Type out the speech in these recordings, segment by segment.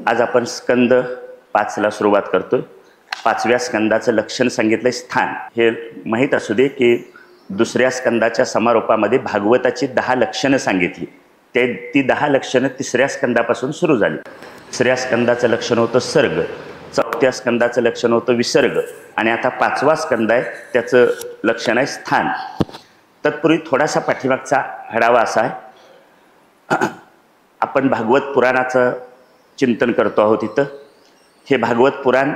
आज आपण स्कंद 5ला सुरुवात करतोय। 5व्या स्कंदाचं लक्षण सांगितलंय स्थान। हे माहीत असू दे की दुसऱ्या स्कंदाच्या समारोपामध्ये भागवताची 10 लक्षणं सांगितली। ती 10 लक्षणं तिसऱ्या स्कंदापासून सुरू झाली। तिसऱ्या स्कंदाचं लक्षण होतं सर्ग, चौथ्या स्कंदाचं लक्षण होतं विसर्ग आणि आता 5वा स्कंद आहे त्याचं लक्षण आहे स्थान। तत्पूर्वी थोडासा पाठीमागचा आढावा असा आहे, आपण भागवत पुराणाचं चिंतन करतो आहोत। इथं हे भागवत पुराण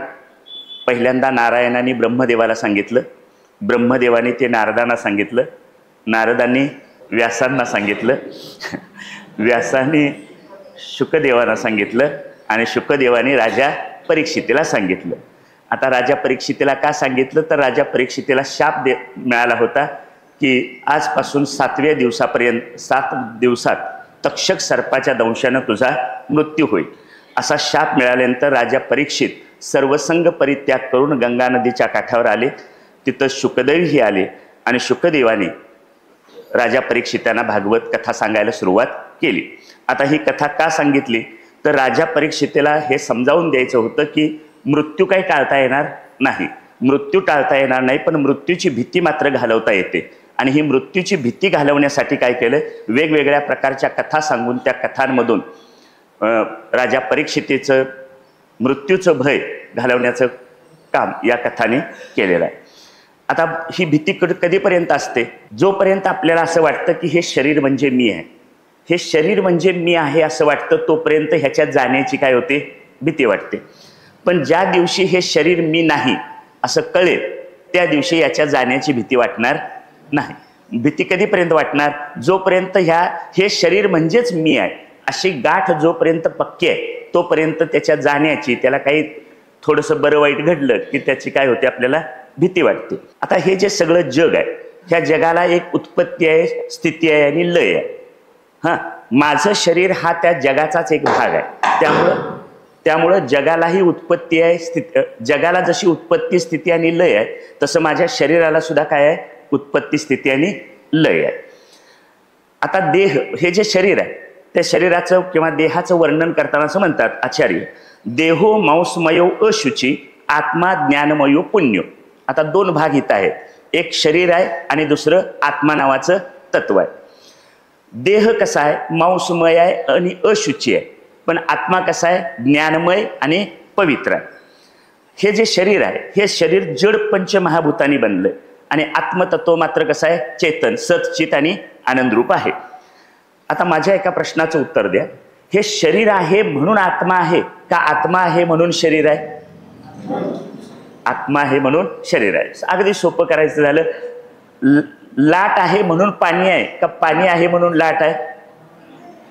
पहिल्यांदा नारायणाने ब्रह्मदेवाला सांगितलं, ब्रह्मदेवाने ते नारदांना सांगितलं, नारदांनी व्यासांना सांगितलं, व्यासांनी शुकदेवांना सांगितलं आणि शुकदेवाने राजा परीक्षितीला सांगितलं। आता राजा परीक्षितीला का सांगितलं तर राजा परीक्षितीला शाप मिळाला होता की आजपासून 7व्या दिवसापर्यंत 7 दिवसात तक्षक सर्पाच्या दंशानं तुझा मृत्यू होईल असा शाप मिळाल्यानंतर राजा परीक्षित सर्वसंग परित्याग करून गंगा नदीच्या काठावर आले। तिथं शुकदेवही आले आणि शुकदेवाने राजा परीक्षितांना भागवत कथा सांगायला सुरुवात केली। आता ही कथा का सांगितली तर राजा परीक्षितेला हे समजावून द्यायचं होतं की मृत्यू काही टाळता येणार नाही, मृत्यू टाळता येणार नाही, पण मृत्यूची भीती मात्र घालवता येते। आणि ही मृत्यूची भीती घालवण्यासाठी काय केलं, वेगवेगळ्या प्रकारच्या कथा सांगून त्या कथांमधून राजा परीक्षितेचं मृत्यूचं भय घालवण्याचं काम या कथाने केलेलं आहे। आता ही भीती कधीपर्यंत असते, जोपर्यंत आपल्याला असं वाटतं की हे शरीर म्हणजे मी आहे, हे शरीर म्हणजे मी आहे असं वाटतं, तोपर्यंत ह्याच्यात जाण्याची काय होते, भीती वाटते। पण ज्या दिवशी हे शरीर मी नाही असं कळेल त्या दिवशी याच्या जाण्याची भीती वाटणार नाही। भीती कधीपर्यंत वाटणार, जोपर्यंत हे शरीर म्हणजेच मी आहे अशी गाठ जोपर्यंत पक्की आहे तोपर्यंत त्याच्या जाण्याची, त्याला काही थोडंसं बरं वाईट घडलं की त्याची काय होते, आपल्याला भीती वाटते। आता हे जे सगळं जग आहे, ह्या जगाला एक उत्पत्ती आहे, स्थिती आहे आणि लय आहे। हां, माझं शरीर हा त्या जगाचाच एक भाग आहे। त्यामुळं जगालाही उत्पत्ती आहे, जगाला जशी उत्पत्ती स्थिती आणि लय आहे तसं माझ्या शरीराला सुद्धा काय आहे, उत्पत्ती स्थिती आणि लय आहे। आता देह हे जे शरीर आहे त्या शरीराचं किंवा देहाचं वर्णन करताना असं म्हणतात आचार्य, देहो मांसमयो अशुची आत्मा ज्ञानमयो पुण्यो। आता 2 भाग इथं आहेत, एक शरीर आहे आणि दुसरं आत्मा नावाचं तत्व आहे। देह कसा आहे, मांसमय आहे आणि अशुची आहे, पण आत्मा कसा आहे, ज्ञानमय आणि पवित्र आहे। हे जे शरीर आहे हे शरीर जड पंचमहाभूतांनी बनलंय आणि आत्मतत्व मात्र कसं आहे, चेतन सच्चित आणि आनंदरूप आहे। आता माझ्या एका प्रश्नाचं उत्तर द्या, हे शरीर आहे म्हणून आत्मा आहे का आत्मा आहे म्हणून शरीर आहे? आत्मा आहे म्हणून शरीर आहे। अगदी सोपं करायचं झालं, लाट आहे म्हणून पाणी आहे का पाणी आहे म्हणून लाट आहे?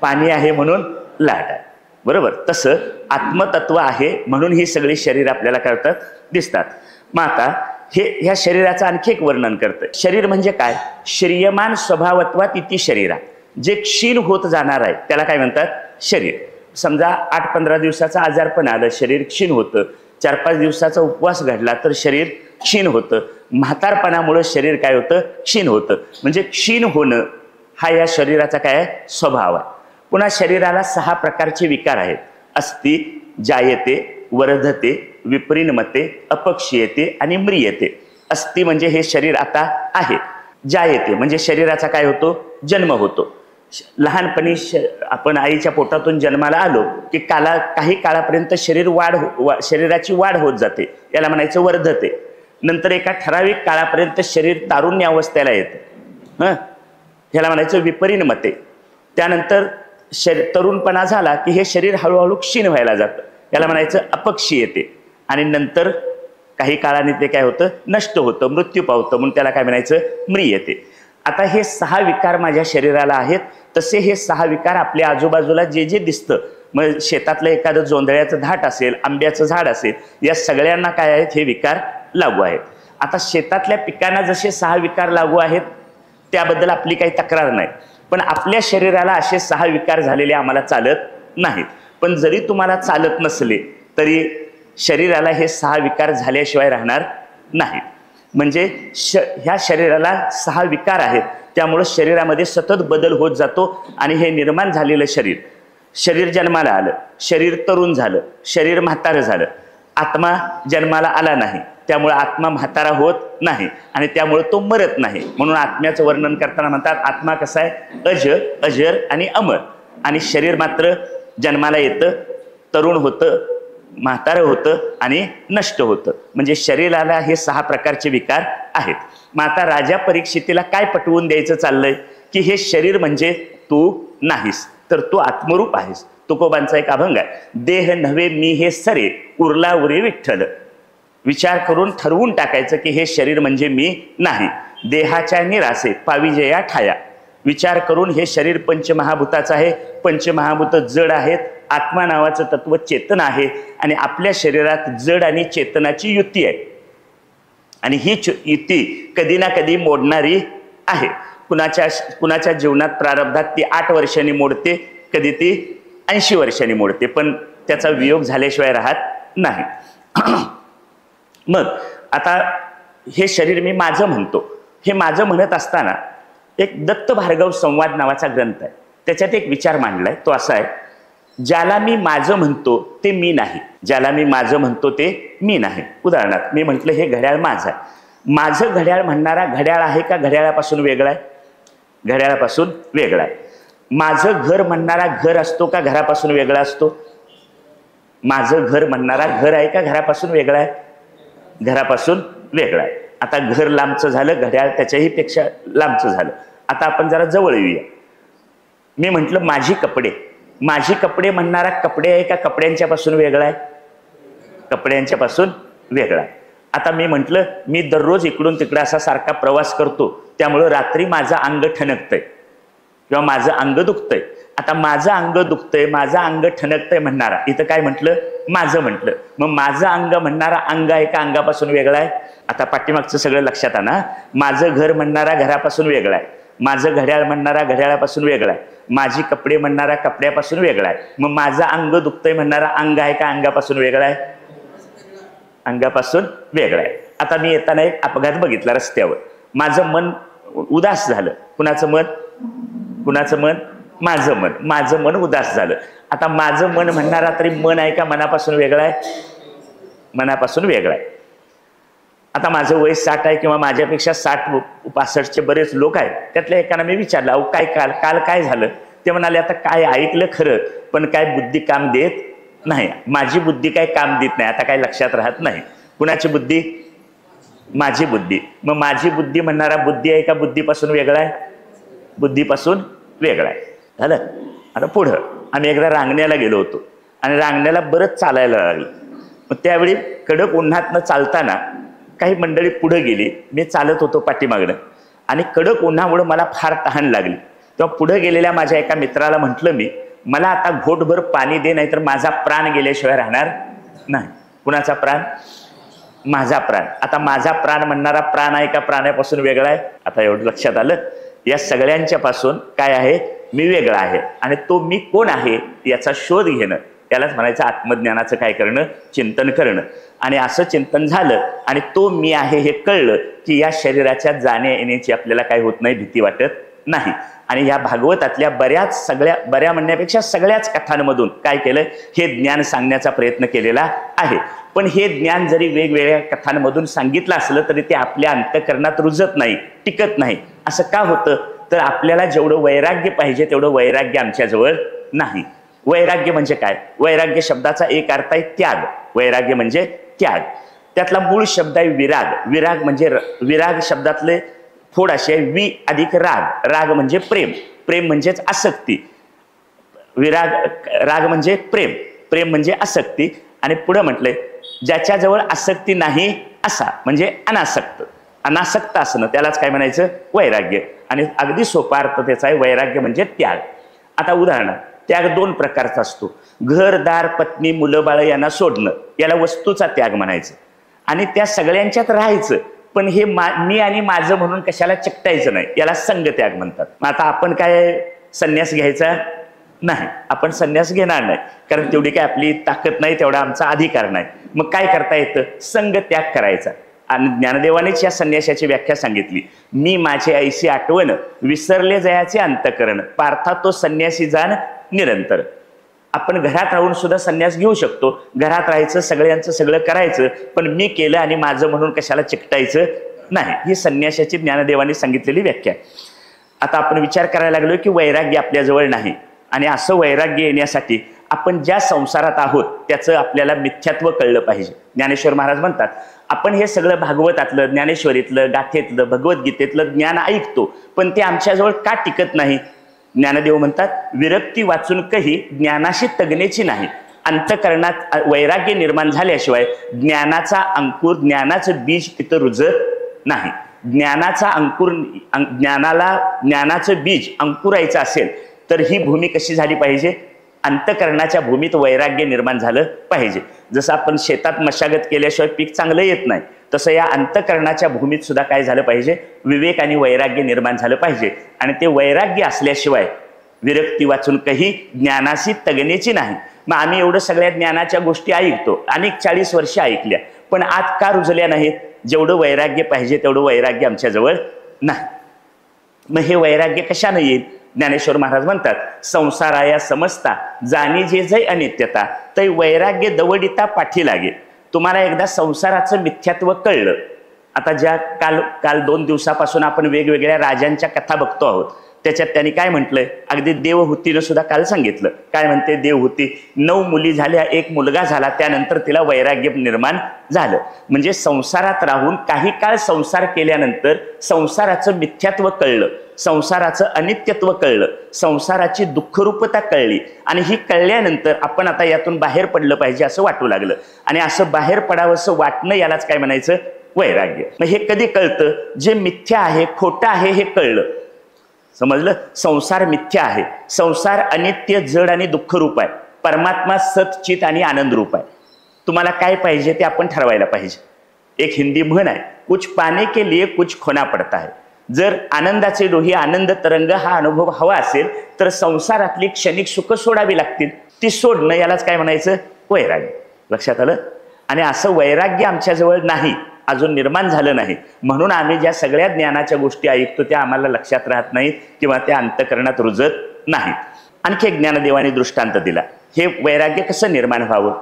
पाणी आहे म्हणून लाट आहे, बरोबर। तसं आत्मतत्व आहे म्हणून ही सगळी शरीर आपल्याला करतात दिसतात। मग आता ह्या शरीराचं आणखी एक वर्णन करतं। शरीर म्हणजे काय, श्रियमान स्वभावत्वात इति शरीरा, जे क्षीण होत जाणार आहे त्याला काय म्हणतात, शरीर। समजा 8-15 दिवसाचा आजारपण आलं, शरीर क्षीण होतं। 4-5 दिवसाचा उपवास घडला तर शरीर क्षीण होतं। म्हातारपणामुळे शरीर काय होतं, क्षीण होतं। म्हणजे क्षीण होणं हा या शरीराचा काय आहे, स्वभाव आहे। पुन्हा शरीराला 6 प्रकारचे विकार आहेत, अस्ति, जायते, वर्धते, विपरिणमते, अपक्षीयते आणि म्रियते। अस्ति म्हणजे हे शरीर आता आहे, जायते म्हणजे शरीराचा काय होतो, जन्म होतो। लहानपणी आपण आईच्या पोटातून जन्माला आलो की काही काळापर्यंत शरीराची वाढ होत जाते, याला म्हणायचं वर्धते। नंतर एका ठराविक काळापर्यंत शरीर तारुण्य अवस्थेला येतं, ह्याला म्हणायचं विपरिणमते। त्यानंतर तरुणपणा झाला की हे शरीर हळूहळू क्षीण व्हायला जातं, याला म्हणायचं अपक्षीयते। आणि नंतर काही काळाने ते काय होतं, नष्ट होतं, मृत्यू पावतं, म्हणून त्याला काय म्हणायचं, म्रियते। आता हे 6 विकार माझ्या शरीराला आहेत, तसे हे 6 विकार आपल्या आजूबाजूला जे जे दिसतं, मग शेतातलं एखादं जोंधळ्याचं झाड असेल, आंब्याचं झाड असेल, या सगळ्यांना काय आहेत, हे विकार लागू आहेत। आता शेतातल्या पिकांना जसे 6 विकार लागू आहेत त्याबद्दल आपली काही तक्रार नाही, पण आपल्या शरीराला असे 6 विकार झालेले आम्हाला चालत नाहीत। पण जरी तुम्हाला चालत नसले तरी शरीराला हे 6 विकार झाल्याशिवाय राहणार नाही। म्हणजे ह्या शरीराला 6 विकार आहेत, त्यामुळे शरीरामध्ये सतत बदल होत जातो आणि हे निर्माण झालेलं शरीर शरीर जन्माला आलं, शरीर तरुण झालं, शरीर म्हातारं झालं, आत्मा जन्माला आला नाही, त्यामुळे आत्मा म्हातारा होत नाही आणि त्यामुळे तो मरत नाही. म्हणून आत्म्याचं वर्णन करताना म्हणतात आत्मा कसा आहे, अज, अजर आणि अमर. आणि शरीर मात्र जन्माला येतं, तरुण होतं, म्हातारं होतं आणि नष्ट होतं. म्हणजे शरीराला हे 6 प्रकारचे विकार आहेत. मग आता राजा परीक्षितीला काय पटवून द्यायचं चाललंय की हे शरीर म्हणजे तू नाहीस, तर तू आत्मरूप आहेस. तुकोबांचा एक अभंग आहे, देह नव्हे मी हे सरे, उरला उरे विठ्ठल. विचार करून ठरवून टाकायचं की हे शरीर म्हणजे मी नाही. देहाच्या निरासे पाविजया ठाया. विचार करून हे शरीर पंचमहाभूताचं आहे, पंचमहाभूत जड आहेत, आत्मा नावाचं तत्व चेतन आहे आणि आपल्या शरीरात जड आणि चेतनाची युती आहे. आणि ही युती कधी ना कधी मोडणारी आहे. कुणाच्या जीवनात प्रारब्धात ती 8 वर्षांनी मोडते, कधी ती 80 वर्षांनी मोडते, पण त्याचा वियोग झाल्याशिवाय राहत नाही. मग आता हे शरीर मी माझं म्हणतो. हे माझं म्हणत असताना एक दत्त भार्गव संवाद नावाचा ग्रंथ आहे, त्याच्यात एक विचार मांडलाय. तो असा आहे, ज्याला मी माझं म्हणतो ते मी नाही, ज्याला मी माझं म्हणतो ते मी नाही. उदाहरणार्थ मी म्हटलं हे घड्याळ माझं आहे. माझं घड्याळ म्हणणारा घड्याळ आहे का घड्याळापासून वेगळा आहे? घड्याळापासून वेगळा आहे. माझं घर म्हणणारा घर असतो का घरापासून वेगळा असतो? माझं घर म्हणणारा घर आहे का घरापासून वेगळा आहे? घरापासून वेगळा आहे. आता घर लांबचं झालं, घड्याळ त्याच्याही पेक्षा लांबचं झालं. आता आपण जरा जवळ येऊया. मी म्हटलं माझी कपडे, माझी कपडे म्हणणारा कपडे आहे का कपड्यांच्या पासून वेगळा आहे? कपड्यांच्या पासून वेगळा आहे. आता मी म्हटलं मी दररोज इकडून तिकडे असा सारखा प्रवास करतो, त्यामुळं रात्री माझं अंग ठणकतंय किंवा माझं अंग दुखतंय. आता माझं अंग दुखतंय, माझं अंग ठणकतंय म्हणणारा इथं काय म्हटलं? माझं म्हटलं. मग माझं अंग म्हणणारा अंग आहे का अंगापासून वेगळा आहे? आता पाठीमागचं सगळं लक्षात आणा. माझं घर म्हणणारा घरापासून वेगळा आहे, माझं घड्याळ म्हणणारा घड्याळापासून वेगळा आहे, माझी कपडे म्हणणारा कपड्यापासून वेगळा आहे. मग माझं अंग दुखतंय म्हणणारा अंग आहे का अंगापासून वेगळा आहे? अंगापासून वेगळा आहे. आता मी येताना एक अपघात बघितला रस्त्यावर. माझं मन उदास झालं. कुणाचं मन? कुणाचं मन? माझं मन. माझं मन उदास झालं. आता माझं मन म्हणणारा तरी मन आहे का मनापासून वेगळा आहे? मनापासून वेगळा आहे. आता माझं वय 60 आहे किंवा माझ्यापेक्षा 60-65चे बरेच लोक आहेत. त्यातल्या एकानं मी विचारलं, अहो काय काल काय झालं? ते म्हणाले आता काय ऐकलं खरं, पण काय बुद्धी काम देत नाही. माझी बुद्धी काय काम देत नाही. आता काय लक्षात राहत नाही. कुणाची बुद्धी? माझी बुद्धी. मग माझी बुद्धी म्हणणारा बुद्धी आहे का बुद्धीपासून वेगळा आहे? बुद्धीपासून वेगळा आहे. झालं. आता पुढं आम्ही एकदा रांगण्याला गेलो होतो आणि रांगण्याला बरंच चालायला लागलं. मग त्यावेळी कडक उन्हातनं चालताना काही मंडळी पुढे गेली, मी चालत होतो पाठीमागणं आणि कडक उन्हामुळे मला फार तहान लागली. तेव्हा पुढे गेलेल्या माझ्या एका मित्राला म्हटलं मी, मला आता घोटभर पाणी दे, नाहीतर माझा प्राण गेल्याशिवाय राहणार नाही. कुणाचा प्राण? माझा प्राण. आता माझा प्राण म्हणणारा प्राण आहे का प्राण्यापासून वेगळा आहे? आता एवढं लक्षात आलं. या सगळ्यांच्या पासून काय आहे? मी वेगळा आहे. आणि तो मी कोण आहे याचा शोध घेणं, त्यालाच म्हणायचं आत्मज्ञानाचं काय करणं? चिंतन करणं. आणि असं चिंतन झालं आणि तो मी आहे हे कळलं की या शरीराच्या जाण्या येण्याची आपल्याला काय होत नाही, भीती वाटत नाही. आणि या भागवतातल्या बऱ्या म्हणण्यापेक्षा सगळ्याच कथांमधून काय केलं? हे ज्ञान सांगण्याचा प्रयत्न केलेला आहे. पण हे ज्ञान जरी वेगवेगळ्या कथांमधून सांगितलं असलं तरी ते आपल्या अंतःकरणात रुजत नाही, टिकत नाही. असं का होतं? तर आपल्याला जेवढं वैराग्य पाहिजे तेवढं वैराग्य आमच्याजवळ नाही. वैराग्य म्हणजे काय? वैराग्य शब्दाचा एक अर्थ आहे त्याग. वैराग्य म्हणजे त्याग. त्यातला मूळ शब्द आहे विराग. विराग म्हणजे विराग शब्दातले फोड असे आहे, वि अधिक राग. राग म्हणजे प्रेम, प्रेम म्हणजेच आसक्ती. राग म्हणजे प्रेम, प्रेम म्हणजे आसक्ती. आणि पुढे म्हटलंय ज्याच्याजवळ आसक्ती नाही असा म्हणजे अनासक्त. अनासक्त असणं त्यालाच काय म्हणायचं? वैराग्य. आणि अगदी सोपा अर्थ त्याचा आहे, वैराग्य म्हणजे त्याग. आता उदाहरण, त्याग 2 प्रकारचा असतो. घरदार, पत्नी, मुलं बाळ यांना सोडणं, याला वस्तूचा त्याग म्हणायचं. आणि त्या सगळ्यांच्यात राहायचं, पण हे मी आणि माझं म्हणून कशाला चिकटायचं नाही, याला संग त्याग म्हणतात. मग आता आपण काय संन्यास घ्यायचा नाही, आपण संन्यास घेणार नाही, कारण तेवढी काय आपली ताकद नाही, तेवढा आमचा अधिकार नाही. मग काय करता येतं? संग त्याग करायचा. आणि ज्ञानदेवानेच या संन्यासाची व्याख्या सांगितली. मी माझे ऐशी आठवण, विसरले जयाचे अंतकरण, पार्था तो संन्यासी जाण निरंतर. आपण घरात राहून सुद्धा संन्यास घेऊ शकतो. घरात राहायचं, सगळ्यांचं सगळं करायचं, पण मी केलं आणि माझं म्हणून कशाला चिकटायचं नाही. ही संन्यासाची ज्ञानदेवाने सांगितलेली व्याख्या. आता आपण विचार करायला लागलो की वैराग्य आपल्याजवळ नाही, आणि असं वैराग्य येण्यासाठी आपण ज्या संसारात आहोत त्याचं आपल्याला मिथ्यात्व कळलं पाहिजे. ज्ञानेश्वर महाराज म्हणतात, आपण हे सगळं भागवतातलं, ज्ञानेश्वरीतलं, गाथेतलं, भगवद्गीतेतलं ज्ञान ऐकतो, पण ते आमच्याजवळ का टिकत नाही? ज्ञानदेव म्हणतात, विरक्ती वाचून काही ज्ञानाशी तगण्याची नाही. अंतःकरणात वैराग्य निर्माण झाल्याशिवाय ज्ञानाचा अंकुर, ज्ञानाचं बीज तिथं रुजत नाही. ज्ञानाचा अंकुर, ज्ञानाचं बीज अंकुरायचं असेल तर ही भूमी कशी झाली पाहिजे? अंतःकरणाच्या भूमीत वैराग्य निर्माण झालं पाहिजे. जसं आपण शेतात मशागत केल्याशिवाय पीक चांगलं येत नाही, तसं या अंतःकरणाच्या भूमीत सुद्धा काय झालं पाहिजे? विवेक आणि वैराग्य निर्माण झालं पाहिजे. आणि ते वैराग्य असल्याशिवाय विरक्ती वाचून काही ज्ञानाशी तगण्याची नाही. मग आम्ही एवढं सगळ्या ज्ञानाच्या गोष्टी ऐकतो, अनेक 40 वर्ष ऐकल्या, पण आज का रुजल्या नाहीत? जेवढं वैराग्य पाहिजे तेवढं वैराग्य आमच्याजवळ नाही. मग हे वैराग्य कशाने येईल? ज्ञानेश्वर महाराज म्हणतात, संसाराया समजता जाणी जे जय अनित्यता तै वैराग्य दवडिता पाठी लागे. तुम्हाला एकदा संसाराचं मिथ्यात्व कळलं. आता ज्या काल 2 दिवसापासून आपण वेगवेगळ्या राजांच्या कथा बघतो आहोत, त्याच्यात त्यांनी काय म्हटलंय? अगदी देवहूतीनं सुद्धा काल सांगितलं. काय म्हणते देवहूती? 9 मुली झाल्या, 1 मुलगा झाला, त्यानंतर तिला वैराग्य निर्माण झालं. म्हणजे संसारात राहून काही काळ संसार केल्यानंतर संसाराचं मिथ्यात्व कळलं, संसाराचं अनित्यत्व कळलं, संसाराची दुःखरूपता कळली, आणि ही कळल्यानंतर आपण आता यातून बाहेर पडलं पाहिजे असं वाटू लागलं. आणि असं बाहेर पडावं असं वाटणं, यालाच काय म्हणायचं? वैराग्य. मग हे कधी कळतं? जे मिथ्या आहे, खोटं आहे हे कळलं. समजलं? संसार मिथ्या आहे, संसार अनित्य, जड आणि दुःखरूप आहे. परमात्मा सत, चित आणि आनंद रूप आहे. तुम्हाला काय पाहिजे ते आपण ठरवायला पाहिजे. एक हिंदी म्हण आहे, कुछ पाने के लिए कुछ खोना पडता है. जर आनंदाचे डोही, आनंद तरंग हा अनुभव हवा असेल तर संसारातली क्षणिक सुख सोडावी लागतील. ती सोडणं, यालाच काय म्हणायचं? वैराग्य. लक्षात आलं? आणि असं वैराग्य आमच्याजवळ नाही, अजून निर्माण झालं नाही, म्हणून आम्ही ज्या सगळ्या ज्ञानाच्या गोष्टी ऐकतो त्या आम्हाला लक्षात राहत नाहीत किंवा त्या अंतःकरणात रुजत नाहीत. आणखी एक ज्ञानदेवाने दृष्टांत दिला. हे वैराग्य कसं निर्माण व्हावं?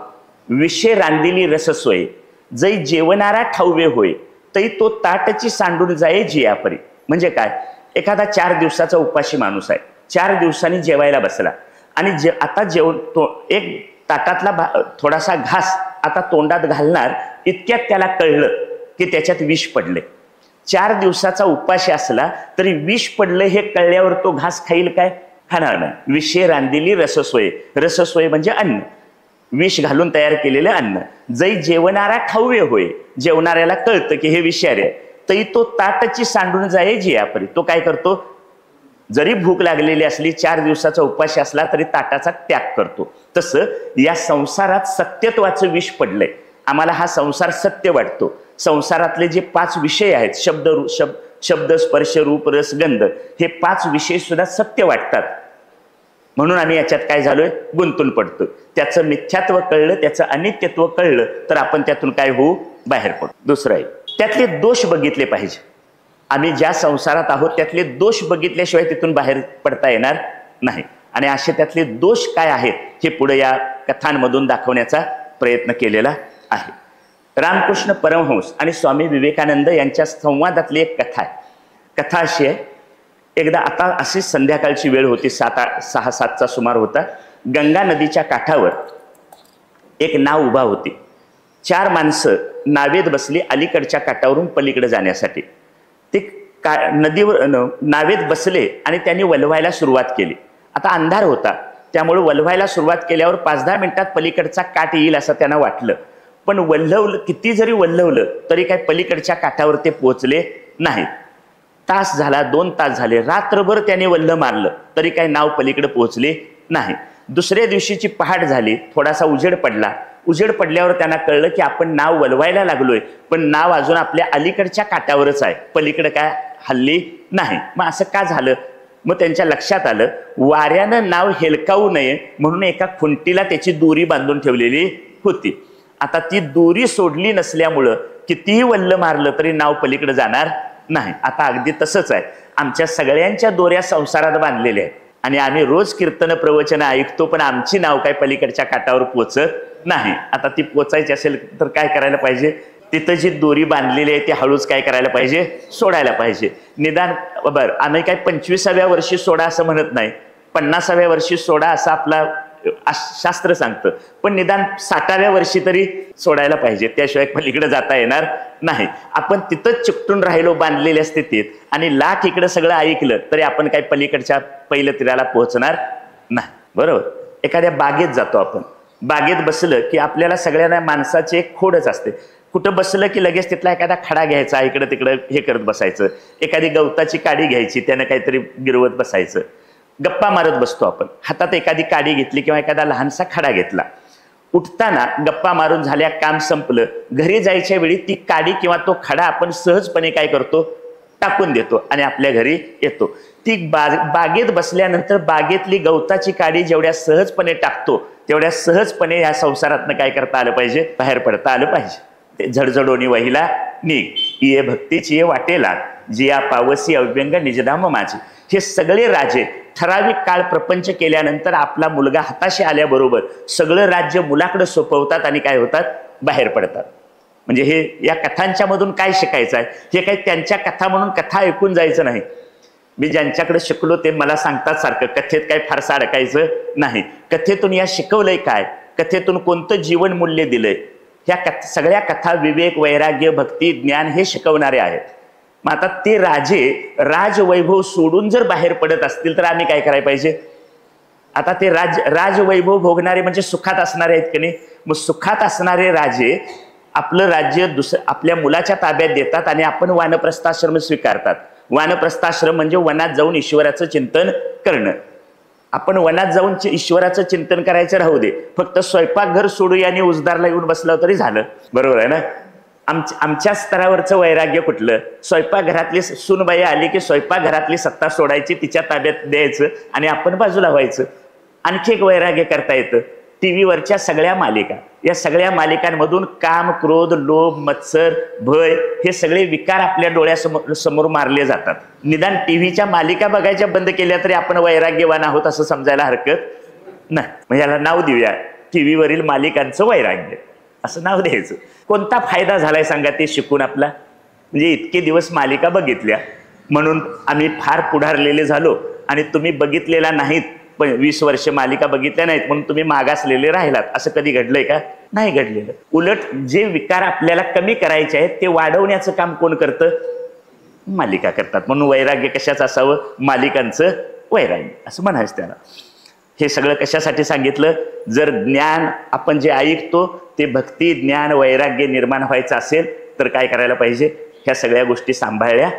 विषय रांदिली रससोय जै जेवणारा ठाऊवे होय तै तो ताटची सांडून जाये जियापरी. म्हणजे काय? एखादा 4 दिवसाचा उपाशी माणूस आहे, 4 दिवसांनी जेवायला बसला, आणि आता एक ताटातला थोडासा घास आता तोंडात घालणार, इतक्यात त्याला कळलं की त्याच्यात विष पडले. 4 दिवसाचा उपाशी असला तरी विष पडले हे कळल्यावर तो घास खाईल काय? खाणार नाही. विषय रांदिली रससोय, रससोय म्हणजे अन्न, विष घालून तयार केलेलं अन्न. जै जेवणारा ठाऊवे होय, जेवणाऱ्याला कळतं की हे विषारी आहे, तरी तो ताटची सांडून जाये जियापरी. तो काय करतो? जरी भूक लागलेली असली, 4 दिवसाचा उपाशी असला तरी ताटाचा त्याग करतो. तसं या संसारात सत्यत्वाचं विष पडलंय. आम्हाला हा संसार सत्य वाटतो. संसारातले जे 5 विषय आहेत, शब्द स्पर्श रूप रस गंध, हे 5 विषय सुद्धा सत्य वाटतात. म्हणून आम्ही याच्यात काय झालोय? गुंतून पडतो. त्याचं मिथ्यात्व कळलं, त्याचं अनित्यत्व कळलं तर आपण त्यातून काय होऊ? बाहेर पडतो. दुसरं आहे, त्यातले दोष बघितले पाहिजे. आम्ही ज्या संसारात आहोत त्यातले दोष बघितल्याशिवाय तिथून बाहेर पडता येणार नाही. आणि असे त्यातले दोष काय आहेत हे पुढे या कथांमधून दाखवण्याचा प्रयत्न केलेला आहे. रामकृष्ण परमहंस आणि स्वामी विवेकानंद यांच्या संवादातली एक कथा आहे. कथा अशी आहे, एकदा आता अशी संध्याकाळची वेळ होती, 6-7चा सुमार होता. गंगा नदीच्या काठावर एक नाव उभा होती. 4 माणसं नावेत बसली अलीकडच्या काठावरून पलीकडे जाण्यासाठी. ते नदीवर नावेत बसले आणि त्यांनी वल्हायला सुरुवात केली. आता अंधार होता, त्यामुळे वल्हायला सुरुवात केल्यावर 5-10 मिनिटात पलीकडचा काठ येईल असं त्यांना वाटलं. पण वल्हवलं, किती जरी वल्हवलं तरी काय पलीकडच्या काठावर ते पोहोचले नाहीत. तास झाला, 2 तास झाले, रात्रभर त्याने वल्ह मारलं तरी काय नाव पलीकडे पोहोचले नाही. दुसऱ्या दिवशीची पहाट झाली, थोडासा उजेड पडला. उजेड पडल्यावर त्यांना कळलं की आपण नाव वल्हायला लागलोय, पण नाव अजून आपल्या अलीकडच्या काठावरच आहे, पलीकडे काय हल्ली नाही. मग असं का झालं? मग त्यांच्या लक्षात आलं, वाऱ्यानं नाव हेलकावू नये म्हणून एका खुंटीला त्याची दोरी बांधून ठेवलेली होती. आता ती दोरी सोडली नसल्यामुळं कितीही वल्ल मारलं तरी नाव पलीकडे जाणार नाही. आता अगदी तसंच आहे, आमच्या सगळ्यांच्या दोऱ्या संसारात बांधलेल्या आहेत आणि आम्ही रोज कीर्तन प्रवचन ऐकतो, पण आमची नाव काय पलीकडच्या काठावर पोचत नाही. आता ती पोचायची असेल तर काय करायला पाहिजे? तिथं जी दोरी बांधलेली आहे ती हळूच काय करायला पाहिजे? सोडायला पाहिजे. निदान बरं, आम्ही काय 25व्या वर्षी सोडा असं म्हणत नाही, 50व्या वर्षी सोडा असं आपला शास्त्र सांगतं, पण निदान 60व्या वर्षी तरी सोडायला पाहिजे, त्याशिवाय पलीकडे जाता येणार नाही. आपण तिथंच चिकटून राहिलो बांधलेल्या स्थितीत आणि लाख इकडे सगळं ऐकलं तरी आपण काय पलीकडच्या पहिल्या तीराला पोहोचणार नाही. बरोबर. एखाद्या बागेत जातो आपण, बागेत बसलं की आपल्याला सगळ्यांना माणसाची एक खोडच असते. कुठं बसलं की लगेच तिथला एखादा खडा घ्यायचा, इकडं तिकडं हे करत बसायचं, एखादी गवताची काडी घ्यायची, त्यानं काहीतरी गिरवत बसायचं, गप्पा मारत बसतो आपण. हातात एखादी काडी घेतली किंवा एखादा लहानसा खडा घेतला, उठताना गप्पा मारून झाल्या, काम संपलं, घरी जायच्या वेळी ती काडी किंवा तो खडा आपण सहजपणे काय करतो? टाकून देतो आणि आपल्या घरी येतो. ती बागेत बसल्यानंतर बागेतली गवताची काडी जेवढ्या सहजपणे टाकतो तेवढ्या सहजपणे या संसारातनं काय करता आलं पाहिजे? बाहेर पडता आलं पाहिजे. ते झडझडोनी वहिला निघ, ये भक्तीची ये वाटेला, जिया पावसी अव्यंग निजधाम माझे. हे सगळे राजे ठराविक काळ प्रपंच केल्यानंतर आपला मुलगा हाताशी आल्याबरोबर सगळं राज्य मुलाकडे सोपवतात आणि काय होतात? बाहेर पडतात. म्हणजे हे या कथांच्या मधून काय शिकायचं आहे? हे काही त्यांच्या कथा म्हणून कथा ऐकून जायचं नाही. मी ज्यांच्याकडे शिकलो ते मला सांगतात सारखं, कथेत काय फारसं अडकायचं नाही. कथेतून या शिकवलंय काय? कथेतून कोणतं जीवन मूल्य दिलंय? ह्या सगळ्या कथा विवेक, वैराग्य, भक्ती, ज्ञान हे शिकवणारे आहेत. मग आता ते राजे राजवैभव सोडून जर बाहेर पडत असतील तर आम्ही काय करायला पाहिजे? आता ते राजवैभव भोगणारे म्हणजे सुखात असणारे आहेत की नाही? मग सुखात असणारे राजे आपलं राज्य आपल्या मुलाच्या ताब्यात देतात आणि आपण वानप्रस्थाश्रम स्वीकारतात. वानप्रस्थाश्रम म्हणजे वनात जाऊन ईश्वराचं चिंतन करणं. आपण वनात जाऊन ईश्वराचं चिंतन करायचं राहू दे, फक्त स्वयंपाकघर सोडूया आणि उजदारला येऊन बसलं तरी झालं. बरोबर आहे ना? आमच्या स्तरावरचं वैराग्य कुठलं? स्वयंपाकघरातली सूनबाई आली की स्वयंपाकघरातली सत्ता सोडायची, तिच्या ताब्यात द्यायचं आणि आपण बाजूला व्हायचं. आणखी एक वैराग्य करता येतं. टीव्हीवरच्या सगळ्या मालिका, या सगळ्या मालिकांमधून काम, क्रोध, लोभ, मत्सर, भय हे सगळे विकार आपल्या डोळ्यासमोर मारले जातात. निदान टीव्हीच्या मालिका बघायच्या बंद केल्या तरी आपण वैराग्यवान आहोत असं समजायला हरकत नाही. म्हणजे याला नाव देऊया, टीव्हीवरील मालिकांचं वैराग्य असं नाव द्यायचं. कोणता फायदा झालाय सांगा ते शिकून आपला? म्हणजे इतके दिवस मालिका बघितल्या म्हणून आम्ही फार पुढारलेले झालो आणि तुम्ही बघितलेला नाहीत, पण 20 वर्ष मालिका बघितल्या नाहीत म्हणून तुम्ही मागासलेले राहिलात. असं कधी घडलंय का? नाही घडलेलं. उलट जे विकार आपल्याला कमी करायचे आहेत ते वाढवण्याचं काम कोण करतं? मालिका करतात. म्हणून वैराग्य कशाचं असावं? मालिकांचं वैराग्य असं म्हणायचं त्याला. हे सगळं कशासाठी सांगितलं? जर ज्ञान आपण जे ऐकतो ते भक्ती, ज्ञान, वैराग्य निर्माण व्हायचं असेल तर काय करायला पाहिजे? ह्या सगळ्या गोष्टी सांभाळल्या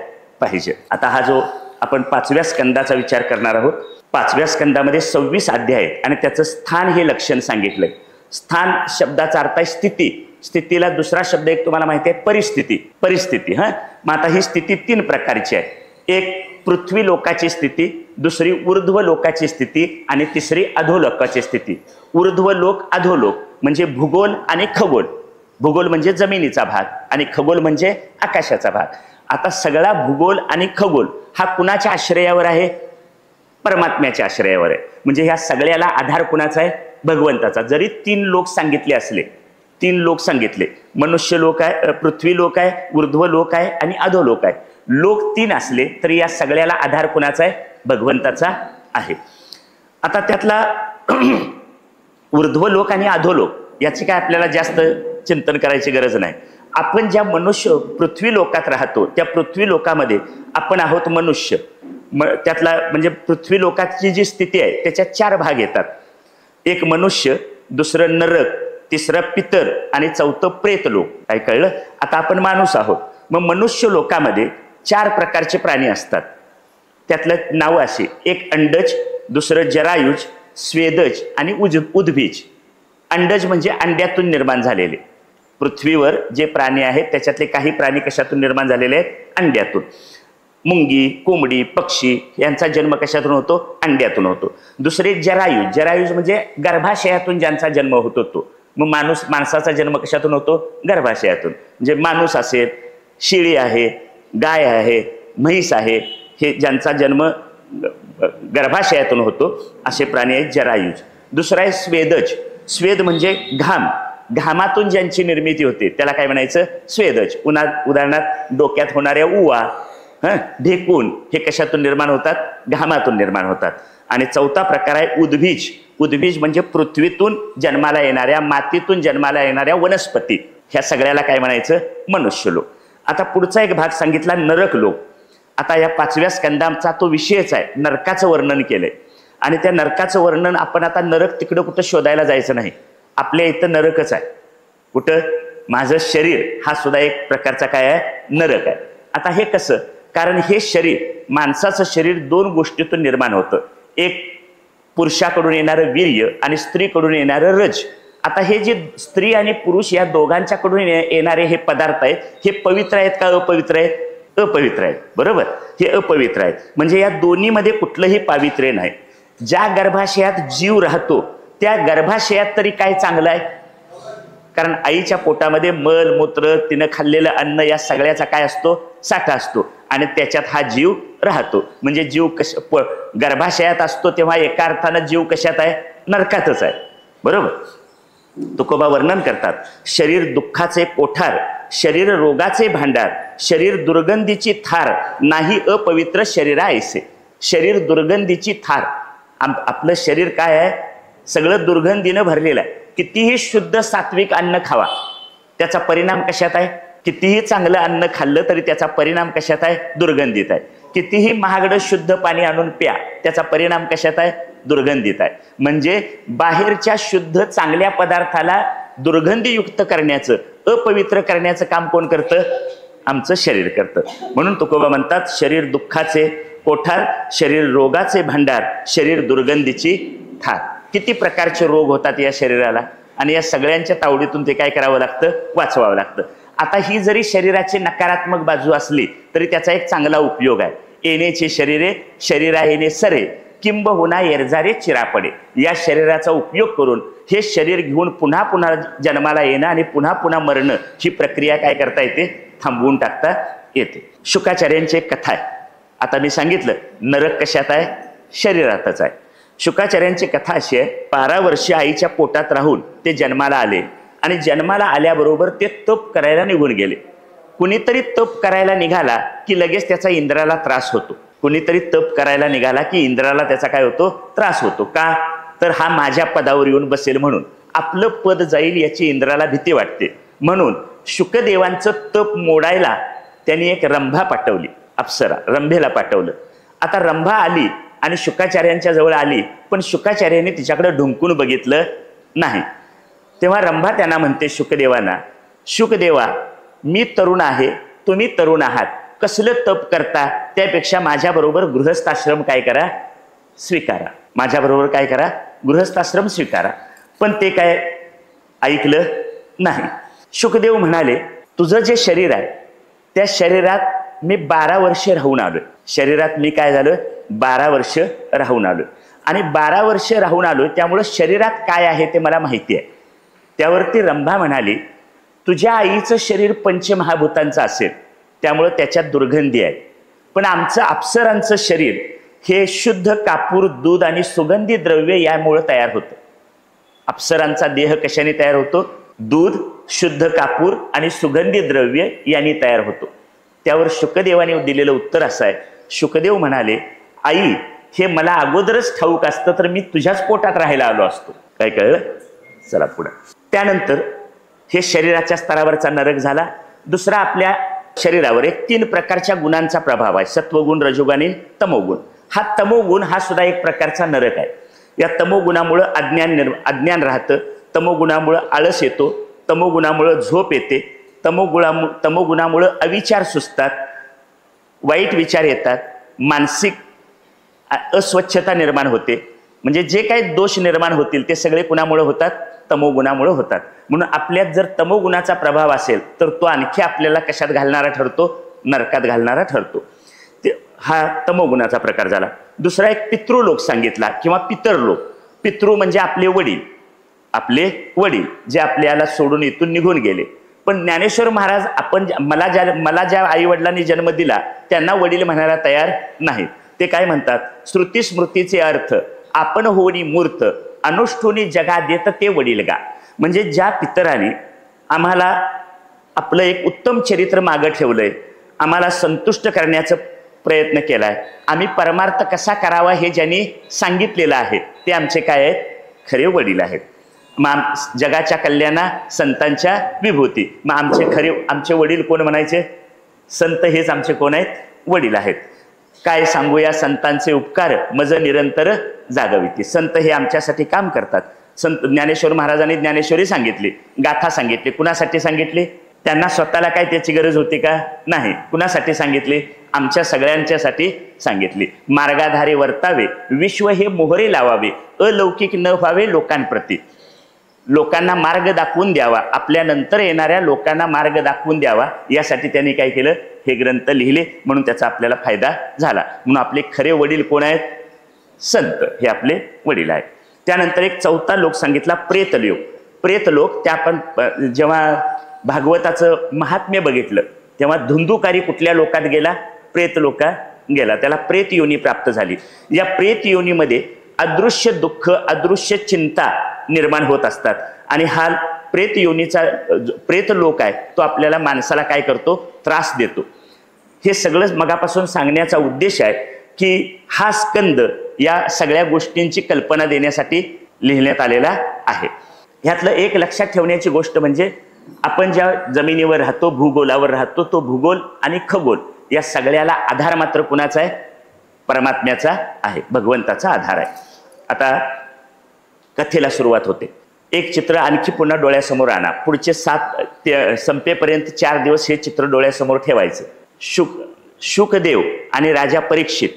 पाहिजे. आता हा जो आपण 5व्या स्कंदाचा विचार करणार आहोत, 5व्या स्कंदामध्ये 26 अध्याय आहेत आणि त्याचं स्थान हे लक्षण सांगितलंय. स्थान शब्दाचा अर्थ आहे स्थिती. स्थितीला दुसरा शब्द एक तुम्हाला माहिती आहे, परिस्थिती. परिस्थिती. मग आता ही स्थिती 3 प्रकारची आहे. एक पृथ्वी लोकाची स्थिती, दुसरी ऊर्ध्व लोकाची स्थिती आणि तिसरी अधोलोकाची स्थिती. ऊर्ध्व लोक, अधोलोक म्हणजे भूगोल आणि खगोल. भूगोल म्हणजे जमिनीचा भाग आणि खगोल म्हणजे आकाशाचा भाग. आता सगळा भूगोल आणि खगोल हा कुणाच्या आश्रयावर आहे? परमात्म्याच्या आश्रयावर आहे. म्हणजे ह्या सगळ्याला आधार कुणाचा आहे? भगवंताचा. जरी 3 लोक सांगितले असले, 3 लोक सांगितले, मनुष्य लोक आहे, पृथ्वी लोक आहे, ऊर्ध्व लोक आहे आणि अधोलोक आहे. लोक 3 असले तरी या सगळ्याला आधार कुणाचा आहे? भगवंताचा आहे. आता त्यातला ऊर्ध्व लोक आणि अधोलोक याची काय आपल्याला जास्त चिंतन करायची गरज नाही. आपण ज्या मनुष्य पृथ्वी लोकात राहतो त्या पृथ्वी लोकामध्ये आपण आहोत मनुष्य. त्यातला म्हणजे पृथ्वी लोकाची जी स्थिती आहे त्याच्यात 4 भाग येतात. एक मनुष्य, दुसरं नरक, तिसरं पितर आणि चौथं प्रेत लोक. काय कळलं? आता आपण माणूस आहोत. मग मनुष्य लोकामध्ये 4 प्रकारचे प्राणी असतात. त्यातलं नाव असे, एक अंडज, दुसरं जरायुज, स्वेदज आणि उद्भिज. अंडज म्हणजे अंड्यातून निर्माण झालेले. पृथ्वीवर जे प्राणी आहेत त्याच्यातले काही प्राणी कशातून निर्माण झालेले आहेत? अंड्यातून. मुंगी, कोंबडी, पक्षी यांचा जन्म कशातून होतो? अंड्यातून होतो. दुसरे जरायुज. जरायुज म्हणजे गर्भाशयातून ज्यांचा जन्म होतो तो. मग माणसाचा जन्म कशातून होतो? गर्भाशयातून. म्हणजे माणूस असेल, शेळी आहे, गाय आहे, म्हैस आहे, हे ज्यांचा जन्म गर्भाशयातून होतो असे प्राणी आहेत जरायुज. दुसरा आहे स्वेदज. स्वेद म्हणजे घाम, घामातून ज्यांची निर्मिती होते त्याला काय म्हणायचं? स्वेदज. उदाहरणार्थ डोक्यात होणाऱ्या उवा, ढेकून हे कशातून निर्माण होतात? घामातून निर्माण होतात. आणि चौथा प्रकार आहे उद्भिज. उद्भिज म्हणजे पृथ्वीतून जन्माला येणाऱ्या, मातीतून जन्माला येणाऱ्या वनस्पती, ह्या सगळ्याला काय म्हणायचं? मनुष्यलोक. आता पुढचा एक भाग सांगितला नरक लोक. आता या 5व्या स्कंदाचा तो विषयच आहे, नरकाचं वर्णन केलंय. आणि त्या नरकाचं वर्णन आपण आता नरक तिकडं कुठं शोधायला जायचं नाही, आपल्या इथं नरकच आहे. कुठं? माझं शरीर हा सुद्धा एक प्रकारचा काय आहे? नरक आहे. आता हे कसं? कारण हे शरीर, माणसाचं शरीर 2 गोष्टीतून निर्माण होतं. एक पुरुषाकडून येणारं वीर्य आणि स्त्रीकडून येणारं रज. आता हे जे स्त्री आणि पुरुष या दोघांच्याकडून येणारे हे पदार्थ आहेत, हे पवित्र आहेत का अपवित्र आहेत? अपवित्र आहेत. बरोबर, हे अपवित्र आहेत. म्हणजे या दोन्हीमध्ये कुठलंही पावित्र्य नाही. ज्या गर्भाशयात जीव राहतो त्या गर्भाशयात तरी काय चांगलं आहे? कारण आईच्या पोटामध्ये मल मूत्र, तिनं खाल्लेलं अन्न, या सगळ्याचा काय असतो? साठा असतो. आणि त्याच्यात हा जीव राहतो. म्हणजे जीव गर्भाशयात असतो तेव्हा एका अर्थानं जीव कशात आहे? नरकातच आहे. बरोबर. तुकोबा वर्णन करतात, शरीर दुःखाचे कोठार, शरीर रोगाचे भांडार, शरीर दुर्गंधीची थार, नाही अपवित्र शरीरा ऐसे. शरीर दुर्गंधीची थार. आपलं शरीर काय आहे? सगळं दुर्गंधीनं भरलेलं आहे. कितीही शुद्ध सात्विक अन्न खावा, त्याचा परिणाम कशात आहे? कितीही चांगलं अन्न खाल्लं तरी त्याचा परिणाम कशात आहे? दुर्गंधीत आहे. कितीही महागडं शुद्ध पाणी आणून प्या, त्याचा परिणाम कशात आहे? दुर्गंधीत आहे. म्हणजे बाहेरच्या शुद्ध चांगल्या पदार्थाला दुर्गंधीयुक्त करण्याचं, अपवित्र करण्याचं काम कोण करतं? आमचं शरीर करतं. म्हणून तुकोबा म्हणतात, शरीर दुःखाचे कोठार, शरीर रोगाचे भांडार, शरीर दुर्गंधीची थार. किती प्रकारचे रोग होतात या शरीराला, आणि या सगळ्यांच्या तावडीतून ते काय करावं लागतं? वाचवावं लागतं. आता ही जरी शरीराची नकारात्मक बाजू असली तरी त्याचा एक चांगला उपयोग आहे. येण्याचे शरीरे शरीरा येणे सरे, किंबहुना येरजारे चिरापडे. या शरीराचा उपयोग करून हे शरीर घेऊन पुन्हा पुन्हा जन्माला येणं आणि पुन्हा पुन्हा मरणं, ही प्रक्रिया काय करता येते? थांबवून टाकता येते. शुकाचार्यांची एक कथा आहे. आता मी सांगितलं नरक कशात आहे? शरीरातच आहे. शुकाचार्यांची कथा अशी आहे, 12 वर्षे आईच्या पोटात राहून ते जन्माला आले आणि जन्माला आल्याबरोबर ते तप करायला निघून गेले. कुणीतरी तप करायला निघाला की लगेच त्याचा इंद्राला त्रास होतो. कुणीतरी तप करायला निघाला की इंद्राला त्याचा काय होतो? त्रास होतो. का? तर हा माझ्या पदावर येऊन बसेल म्हणून, आपलं पद जाईल याची इंद्राला भीती वाटते. म्हणून शुकदेवांचं तप मोडायला त्यांनी एक रंभा पाठवली, अप्सरा, रंभेला पाठवलं. आता रंभा आली आणि शुकाचार्यांच्या जवळ आली, पण शुकाचार्यांनी तिच्याकडे ढुंकून बघितलं नाही. तेव्हा रंभा त्यांना म्हणते शुकदेवांना, शुकदेवा, मी तरुण आहे, तुम्ही तरुण आहात, कसलं तप करता? त्यापेक्षा माझ्याबरोबर गृहस्थाश्रम काय करा? स्वीकारा. माझ्याबरोबर काय करा? गृहस्थाश्रम स्वीकारा. पण ते काय ऐकलं नाही. शुकदेव म्हणाले, तुझं जे शरीर आहे त्या शरीरात मी 12 वर्षे राहून आलोय. शरीरात मी काय झालं? 12 वर्ष राहून आलोय. आणि 12 वर्ष राहून आलोय त्यामुळं शरीरात काय आहे ते मला माहिती आहे. त्यावरती रंभा म्हणाली, तुझ्या आईचं शरीर पंचमहाभूतांचं असेल त्यामुळं त्याच्यात दुर्गंधी आहे, पण आमचं अप्सरांचं शरीर हे शुद्ध कापूर, दूध आणि सुगंधी द्रव्य यामुळे तयार होतं. अप्सरांचा देह कशाने तयार होतो? दूध, शुद्ध कापूर आणि सुगंधी द्रव्य यांनी तयार होतो. त्यावर शुकदेवाने दिलेलं उत्तर असं आहे, शुकदेव म्हणाले, आई, हे मला अगोदरच ठाऊक असतं तर मी तुझ्याच पोटात राहायला आलो असतो. काय कळलं? चला पुढे. त्यानंतर हे शरीराच्या स्तरावरचा नरक झाला. दुसरा, आपल्या शरीरावर एक 3 प्रकारच्या गुणांचा प्रभाव आहे, सत्वगुण, रजोगुण आणि तमोगुण. हा तमोगुण हा सुद्धा एक प्रकारचा नरक आहे. या तमोगुणामुळं अज्ञान राहतं, तमोगुणामुळं आळस येतो, तमोगुणामुळं झोप येते, तमोगुणामुळं अविचार सुचतात, वाईट विचार येतात, मानसिक अस्वच्छता निर्माण होते. म्हणजे जे काही दोष निर्माण होतील ते सगळे कुणामुळे होतात? तमोगुणामुळे होतात. म्हणून आपल्यात जर तमोगुणाचा प्रभाव असेल तर तो आणखी आपल्याला कशात घालणारा ठरतो? नरकात घालणारा ठरतो. हा तमोगुणाचा प्रकार झाला. दुसरा एक पितृलोक सांगितला किंवा पितरलोक. पितृ म्हणजे आपले वडील जे आपल्याला सोडून इथून निघून गेले. पण ज्ञानेश्वर महाराज मला ज्या आई वडिलांनी जन्म दिला त्यांना वडील म्हणायला तयार नाहीत. ते काय म्हणतात, श्रुती स्मृतीचे अर्थ आपण होणी मूर्त अनुष्ठुनी जगा देत ते वडील गा. म्हणजे ज्या पितराने आम्हाला आपलं एक उत्तम चरित्र मागं ठेवलंय, आम्हाला संतुष्ट करण्याचा प्रयत्न केलाय, आम्ही परमार्थ कसा करावा हे ज्यांनी सांगितलेलं आहे ते आमचे काय आहेत, खरे वडील आहेत. मग जगाच्या कल्याणा संतांच्या विभूती, मग आमचे वडील कोण म्हणायचे, संत हेच आमचे कोण आहेत, वडील आहेत. काय सांगूया संतांचे उपकार मज निरंतर जागविती. संत हे आमच्यासाठी काम करतात. संत ज्ञानेश्वर महाराजांनी ज्ञानेश्वरी सांगितली, गाथा सांगितली, कुणासाठी सांगितली, त्यांना स्वतःला काय त्याची गरज होती का, नाही. कुणासाठी सांगितली, आमच्या सगळ्यांच्यासाठी सांगितली. मार्गाधारे वर्तावे विश्व हे मोहरे लावावे अलौकिक न व्हावे लोकांप्रती. लोकांना मार्ग दाखवून द्यावा, आपल्या नंतर येणाऱ्या लोकांना मार्ग दाखवून द्यावा, यासाठी त्यांनी काय केलं, हे ग्रंथ लिहिले. म्हणून त्याचा आपल्याला फायदा झाला. म्हणून आपले खरे वडील कोण आहेत, संत हे आपले वडील आहेत. त्यानंतर एक चौथा लोक सांगितला, प्रेतलोक. प्रेतलोक त्या आपण जेव्हा भागवताचं महात्म्य बघितलं तेव्हा धुंदुकारी कुठल्या लोकात गेला, प्रेत लोकात गेला, त्याला प्रेत योनी प्राप्त झाली. या प्रेत योनीमध्ये अदृश्य दुःख अदृश्य चिंता निर्माण होत असतात. आणि हा प्रेत योनीचा प्रेत लोक आहे तो आपल्याला माणसाला काय करतो, त्रास देतो. हे सगळं मगापासून सांगण्याचा उद्देश आहे की हा स्कंद या सगळ्या गोष्टींची कल्पना देण्यासाठी लिहिण्यात आलेला आहे. ह्यातलं एक लक्षात ठेवण्याची गोष्ट म्हणजे आपण ज्या जमिनीवर राहतो, भूगोलावर राहतो, तो भूगोल आणि खगोल या सगळ्याला आधार मात्र कुणाचा आहे, परमात्म्याचा आहे, भगवंताचा आधार आहे. आता कथेला सुरुवात होते. एक चित्र आणखी पुन्हा डोळ्यासमोर आणा. पुढचे 7 संपेपर्यंत 4 दिवस हे चित्र डोळ्यासमोर ठेवायचं. शुकदेव आणि राजा परीक्षित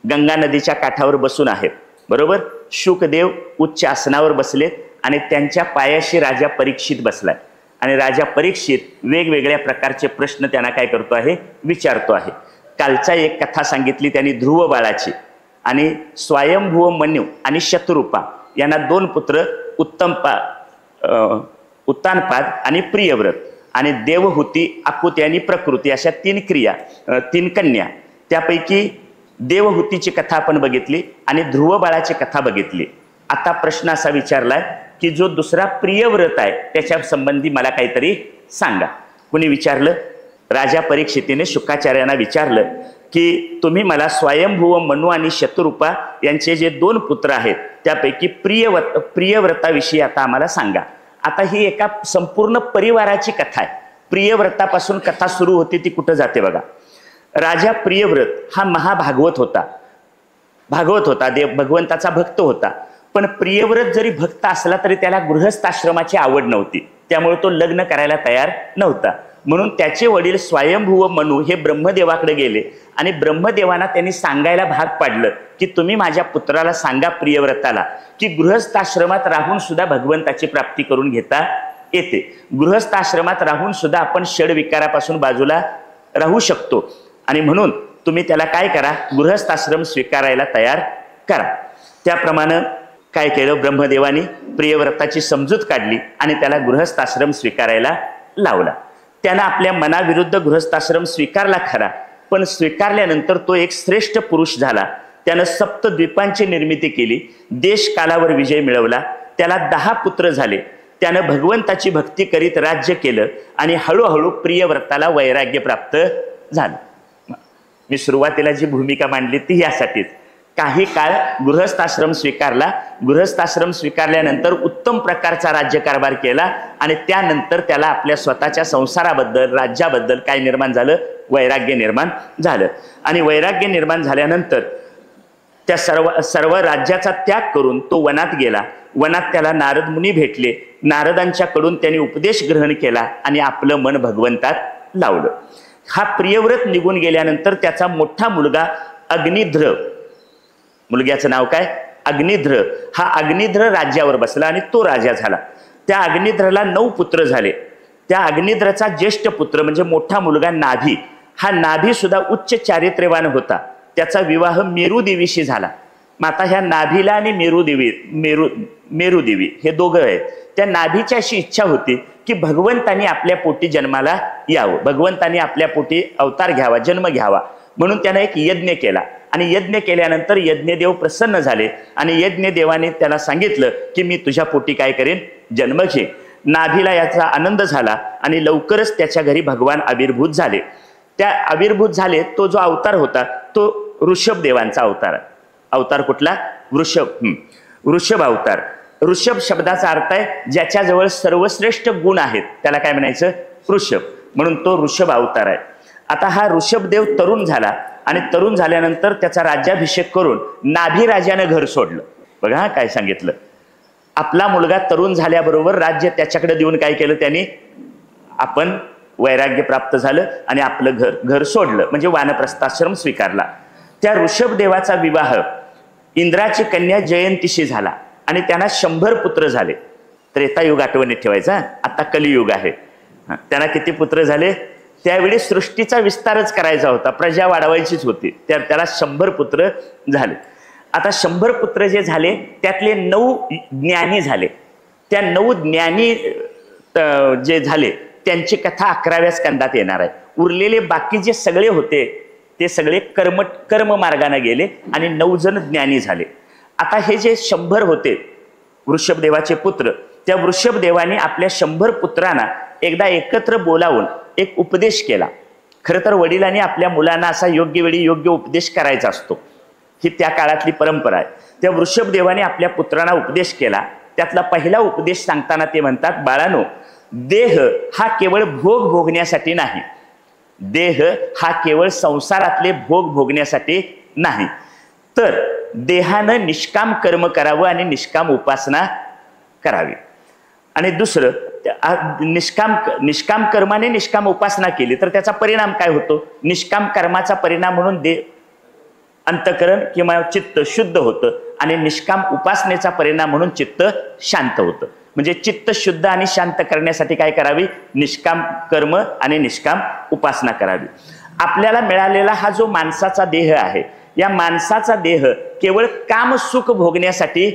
गंगा नदीच्या काठावर बसून आहेत, बरोबर. शुकदेव उच्च आसनावर बसलेत आणि त्यांच्या पायाशी राजा परीक्षित बसलाय. आणि राजा परीक्षित वेगवेगळ्या प्रकारचे प्रश्न त्यांना काय करतो आहे, विचारतो आहे. कालचा एक कथा सांगितली त्यांनी ध्रुव बाळाची. आणि स्वयंभुव मन्यू आणि शत्रुपा यांना 2 पुत्र, उत्तानपाद आणि प्रियव्रत, आणि देवहूती, आकुती आणि प्रकृती अशा 3 कन्या. त्यापैकी देवहूतीची कथा आपण बघितली आणि ध्रुव बाळाची कथा बघितली. आता प्रश्न असा विचारलाय की जो दुसरा प्रियव्रत आहे त्याच्या संबंधी मला काहीतरी सांगा. कुणी विचारलं, राजा परीक्षितीने शुकाचार्यांना विचारलं की तुम्ही मला स्वयंभुव मनु आणि शत्रुपा यांचे जे 2 पुत्र आहेत त्यापैकी प्रियव्रताविषयी आता आम्हाला सांगा. आता ही एका संपूर्ण परिवाराची कथा आहे. प्रियव्रतापासून कथा सुरू होते ती कुठं जाते बघा. राजा प्रियव्रत हा महाभागवत होता, भगवंताचा भक्त होता. पण प्रियव्रत जरी भक्त असला तरी त्याला गृहस्थाश्रमाची आवड नव्हती, त्यामुळे तो लग्न करायला तयार नव्हता. म्हणून त्याचे वडील स्वयंभुव मनु हे ब्रह्मदेवाकडे गेले आणि ब्रह्मदेवांना त्यांनी सांगायला भाग पाडलं की तुम्ही माझ्या पुत्राला सांगा प्रियव्रताला की गृहस्थाश्रमात राहून सुद्धा भगवंताची प्राप्ती करून घेता येते. गृहस्थाश्रमात राहून सुद्धा आपण षडविकारापासून बाजूला राहू शकतो. आणि म्हणून तुम्ही त्याला काय करा, गृहस्थाश्रम स्वीकारायला तयार करा. त्याप्रमाणे काय केलं, ब्रह्मदेवानी प्रियव्रताची समजूत काढली आणि त्याला गृहस्थाश्रम स्वीकारायला लावला. त्यानं आपल्या मनाविरुद्ध गृहस्थाश्रम स्वीकारला खरा, पण स्वीकारल्यानंतर तो एक श्रेष्ठ पुरुष झाला. त्यानं सप्तद्वीपांची निर्मिती केली, देश कालावर विजय मिळवला, त्याला 10 पुत्र झाले. त्यानं भगवंताची भक्ती करीत राज्य केलं आणि हळूहळू प्रियव्रताला वैराग्य प्राप्त झालं. मी सुरुवातीला जी भूमिका मांडली ती यासाठीच. काही काळ गृहस्थाश्रम स्वीकारला, गृहस्थाश्रम स्वीकारल्यानंतर उत्तम प्रकारचा राज्यकारभार केला आणि त्यानंतर त्याला आपल्या स्वतःच्या संसाराबद्दल, राज्याबद्दल काय निर्माण झालं, वैराग्य निर्माण झालं. आणि वैराग्य निर्माण झाल्यानंतर त्या सर्व राज्याचा त्याग करून तो वनात गेला. वनात त्याला नारद मुनी भेटले. नारदांच्याकडून त्यांनी उपदेश ग्रहण केला आणि आपलं मन भगवंतात लावलं. हा प्रियव्रत निघून गेल्यानंतर त्याचा मोठा मुलगा अग्निध्र, मुलग्याचं नाव काय, अग्निध्र, हा अग्निध्र राज्यावर बसला आणि तो राजा झाला. त्या अग्निध्रला 9 पुत्र झाले. त्या अग्निध्रचा ज्येष्ठ पुत्र म्हणजे मोठा मुलगा नाभी, हा नाभी सुद्धा उच्च चारित्र्यवान होता. त्याचा विवाह मेरुदेवीशी झाला. मग आता ह्या नाभीला आणि मेरुदेवी हे दोघं आहेत. त्या नाभीची अशी इच्छा होती की भगवंतानी आपल्या पोटी जन्माला यावं, भगवंतानी आपल्या पोटी अवतार घ्यावा, जन्म घ्यावा. म्हणून त्यानं एक यज्ञ केला आणि यज्ञ केल्यानंतर यज्ञदेव प्रसन्न झाले आणि यज्ञदेवाने त्याला सांगितलं की मी तुझ्या पोटी काय करेन, जन्म घे. नाभीला याचा आनंद झाला आणि लवकरच त्याच्या घरी भगवान आविर्भूत झाले. त्या आविर्भूत झाले तो जो अवतार होता तो ऋषभ देवांचा अवतार. अवतार कुठला? वृषभ अवतार. ऋषभ शब्दाचा अर्थ आहे ज्याच्याजवळ सर्वश्रेष्ठ गुण आहेत त्याला काय म्हणायचं? ऋषभ. म्हणून तो ऋषभ अवतार आहे. आता हा ऋषभदेव तरुण झाला आणि तरुण झाल्यानंतर त्याचा राज्याभिषेक करून नाभी राजानं घर सोडलं. बघा काय सांगितलं, आपला मुलगा तरुण झाल्याबरोबर राज्य त्याच्याकडे देऊन काय केलं त्यांनी? आपण वैराग्य प्राप्त झालं आणि आपलं घर सोडलं, म्हणजे वानप्रस्थाश्रम स्वीकारला. त्या ऋषभदेवाचा विवाह इंद्राची कन्या जयंतीशी झाला आणि त्यांना 100 पुत्र झाले. त्रेतायुग आठवणीत ठेवायचा, आता कलियुग आहे. त्यांना किती पुत्र झाले? त्यावेळी सृष्टीचा विस्तारच करायचा होता, प्रजा वाढवायचीच होती, त्याला 100 पुत्र झाले. आता 100 पुत्र जे झाले त्यातले 9 ज्ञानी झाले. त्या 9 ज्ञानी जे झाले त्यांची कथा 11व्या स्कंदात येणार आहे. उरलेले बाकी जे सगळे होते ते सगळे कर्म मार्गाने गेले आणि 9 जण ज्ञानी झाले. आता हे जे 100 होते वृषभदेवाचे पुत्र, त्या वृषभदेवाने आपल्या 100 पुत्रांना एकदा एकत्र बोलावून एक उपदेश केला. खरं तर वडिलांनी आपल्या मुलांना असा योग्य वेळी योग्य उपदेश करायचा असतो, ही त्या काळातली परंपरा आहे. त्या वृषभदेवाने आपल्या पुत्रांना उपदेश केला. त्यातला पहिला उपदेश सांगताना ते म्हणतात, बाळानो, देह हा केवळ भोग भोगण्यासाठी नाही. देह हा केवळ संसारातले भोग भोगण्यासाठी नाही, तर देहानं निष्काम कर्म करावं आणि निष्काम उपासना करावी. आणि दुसरं, निष्काम कर्माने निष्काम उपासना केली तर त्याचा परिणाम काय होतो? निष्काम कर्माचा परिणाम म्हणून अंतकरण किंवा चित्त शुद्ध होतं आणि निष्काम उपासनेचा परिणाम म्हणून चित्त शांत होतं. म्हणजे चित्त शुद्ध आणि शांत करण्यासाठी काय करावी? निष्काम कर्म आणि निष्काम उपासना करावी. आपल्याला मिळालेला हा जो माणसाचा देह आहे, या माणसाचा देह केवळ कामसुख भोगण्यासाठी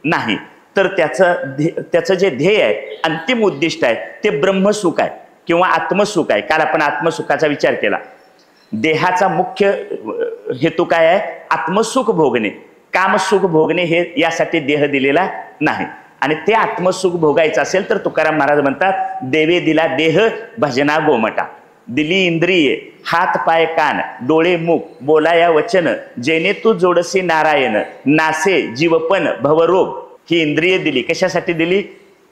नाही, तर त्याचं जे ध्येय आहे, अंतिम उद्दिष्ट आहे, ते ब्रह्मसुख आहे किंवा आत्मसुख आहे. काल आपण आत्मसुखाचा विचार केला. देहाचा मुख्य हेतू काय आहे? आत्मसुख भोगणे. कामसुख भोगणे हे यासाठी देह दिलेला नाही. आणि ते आत्मसुख भोगायचं असेल तर तुकाराम महाराज म्हणतात, देवे दिला देह भजना गोमटा. दिली इंद्रिये, हात पाय कान डोळे मुख बोलाया वचन, जेणे तू जोडसी नारायण, नासे जीवपण भवरोग. ही इंद्रिय दिली. कशासाठी दिली?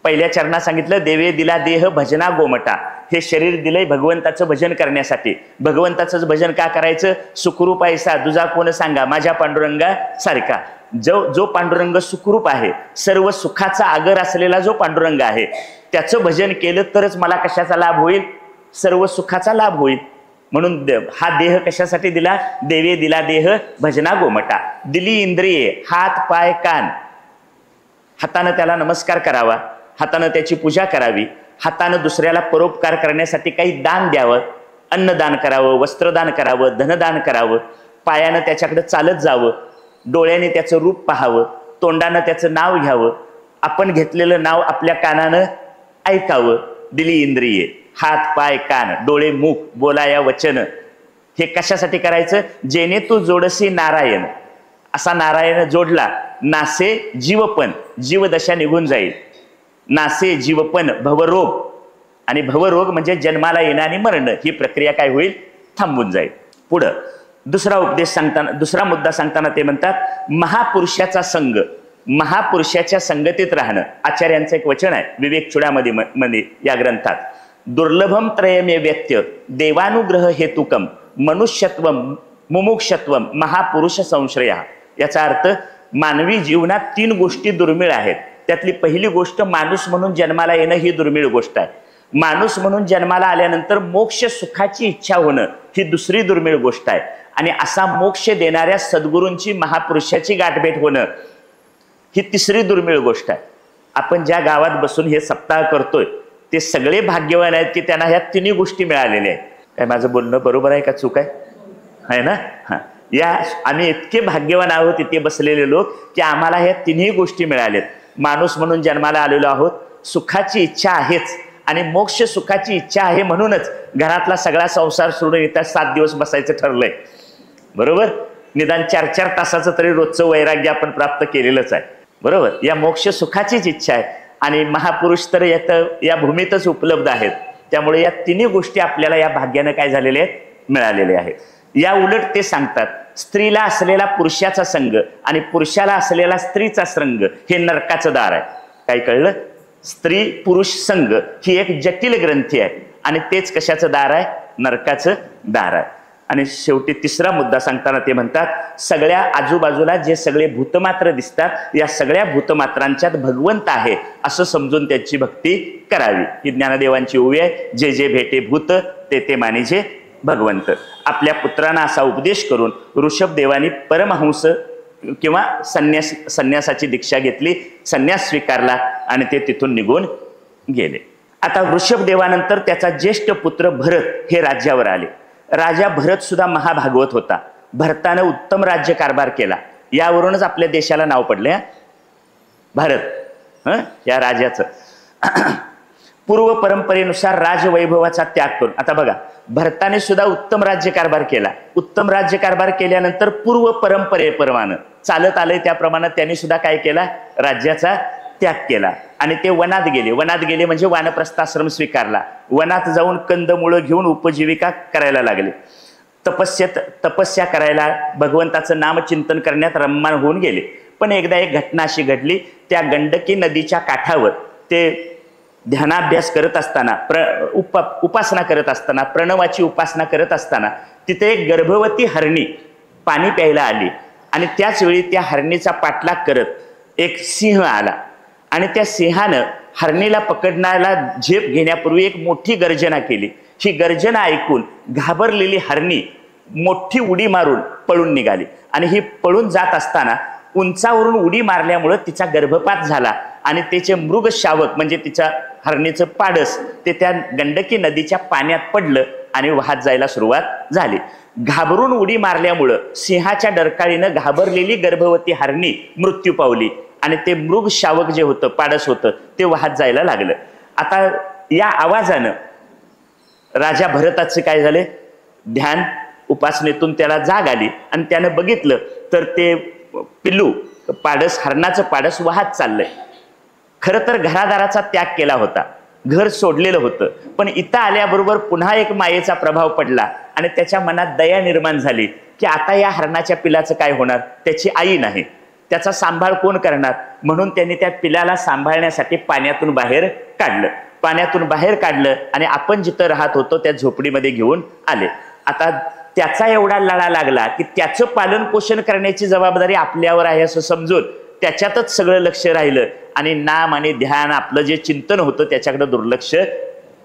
पहिल्या चरणात सांगितलं, देवे दिला देह भजना गोमटा. हे शरीर दिलंय भगवंताचं भजन करण्यासाठी. भगवंताचं भजन का करायचं? सुखरूप ऐसा दुजा कोण सांगा, माझ्या पांडुरंगा सारखा. जो पांडुरंग सुखरूप आहे, सर्व सुखाचा आगर असलेला जो पांडुरंग आहे, त्याचं भजन केलं तरच मला कशाचा लाभ होईल? सर्व सुखाचा लाभ होईल. म्हणून हा देह कशासाठी दिला? देवे दिला देह भजना गोमटा. दिली इंद्रिये, हात पाय कान. हातानं त्याला नमस्कार करावा, हातानं त्याची पूजा करावी, हातानं दुसऱ्याला परोपकार करण्यासाठी काही दान द्यावं, अन्नदान करावं, वस्त्रदान करावं, धनदान करावं. पायानं त्याच्याकडे चालत जावं, डोळ्याने त्याचं रूप पाहावं, तोंडानं त्याचं नाव घ्यावं, आपण घेतलेलं नाव आपल्या कानानं ऐकावं. दिली इंद्रिये, हात पाय कान डोळे मुख बोलाया वचन. हे कशासाठी करायचं? जेणे तू जोडसी नारायण. असा नारायण जोडला, नासे जीवपण, जीवदशा निघून जाईल. नासे जीवपण भवरोग, आणि भवरोग म्हणजे जन्माला येणं आणि मरण, ही प्रक्रिया काय होईल? थांबून जाईल. पुढं दुसरा उपदेश सांगताना, दुसरा मुद्दा सांगताना ते म्हणतात, महापुरुषाचा संग, महापुरुषाच्या संगतीत राहणं. आचार्यांचं एक वचन आहे विवेक चुडामध्ये या ग्रंथात, दुर्लभम त्रयमे व्यत्य देवानुग्रह हेतुकम मनुष्यत्वम मुमुक्षत्वम महापुरुष संश्रया. याचा अर्थ, मानवी जीवनात 3 गोष्टी दुर्मिळ आहेत. त्यातली पहिली गोष्ट माणूस म्हणून जन्माला येणं ही दुर्मिळ गोष्ट आहे. माणूस म्हणून जन्माला आल्यानंतर मोक्ष सुखाची इच्छा होणं ही दुसरी दुर्मिळ गोष्ट आहे. आणि असा मोक्ष देणाऱ्या सद्गुरूंची, महापुरुषाची गाठभेट होणं ही तिसरी दुर्मिळ गोष्ट आहे. आपण ज्या गावात बसून हे सप्ताह करतोय ते सगळे भाग्यवान आहेत की त्यांना ह्या 3 गोष्टी मिळालेल्या आहेत. काय माझं बोलणं बरोबर आहे का चूक आहे ना? हां, या आम्ही इतके भाग्यवान आहोत इथे बसलेले लोक की आम्हाला ह्या 3ही गोष्टी मिळाल्यात. माणूस म्हणून जन्माला आलेलो आहोत, सुखाची इच्छा आहेच आणि मोक्ष सुखाची इच्छा आहे, म्हणूनच घरातला सगळा संसार सोडून इथं 7 दिवस बसायचं ठरलंय. बरोबर? निदान 4-4 तासाचं तरी रोजचं वैराग्य आपण प्राप्त केलेलंच आहे, बरोबर. या मोक्ष सुखाचीच इच्छा आहे आणि महापुरुष तर या भूमीतच उपलब्ध आहेत. त्यामुळे या तिन्ही गोष्टी आपल्याला या भाग्यानं काय झालेले आहेत, मिळालेले आहेत. या उलट ते सांगतात, स्त्रीला असलेला पुरुषाचा संग आणि पुरुषाला असलेला स्त्रीचा संग हे नरकाचं दार आहे. काय कळलं? स्त्री पुरुष संग ही एक जटिल ग्रंथी आहे आणि तेच कशाचं दार आहे, नरकाचं दार आहे. आणि शेवटी तिसरा मुद्दा सांगताना ते म्हणतात, सगळ्या आजूबाजूला जे सगळे भूतमात्र दिसतात, या सगळ्या भूतमात्रांच्यात भगवंत आहे असं समजून त्याची भक्ती करावी. ही ज्ञानदेवांची ओवी आहे. जे जे भेटे भूत ते ते मानिजे भगवंत. आपल्या पुत्रांना असा उपदेश करून ऋषभदेवानी परमहंस किंवा संन्यासाची दीक्षा घेतली, संन्यास स्वीकारला आणि ते तिथून निघून गेले. आता ऋषभदेवानंतर त्याचा ज्येष्ठ पुत्र भरत हे राज्यावर आले. राजा भरत सुद्धा महाभागवत होता. भरतानं उत्तम राज्य कारभार केला. यावरूनच आपल्या देशाला नाव पडले भारत. या राजाचं पूर्व परंपरेनुसार राजवैभवाचा त्याग करून, आता बघा, भरताने सुद्धा उत्तम राज्य कारभार केला. उत्तम राज्य कारभार केल्यानंतर पूर्व परंपरेप्रमाणे चालत आले त्याप्रमाणे त्यांनी सुद्धा काय केला, राज्याचा त्याग केला आणि ते वनात गेले. वनात गेले म्हणजे वानप्रस्थाश्रम स्वीकारला. वनात जाऊन कंदमुळं घेऊन उपजीविका करायला लागले. तपस्या करायला, भगवंताचं नामचिंतन करण्यात रममाण होऊन गेले. पण एकदा एक घटना अशी घडली, त्या गंडकी नदीच्या काठावर ते ध्यानाभ्यास करत असताना, उपासना करत असताना, प्रणवाची उपासना करत असताना तिथे एक गर्भवती हरणी पाणी प्यायला आली आणि त्याच वेळी त्या हरणीचा पाठलाग करत एक सिंह आला आणि त्या सिंहानं हरणीला पकडण्याला झेप घेण्यापूर्वी एक मोठी गर्जना केली. ही गर्जना ऐकून घाबरलेली हरणी मोठी उडी मारून पळून निघाली आणि ही पळून जात असताना उंचावरून उडी मारल्यामुळं तिचा गर्भपात झाला आणि त्याचे मृग शावक म्हणजे तिच्या हरणीचं पाडस ते त्या गंडकी नदीच्या पाण्यात पडलं आणि वाहत जायला सुरुवात झाली. घाबरून उडी मारल्यामुळं सिंहाच्या डरकाळीनं घाबरलेली गर्भवती हरणी मृत्यू पावली आणि ते मृग शावक जे होतं, पाडस होतं, ते वाहत जायला लागलं. आता या आवाजानं राजा भरताचं काय झाले, ध्यान उपासनेतून त्याला जाग आली आणि त्यानं बघितलं तर ते पिल्लू पाडस, हरणाचं पाडस वाहत चाललंय. खरं तर घरादाराचा त्याग केला होता, घर सोडलेलं होतं, पण इथं आल्याबरोबर पुन्हा एक मायेचा प्रभाव पडला आणि त्याच्या मनात दया निर्माण झाली की आता या हरणाच्या पिलाचं काय होणार, त्याची आई नाही, त्याचा सांभाळ कोण करणार. म्हणून त्यांनी त्या पिलाला सांभाळण्यासाठी पाण्यातून बाहेर काढलं. पाण्यातून बाहेर काढलं आणि आपण जिथं राहत होतो त्या झोपडीमध्ये घेऊन आले. आता त्याचा एवढा लळा लागला की त्याचं पालन पोषण करण्याची जबाबदारी आपल्यावर आहे असं समजून त्याच्यातच सगळं लक्ष राहिलं आणि नाम आणि ध्यान, आपलं जे चिंतन होतं त्याच्याकडे दुर्लक्ष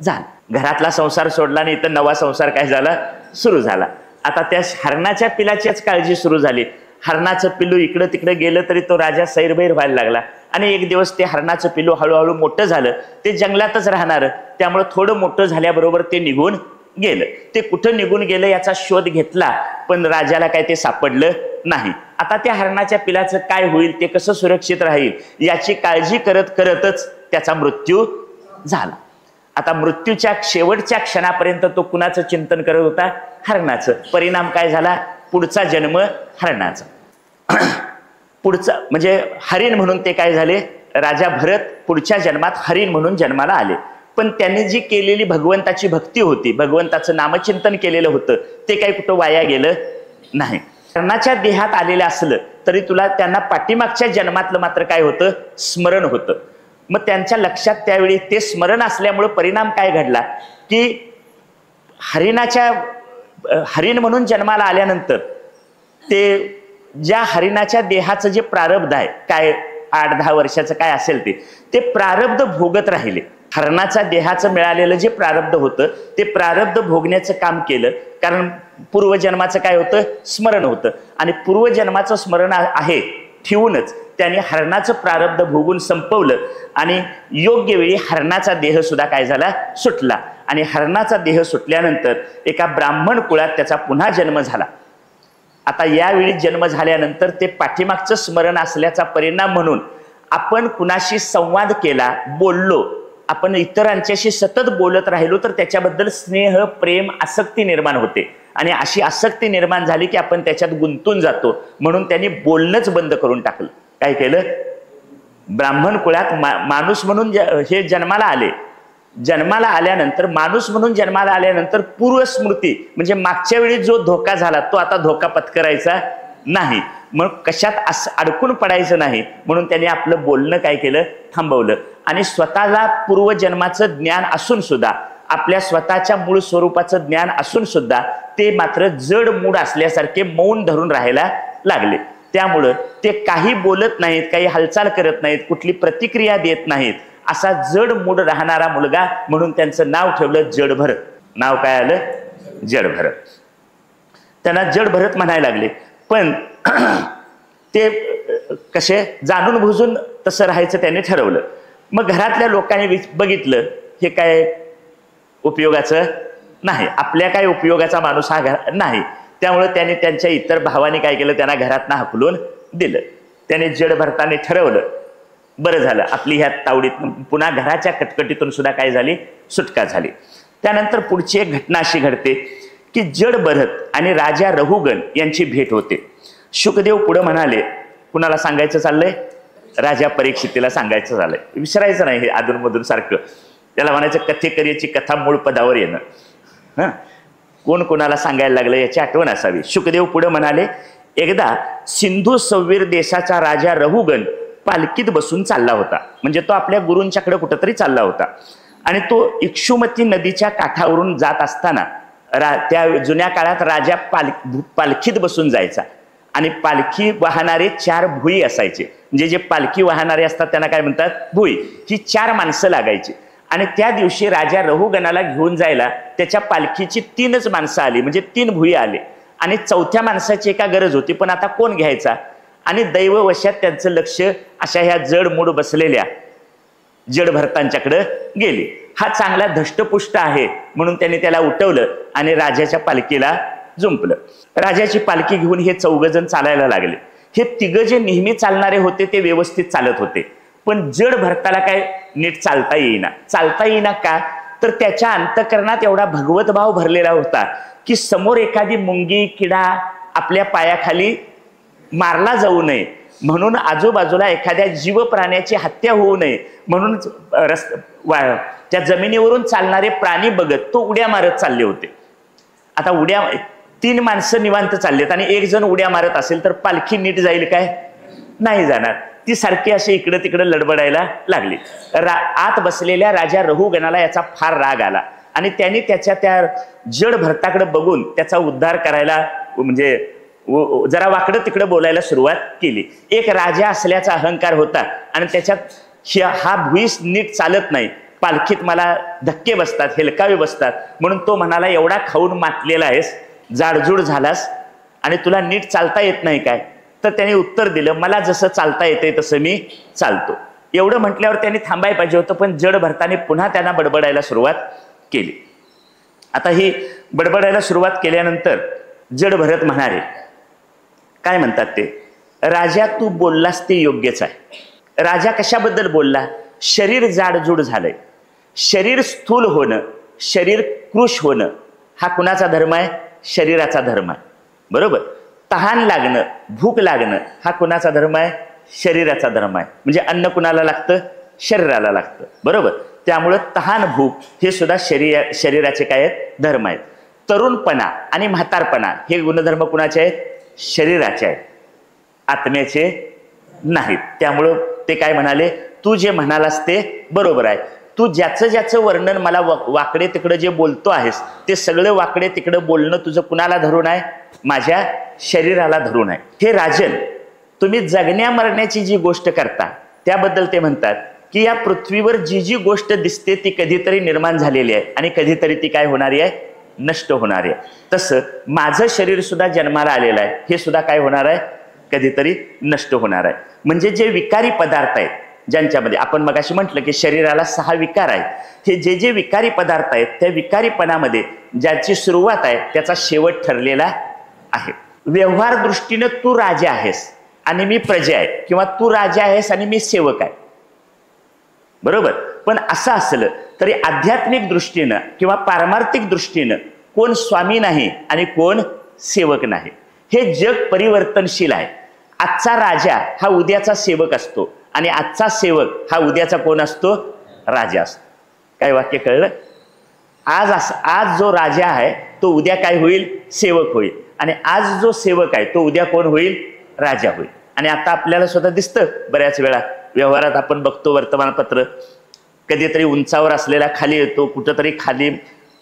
झालं. घरातला संसार सोडला आणि इथं नवा संसार काय झाला, सुरू झाला. आता त्या हरणाच्या पिलाचीच काळजी सुरू झाली. हरणाचं पिल्लू इकडं तिकडे गेलं तरी तो राजा सैरभैर व्हायला लागला आणि एक दिवस ते हरणाचं पिल्लू हळूहळू मोठं झालं. ते जंगलातच राहणार, त्यामुळे थोडं मोठं झाल्याबरोबर ते निघून गेलं. ते कुठं निघून गेलं याचा शोध घेतला पण राजाला काय ते सापडलं नाही. आता त्या हरणाच्या पिलाचं काय होईल, ते कसं सुरक्षित राहील याची काळजी करत करतच त्याचा मृत्यू झाला. आता मृत्यूच्या शेवटच्या क्षणापर्यंत तो कुणाचं चिंतन करत होता, हरणाचं. परिणाम काय झाला, पुढचा जन्म हरणाचा. पुढचा म्हणजे हरिण म्हणून ते काय झाले, राजा भरत पुढच्या जन्मात हरिण म्हणून जन्माला आले. पण त्यांनी जी केलेली भगवंताची भक्ती होती, भगवंताचं नामचिंतन केलेलं होतं, ते काही कुठं वाया गेलं नाही. हरणाच्या देहात आलेलं असलं तरी तुला त्यांना पाठीमागच्या जन्मातलं मात्र काय होतं, स्मरण होतं. मग त्यांच्या लक्षात त्यावेळी ते स्मरण असल्यामुळे परिणाम काय घडला की हरिण म्हणून जन्माला आल्यानंतर ते ज्या हरिणाच्या देहाचं जे प्रारब्ध आहे, काय 8-10 वर्षाचं काय असेल ते प्रारब्ध भोगत राहिले. हरणाच्या देहाचं मिळालेलं जे प्रारब्ध होतं ते प्रारब्ध भोगण्याचं काम केलं. कारण पूर्वजन्माचं काय होतं, स्मरण होतं आणि पूर्वजन्माचं स्मरण आहे ठेवूनच त्याने हरणाचं प्रारब्ध भोगून संपवलं आणि योग्य वेळी हरणाचा देह सुद्धा काय झाला, सुटला. आणि हरणाचा देह सुटल्यानंतर एका ब्राह्मण कुळात त्याचा पुन्हा जन्म झाला. आता यावेळी जन्म झाल्यानंतर ते पाठीमागचं स्मरण असल्याचा परिणाम म्हणून आपण कुणाशी संवाद केला, बोललो, आपण इतरांच्याशी सतत बोलत राहिलो तर त्याच्याबद्दल स्नेह, प्रेम, आसक्ती निर्माण होते आणि अशी आसक्ती निर्माण झाली की आपण त्याच्यात गुंतून जातो, म्हणून त्यांनी बोलणंच बंद करून टाकलं. काय केलं? ब्राह्मण कुळात माणूस म्हणून हे जन्माला आले. जन्माला आल्यानंतर, माणूस म्हणून जन्माला आल्यानंतर पूर्वस्मृती म्हणजे मागच्या वेळी जो धोका झाला तो आता धोका पत्करायचा नाही, मग कशात अडकून पडायचं नाही, म्हणून त्यांनी आपलं बोलणं काय केलं? थांबवलं. आणि स्वतःला पूर्वजन्माचं ज्ञान असून सुद्धा, आपल्या स्वतःच्या मूळ स्वरूपाचं ज्ञान असून सुद्धा ते मात्र जड मूड असल्यासारखे मौन धरून राहायला लागले. त्यामुळं ते काही बोलत नाहीत, काही हालचाल करत नाहीत, कुठली प्रतिक्रिया देत नाहीत, असा जड मूड राहणारा मुलगा, म्हणून त्यांचं नाव ठेवलं जडभरत. नाव काय आलं? जडभरत. त्यांना जडभरत म्हणायला लागले. पण ते कसे जाणून बुजून तसं राहायचं त्यांनी ठरवलं. मग घरातल्या लोकांनी बघितलं हे काय उपयोगाचं नाही, आपल्या काय उपयोगाचा माणूस हा नाही. त्यामुळे त्याने त्यांच्या इतर भावाने काय केलं? त्यांना घरातनं हाकलून दिलं. त्याने जडभरताने ठरवलं, बरं झालं आपली ह्या तावडीत पुन्हा घराच्या कटकटीतून सुद्धा काय झाली? सुटका झाली. त्यानंतर पुढची एक घटना अशी घडते की जडभरत आणि राजा रहुगण यांची भेट होते. शुकदेव पुढे म्हणाले, कुणाला सांगायचं चाललंय? राजा परीक्षितीला सांगायचं चाललंय. विसरायचं नाही हे अधूनमधून सारखं. त्याला म्हणायचं कथेकरीची कथा मूळ पदावर येणं. हं, कोण कोणाला सांगायला लागलं याची आठवण असावी. शुकदेव पुढे म्हणाले, एकदा सिंधू सव्वीर देशाचा राजा रहुगण पालखीत बसून चालला होता. म्हणजे तो आपल्या गुरूंच्याकडे कुठंतरी चालला होता. आणि तो इक्षुमती नदीच्या काठावरून जात असताना त्या जुन्या काळात राजा पालखीत बसून जायचा. आणि पालखी वाहणारे 4 भुई असायचे. म्हणजे जे पालखी वाहणारे असतात त्यांना काय म्हणतात? भुई. ही 4 माणसं लागायची. आणि त्या दिवशी राजा रहुगणाला घेऊन जायला त्याच्या पालखीची 3च माणसं आली, म्हणजे 3 भुई आले. आणि 4थ्या माणसाची एका गरज होती, पण आता कोण घ्यायचा? आणि दैववशात त्यांचं लक्ष अशा ह्या जडमूड बसलेल्या जडभरतांच्याकडे गेले. हा चांगला धष्टपुष्ट आहे म्हणून त्यांनी त्याला उठवलं आणि राजाच्या पालखीला जुंपलं. राजाची पालखी घेऊन हे 4 जण चालायला लागले. हे 3 जे नेहमी चालणारे होते ते व्यवस्थित चालत होते, पण जडभरताला काय नीट चालता येईना. चालता येईना का? तर त्याच्या अंतःकरणात एवढा भगवत भाव भरलेला होता की समोर एखादी मुंगी किडा आपल्या पायाखाली मारला जाऊ नये म्हणून, आजूबाजूला एखाद्या जीव प्राण्याची हत्या होऊ नये म्हणून त्या जमिनीवरून चालणारे प्राणी बघत तो उड्या मारत चालले होते. आता उड्या 3 माणसं निवांत चाललेत आणि 1 जण उड्या मारत असेल तर पालखी नीट जाईल काय? नाही जाणार. ती सारखी असे इकडे तिकडे लडबडायला लागली. आत बसलेल्या राजा रहुगणाला याचा फार राग आला आणि त्याने त्याच्या त्या जडभरताकडे बघून त्याचा उद्धार करायला, म्हणजे जरा वाकडं तिकडं बोलायला सुरुवात केली. एक राजा असल्याचा अहंकार होता आणि त्याच्यात हा भुईस नीट चालत नाही, पालखीत मला धक्के बसतात, हेलकावे बसतात, म्हणून तो म्हणाला, एवढा खाऊन मातलेला आहेस, जाडजूड झालास आणि तुला नीट चालता येत नाही काय? तर त्याने उत्तर दिलं, मला जसं चालता येतंय तसं मी चालतो. एवढं म्हटल्यावर त्यांनी थांबायला पाहिजे होतं, पण जडभरताने पुन्हा त्यांना बडबडायला सुरुवात केली. आता ही बडबडायला सुरुवात केल्यानंतर जडभरत म्हणाले, काय म्हणतात ते, राजा तू बोललास ते योग्यच आहे. राजा कशाबद्दल बोलला? शरीर जाडजूड झालंय, शरीर स्थूल होणं, शरीर कृश होणं हा कुणाचा धर्म आहे? शरीराचा धर्म आहे. बरोबर. तहान लागणं, भूक लागणं हा कुणाचा धर्म आहे? शरीराचा धर्म आहे. म्हणजे अन्न कुणाला लागतं? शरीराला लागतं. बरोबर. त्यामुळं तहान भूक हे सुद्धा शरीराचे काय आहेत? धर्म आहेत. तरुणपणा आणि म्हातारपणा हे गुणधर्म कुणाचे आहेत? शरीराचे आहेत, आत्म्याचे नाहीत. त्यामुळं ते काय म्हणाले, तू जे म्हणालास ते बरोबर आहे. तू ज्याचं ज्याचं वर्णन मला वाकडे तिकडं जे बोलतो आहेस ते सगळं वाकडे तिकडं बोलणं तुझं कुणाला धरून आहे? माझ्या शरीराला धरून आहे. हे राजन, तुम्ही जगण्या मरण्याची जी गोष्ट करता त्याबद्दल ते म्हणतात की या पृथ्वीवर जी जी गोष्ट दिसते ती कधीतरी निर्माण झालेली आहे आणि कधीतरी ती काय होणारी आहे? नष्ट होणारी आहे. तसं माझं शरीर सुद्धा जन्माला आलेलं आहे, हे सुद्धा काय होणार आहे? कधीतरी नष्ट होणार आहे. म्हणजे जे विकारी पदार्थ आहेत ज्यांच्यामध्ये आपण मगाशी म्हटलं की शरीराला 6 विकार आहेत, हे जे जे विकारी पदार्थ आहेत त्या विकारीपणामध्ये ज्याची सुरुवात आहे त्याचा शेवट ठरलेला आहे. व्यवहार दृष्टीनं तू राजा आहेस आणि मी प्रजा आहे, किंवा तू राजा आहेस आणि मी सेवक आहे. बरोबर. पण असं असलं तरी आध्यात्मिक दृष्टीनं किंवा पारमार्थिक दृष्टीनं कोण स्वामी नाही आणि कोण सेवक नाही. हे जग परिवर्तनशील आहे. आजचा राजा हा उद्याचा सेवक असतो आणि आजचा सेवक हा उद्याचा कोण असतो? राजा असतो. काय वाक्य कळलं? आज जो राजा आहे तो उद्या काय होईल? सेवक होईल. आणि आज जो सेवक आहे तो उद्या कोण होईल? राजा होईल. आणि आता आपल्याला सुद्धा दिसतं बऱ्याच वेळा व्यवहारात आपण बघतो, वर्तमानपत्र कधीतरी उंचावर असलेला खाली येतो, कुठंतरी खाली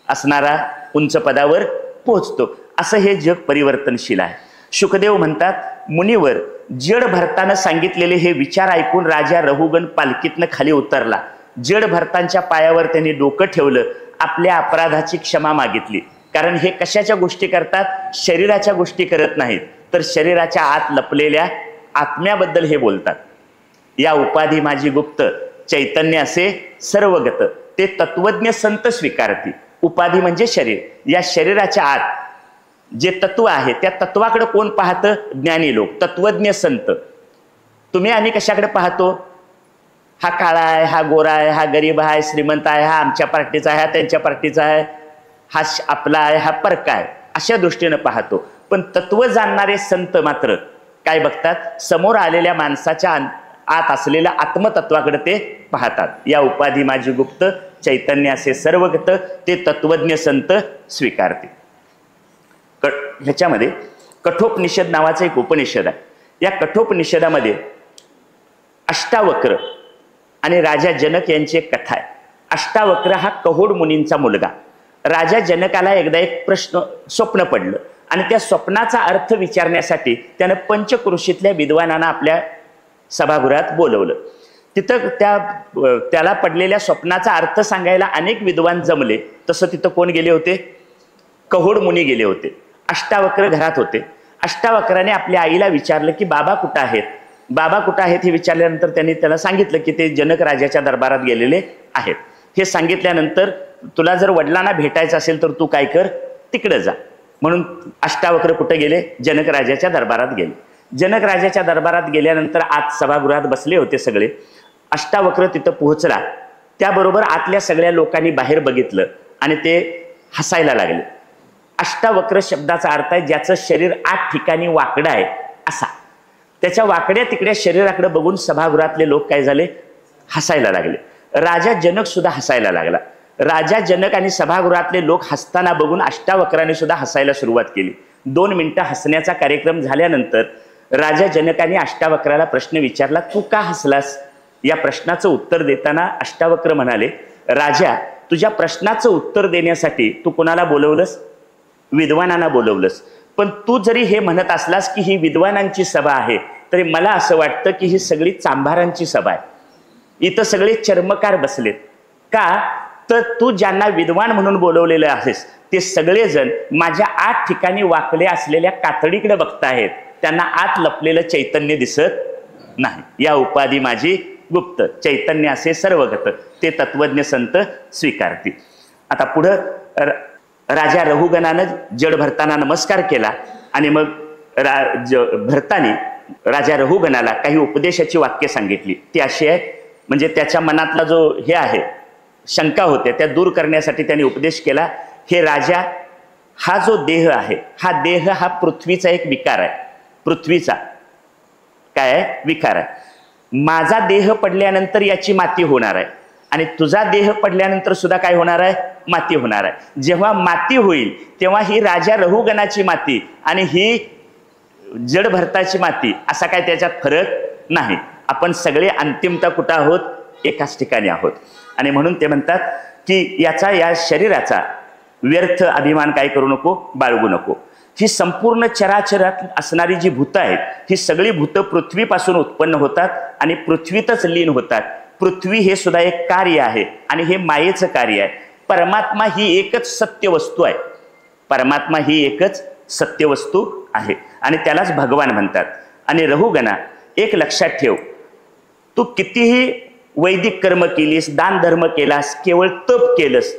असणारा उंच पदावर पोहोचतो. असं हे जग परिवर्तनशील आहे. शुकदेव म्हणतात, मुनीवर जड भरतानं सांगितलेले हे विचार ऐकून राजा रहुगण पालखीतनं खाली उतरला. जड भरतांच्या पायावर त्यांनी डोकं ठेवलं, आपल्या अपराधाची क्षमा मागितली. कारण हे कशाच्या गोष्टी करतात? शरीराच्या गोष्टी करत नाहीत, तर शरीराच्या आत लपलेल्या आत्म्याबद्दल हे बोलतात. या उपाधी माझी गुप्त, चैतन्य असे सर्वगत, ते तत्वज्ञ संत स्वीकारती. उपाधी म्हणजे शरीर. या शरीराच्या आत जे तत्व आहे त्या तत्वाकडे कोण पाहतं? ज्ञानी लोक, तत्वज्ञ संत. तुम्ही आम्ही कशाकडे पाहतो? हा काळा आहे, हा गोरा आहे, हा गरीब आहे, श्रीमंत आहे, हा आमच्या पार्टीचा आहे, हा त्यांच्या पार्टीचा आहे, हा आपला आहे, हा परका आहे, अशा दृष्टीनं पाहतो. पण तत्व जाणणारे संत मात्र काय बघतात? समोर आलेल्या माणसाच्या आत असलेल्या आत्मतत्वाकडे ते पाहतात. या उपाधी माझी गुप्त, चैतन्य असे सर्वगत, ते तत्वज्ञ संत स्वीकारते. ह्याच्यामध्ये कठोपनिषद नावाचा एक उपनिषद आहे. या कठोपनिषदामध्ये अष्टावक्र आणि राजा जनक यांची एक कथा आहे. अष्टावक्र हा कहोड मुनींचा मुलगा. राजा जनकाला एकदा एक स्वप्न पडलं आणि त्या स्वप्नाचा अर्थ विचारण्यासाठी त्यानं पंचक्रोशीतल्या विद्वानांना आपल्या सभागृहात बोलवलं. तिथं त्याला पडलेल्या स्वप्नाचा अर्थ सांगायला अनेक विद्वान जमले. तसं तिथं कोण गेले होते? कहोड मुनी गेले होते. अष्टावक्र घरात होते. अष्टावक्राने आपल्या आईला विचारलं की बाबा कुठं आहेत? बाबा कुठं आहेत हे विचारल्यानंतर त्यांनी त्याला सांगितलं की ते जनक राजाच्या दरबारात गेलेले आहेत. हे सांगितल्यानंतर तुला जर वडिलांना भेटायचं असेल तर तू काय कर, तिकडे जा. म्हणून अष्टावक्र कुठे गेले? जनक राजाच्या दरबारात गेले. जनक राजाच्या दरबारात गेल्यानंतर आत सभागृहात बसले होते सगळे. अष्टावक्र तिथं पोहोचला. त्याबरोबर आतल्या सगळ्या लोकांनी बाहेर बघितलं आणि ते हसायला लागले. अष्टावक्र शब्दाचा अर्थ आहे ज्याचं शरीर 8 ठिकाणी वाकडं आहे असा. त्याच्या वाकड्या तिकड्या शरीराकडे बघून सभागृहातले लोक काय झाले? हसायला लागले. राजा जनक सुद्धा हसायला लागला. राजा जनक आणि सभागृहातले लोक हसताना बघून अष्टावक्राने सुद्धा हसायला सुरुवात केली. 2 मिनिटं हसण्याचा कार्यक्रम झाल्यानंतर राजा जनकाने अष्टावक्राला प्रश्न विचारला, तू का हसलास? या प्रश्नाचं उत्तर देताना अष्टावक्र म्हणाले, राजा, तुझ्या प्रश्नाचं उत्तर देण्यासाठी तू कोणाला बोलवलंस? विद्वानांना बोलवलंस. पण तू जरी हे म्हणत असलास की ही विद्वानांची सभा आहे, तरी मला असं वाटतं की ही सगळी चांभारांची सभा आहे. इथं सगळे चर्मकार बसलेत. का? तर तू ज्यांना विद्वान म्हणून बोलवलेलं आहेस ते सगळेजण माझ्या 8 ठिकाणी वाकले असलेल्या कातडीकडे बघताहेत. त्यांना आत लपलेलं चैतन्य दिसत नाही. या उपाधी माझी गुप्त, चैतन्य असे सर्वगत, ते तत्वज्ञ संत स्वीकारतील. आता पुढं राजा रहुगणानं जड भरताना नमस्कार केला आणि मग भरतानी राजा रहुगणाला काही उपदेशाची वाक्य सांगितली. ती अशी आहे, म्हणजे त्याच्या मनातला जो हे आहे, शंका होत्या, त्या दूर करण्यासाठी त्याने उपदेश केला. हे राजा, हा जो देह आहे, हा देह हा पृथ्वीचा एक विकार आहे. पृथ्वीचा काय आहे? विकार आहे. माझा देह पडल्यानंतर याची माती होणार आहे आणि तुझा देह पडल्यानंतर सुद्धा काय होणार आहे? माती होणार आहे. जेव्हा माती होईल तेव्हा ही राजा रहुगणाची माती आणि ही जड भरताची माती असा काय त्याच्यात फरक नाही. आपण सगळे अंतिमता कुठं आहोत? एकाच ठिकाणी आहोत. आणि म्हणून ते म्हणतात की या शरीराचा व्यर्थ अभिमान काय करू नको, बाळगू नको. ही संपूर्ण चराचरात असणारी जी भूतं आहेत, ही सगळी भूतं पृथ्वीपासून उत्पन्न होतात आणि पृथ्वीतच लीन होतात. पृथ्वी हे सुद्धा एक कार्य आहे आणि हे मायेचं कार्य आहे. परमात्मा ही एकच सत्य वस्तू आहे. परमात्मा ही एकच सत्य वस्तू आहे आणि त्यालाच भगवान म्हणतात. आणि रहुगणा, एक लक्षात ठेव, तू कितीही वैदिक कर्म केलीस, दान धर्म केलास, केवळ तप केलंस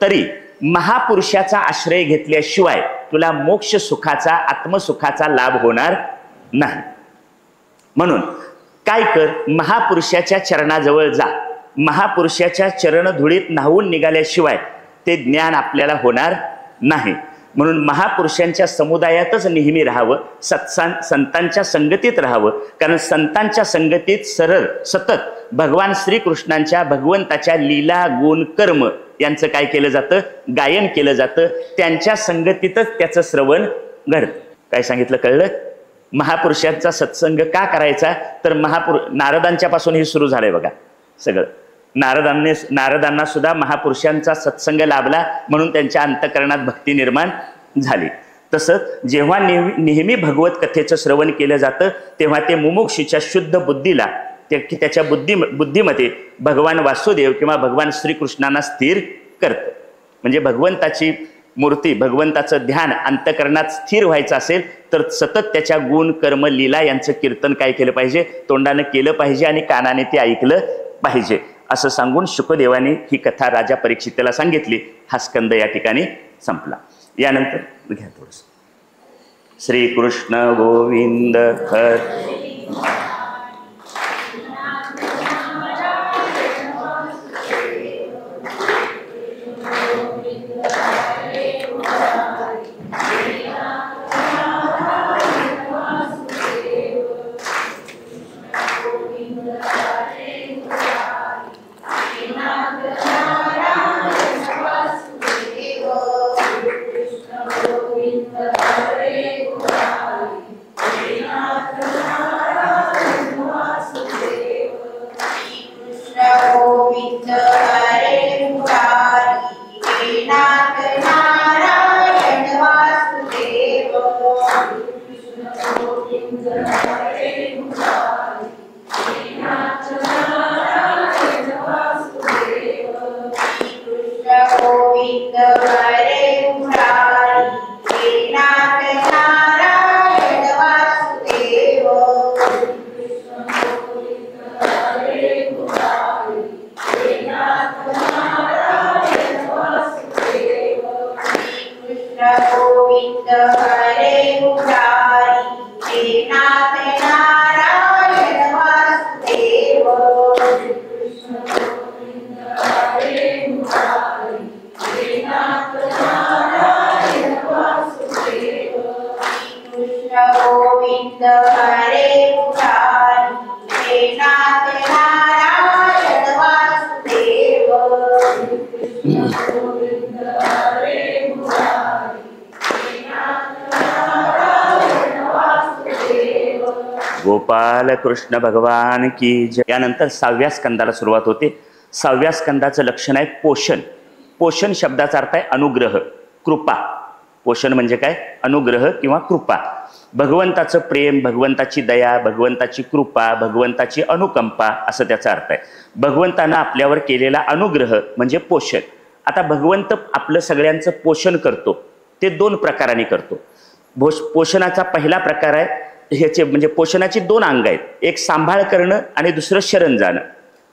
तरी महापुरुषाचा आश्रय घेतल्याशिवाय तुला मोक्ष सुखाचा, आत्मसुखाचा लाभ होणार नाही. म्हणून काय कर, महापुरुषाच्या चरणाजवळ जा. महापुरुषाच्या चरणधुळीत न्हावून निघाल्याशिवाय ते ज्ञान आपल्याला होणार नाही. म्हणून महापुरुषांच्या समुदायातच नेहमी राहावं, संतांच्या संगतीत राहावं. कारण संतांच्या संगतीत सरळ सतत भगवान श्रीकृष्णांच्या भगवंताच्या लीला गुण कर्म यांचं काय केलं जातं, गायन केलं जातं. त्यांच्या संगतीतच त्याचं श्रवण घडतं. काय सांगितलं कळलं? महापुरुषांचा सत्संग का करायचा, तर नारदांच्या पासून हे सुरू झालंय बघा सगळं. नारदांना सुद्धा महापुरुषांचा सत्संग लाभला म्हणून त्यांच्या अंतःकरणात भक्ती निर्माण झाली. तसंच जेव्हा नेहमी भगवत कथेचं श्रवण केलं जातं तेव्हा ते मुमुक्षूच्या शुद्ध बुद्धीला त्याच्या बुद्धीमध्ये भगवान वासुदेव किंवा भगवान श्रीकृष्णांना स्थिर करतं. म्हणजे भगवंताची मूर्ती, भगवंताचं ध्यान अंतःकरणात स्थिर व्हायचं असेल तर सतत त्याच्या गुण कर्म लीला यांचं कीर्तन काय केलं पाहिजे, तोंडानं केलं पाहिजे आणि कानाने ते ऐकलं पाहिजे असं सांगून शुकदेवाने ही कथा राजा परीक्षितेला सांगितली. हा स्कंद या ठिकाणी संपला. यानंतर घ्या थोडंसं. श्रीकृष्ण गोविंद हर. गोपाल कृष्ण भगवान की जय. यानंतर 6व्या स्कंदाला सुरुवात होते. 6व्या स्कंदाचं लक्षण आहे पोषण. पोषण शब्दाचा अर्थ आहे अनुग्रह, कृपा. पोषण म्हणजे काय, अनुग्रह किंवा कृपा. भगवंताचं प्रेम, भगवंताची दया, भगवंताची कृपा, भगवंताची अनुकंपा असं त्याचा अर्थ आहे. भगवंतानं आपल्यावर केलेला अनुग्रह म्हणजे पोषण. आता भगवंत आपलं सगळ्यांचं पोषण करतो ते 2 प्रकारांनी करतो. पोषणाचा पहिला प्रकार आहे, ह्याचे म्हणजे पोषणाची 2 अंग आहेत. एक सांभाळ करणं आणि दुसरं शरण जाणं.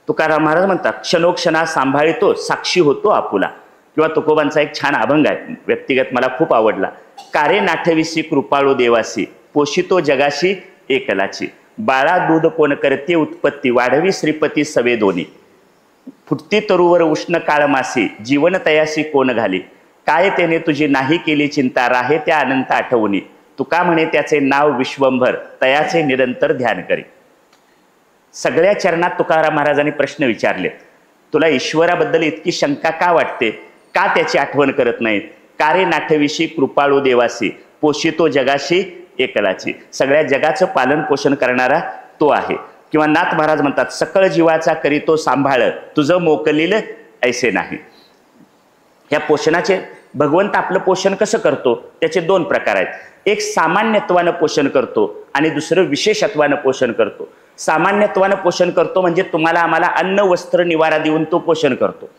तुकाराम महाराज म्हणतात क्षणोक्षणा सांभाळतो साक्षी होतो आपुला. किंवा तुकोबांचा एक छान अभंग आहे, व्यक्तिगत मला खूप आवडला. कारे नाठविसी कृपाळू देवासी, पोषितो जगाशी एकलाची. बाळा दूध कोण करते उत्पत्ती, वाढवी श्रीपती सवे दोन्ही. फुटती तरुवर उष्ण काळमासी, जीवन तयासी कोण घाली. काय त्याने तुझी नाही केली चिंता, राहे त्या अनंत आठवणी. तुका म्हणे त्याचे नाव विश्वंभर, तयाचे निरंतर ध्यान करी. सगळ्या चरणात तुकाराम महाराजांनी प्रश्न विचारले. तुला ईश्वराबद्दल इतकी शंका का वाटते, का त्याची आठवण करत नाहीत. कारे नाठविशी कृपाळू देवासी, पोषितो जगाशी एकलाची. सगळ्या जगाचं पालन पोषण करणारा तो आहे. किंवा नाथ महाराज म्हणतात सकळ जीवाचा करीतो सांभाळ, तुझं मोकलील ऐसे नाही. या पोषणाचे भगवंत आपलं पोषण कसं करतो त्याचे 2 प्रकार आहेत. एक सामान्यत्वानं पोषण करतो आणि दुसरं विशेषत्वानं पोषण करतो. सामान्यत्वानं पोषण करतो म्हणजे तुम्हाला आम्हाला अन्न वस्त्र निवारा देऊन तो पोषण करतो.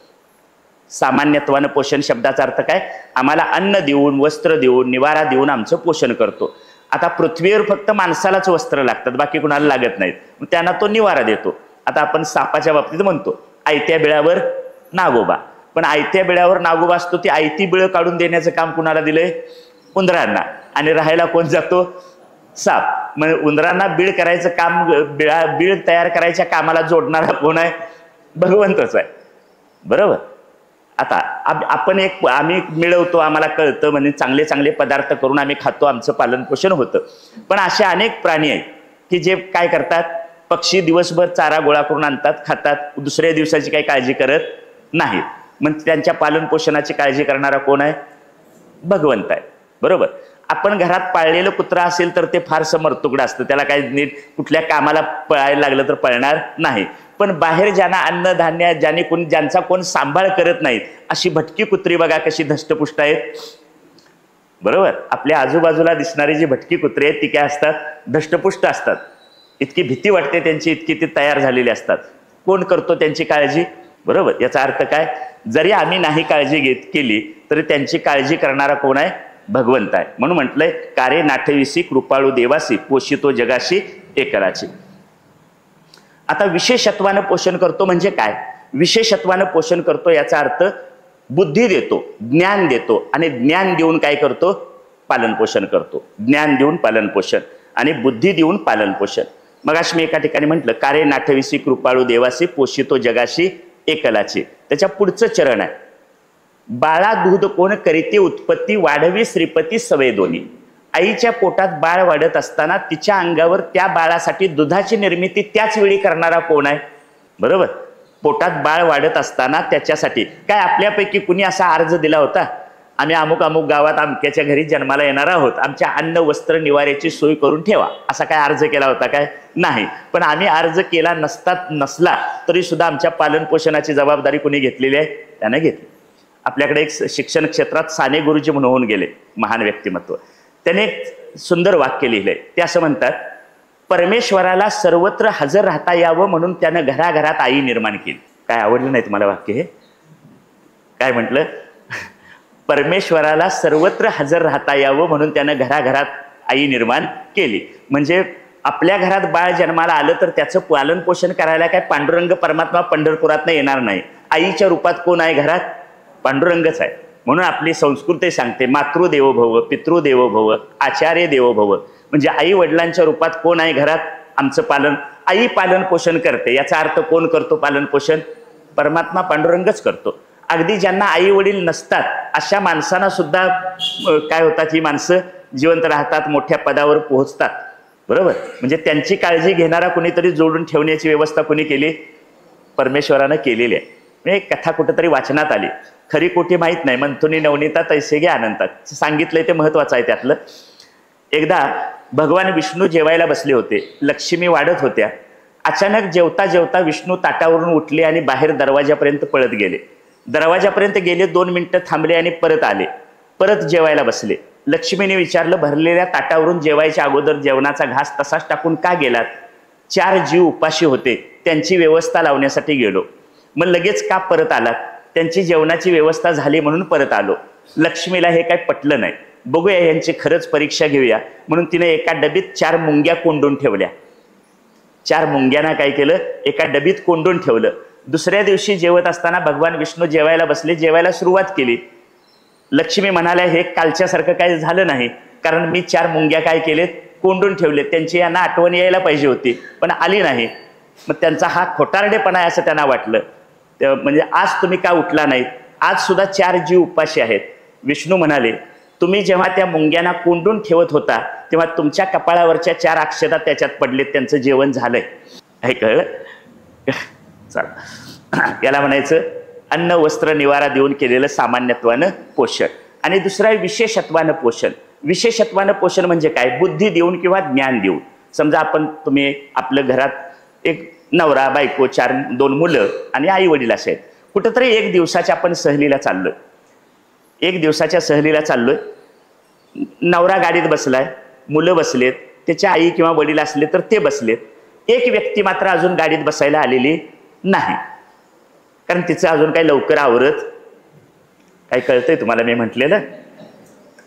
सामान्यत्वानं पोषण शब्दाचा अर्थ काय, आम्हाला अन्न देऊन वस्त्र देऊन निवारा देऊन आमचं पोषण करतो. आता पृथ्वीवर फक्त माणसालाच वस्त्र लागतात, बाकी कुणाला लागत नाहीत, त्यांना तो निवारा देतो. आता आपण सापाच्या बाबतीत म्हणतो आयत्या बिळावर नागोबा, पण आयत्या बिळावर नागोबा असतो ती आयती बिळ काढून देण्याचं काम कुणाला दिलंय, उंदरांना. आणि राहायला कोण जातो, साप. मग उंदरांना बीळ करायचं काम, बीळ तयार करायच्या कामाला जोडणारा कोण आहे, भगवंतच आहे. बरोबर. आता आपण आम्ही मिळवतो, आम्हाला कळतं, म्हणजे चांगले चांगले पदार्थ करून आम्ही खातो, आमचं पालन पोषण होतं. पण असे अनेक प्राणी आहेत की जे काय करतात, पक्षी दिवसभर चारा गोळा करून आणतात, खातात, दुसऱ्या दिवसाची काही काळजी करत नाहीत. मग त्यांच्या पालन पोषणाची काळजी करणारा कोण आहे? भगवंत आहे. बरोबर. आपण घरात पाळलेलं कुत्रा असेल तर ते फारसं मरतुकडं असतं, त्याला काही नीट कुठल्या कामाला पळायला लागलं तर पळणार नाही. पण बाहेर ज्यांना अन्नधान्य ज्यांचा कोण सांभाळ करत नाहीत अशी भटकी कुत्री बघा कशी धष्टपुष्ट आहेत. बरोबर. आपल्या आजूबाजूला दिसणारी जी भटकी कुत्री आहेत ती काय असतात? धष्टपुष्ट असतात. इतकी भीती वाटते त्यांची, इतकी ती तयार झालेली असतात. कोण करतो त्यांची काळजी? बरोबर. याचा अर्थ काय? जरी आम्ही नाही काळजी केली तरी त्यांची काळजी करणारा कोण आहे? भगवंत आहे. म्हणून म्हटलंय कारे नाठविसी कृपाळू देवासी पोषितो जगाशी एकराची. आता विशेषत्वानं पोषण करतो म्हणजे काय? विशेषत्वानं पोषण करतो याचा अर्थ बुद्धी देतो, ज्ञान देतो, आणि ज्ञान देऊन काय करतो? पालन पोषण करतो. ज्ञान देऊन पालन पोषण आणि बुद्धी देऊन पालन पोषण. मगाशी मी एका ठिकाणी म्हटलं कारे नाठविसी कृपाळू देवासी पोषितो जगाशी एकलाची. त्याच्या पुढचं चरण आहे बाळा दूध कोण करीते उत्पत्ती वाढवी श्रीपती सवय दोन्ही. आईच्या पोटात बाळ वाढत असताना तिच्या अंगावर त्या बाळासाठी दुधाची निर्मिती त्याच वेळी करणारा कोण आहे? बरोबर. पोटात बाळ वाढत असताना त्याच्यासाठी काय आपल्यापैकी कुणी असा अर्ज दिला होता, आम्ही अमुक अमुक गावात अमक्याच्या घरी जन्माला येणार आहोत, आमच्या अन्न वस्त्र निवाऱ्याची सोय करून ठेवा, असा काय अर्ज केला होता? काय नाही. पण आम्ही अर्ज केला नसला तरी सुद्धा आमच्या पालन पोषणाची जबाबदारी कुणी घेतलेली आहे? त्याने घेतली. आपल्याकडे एक शिक्षण क्षेत्रात साने गुरुजी म्हणून होऊन गेले, महान व्यक्तिमत्व. त्याने एक सुंदर वाक्य लिहिलंय. ते असं म्हणतात, परमेश्वराला सर्वत्र हजर राहता यावं म्हणून त्यानं घराघरात आई निर्माण केली. काय आवडलं नाही तुम्हाला वाक्य हे? काय म्हटलं? परमेश्वराला सर्वत्र हजर राहता यावं म्हणून त्यानं घराघरात आई निर्माण केली. म्हणजे आपल्या घरात बाळ जन्माला आलं तर त्याचं पालन पोषण करायला काय पांडुरंग परमात्मा पंढरपुरातनं येणार नाही. आईच्या रूपात कोण आहे घरात? पांडुरंगच आहे. म्हणून आपली संस्कृती सांगते मातृदेवो भव, पितृदेवो भव, आचार्य देवो भव. म्हणजे आई वडिलांच्या रूपात कोण आहे घरात? आमचं पालन आई पालन पोषण करते. याचा अर्थ कोण करतो पालन पोषण? परमात्मा पांडुरंगच करतो. अगदी ज्यांना आई वडील नसतात अशा माणसांना सुद्धा काय होतात, ही माणसं जिवंत राहतात, मोठ्या पदावर पोहोचतात. बरोबर. म्हणजे त्यांची काळजी घेणारा कुणीतरी जोडून ठेवण्याची व्यवस्था कुणी केली? परमेश्वरानं केलेली आहे. म्हणजे कथा कुठेतरी वाचनात आली, खरी कोठी माहीत नाही. मंथुनी नवनीता तैसे घे अनंतात सांगितलंय ते महत्वाचं आहे त्यातलं. एकदा भगवान विष्णू जेवायला बसले होते, लक्ष्मी वाढत होत्या. अचानक जेवता जेवता विष्णू ताटावरून उठले आणि बाहेर दरवाजापर्यंत पळत गेले. दरवाजापर्यंत गेले, 2 मिनिटं थांबले आणि परत आले. परत जेवायला बसले. लक्ष्मीने विचारलं, भरलेल्या ताटावरून जेवायच्या अगोदर जेवणाचा घास तसाच टाकून का गेलात? 4 जीव उपाशी होते, त्यांची व्यवस्था लावण्यासाठी गेलो. मग लगेच का परत आलात? त्यांची जेवणाची व्यवस्था झाली म्हणून परत आलो. लक्ष्मीला हे काय पटलं नाही. बघूया यांची खरंच परीक्षा घेऊया म्हणून तिने एका डबीत 4 मुंग्या कोंडून ठेवल्या. 4 मुंग्यांना काय केलं? एका डबीत कोंडून ठेवलं. दुसऱ्या दिवशी जेवत असताना भगवान विष्णू जेवायला बसले, जेवायला सुरुवात केली. लक्ष्मी म्हणाल्या, हे कालच्यासारखं काय झालं नाही, कारण मी 4 मुंग्या काय केलेत? कोंडून ठेवले. त्यांची यांना आठवण यायला पाहिजे होती पण आली नाही. मग त्यांचा हा खोटारडेपणा आहे असं त्यांना वाटलं. म्हणजे आज तुम्ही का उठला नाहीत? आज सुद्धा 4 जीव उपाशी आहेत. विष्णू म्हणाले, तुम्ही जेव्हा त्या मुंग्यांना कोंडून ठेवत होता तेव्हा तुमच्या कपाळावरच्या 4 अक्षता त्याच्यात पडलेत, त्यांचं जेवण झालंय. हे कळलं? चला, याला म्हणायचं अन्न वस्त्र निवारा देऊन केलेलं सामान्यत्वानं पोषण. आणि दुसरं आहे विशेषत्वानं पोषण. विशेषत्वानं पोषण म्हणजे काय? बुद्धी देऊन किंवा ज्ञान देऊन. समजा तुम्ही आपल्या घरात एक नवरा बायको 2 मुलं आणि आई वडील असे आहेत. कुठंतरी एक दिवसाच्या आपण सहलीला चाललोय. एक दिवसाच्या सहलीला चाललोय. नवरा गाडीत बसलाय, मुलं बसलेत, त्याच्या आई किंवा वडील असले तर ते बसलेत. एक व्यक्ती मात्र अजून गाडीत बसायला आलेली नाही, कारण तिचं अजून काही लवकर आवरत. काही कळतंय तुम्हाला मी म्हटलेलं?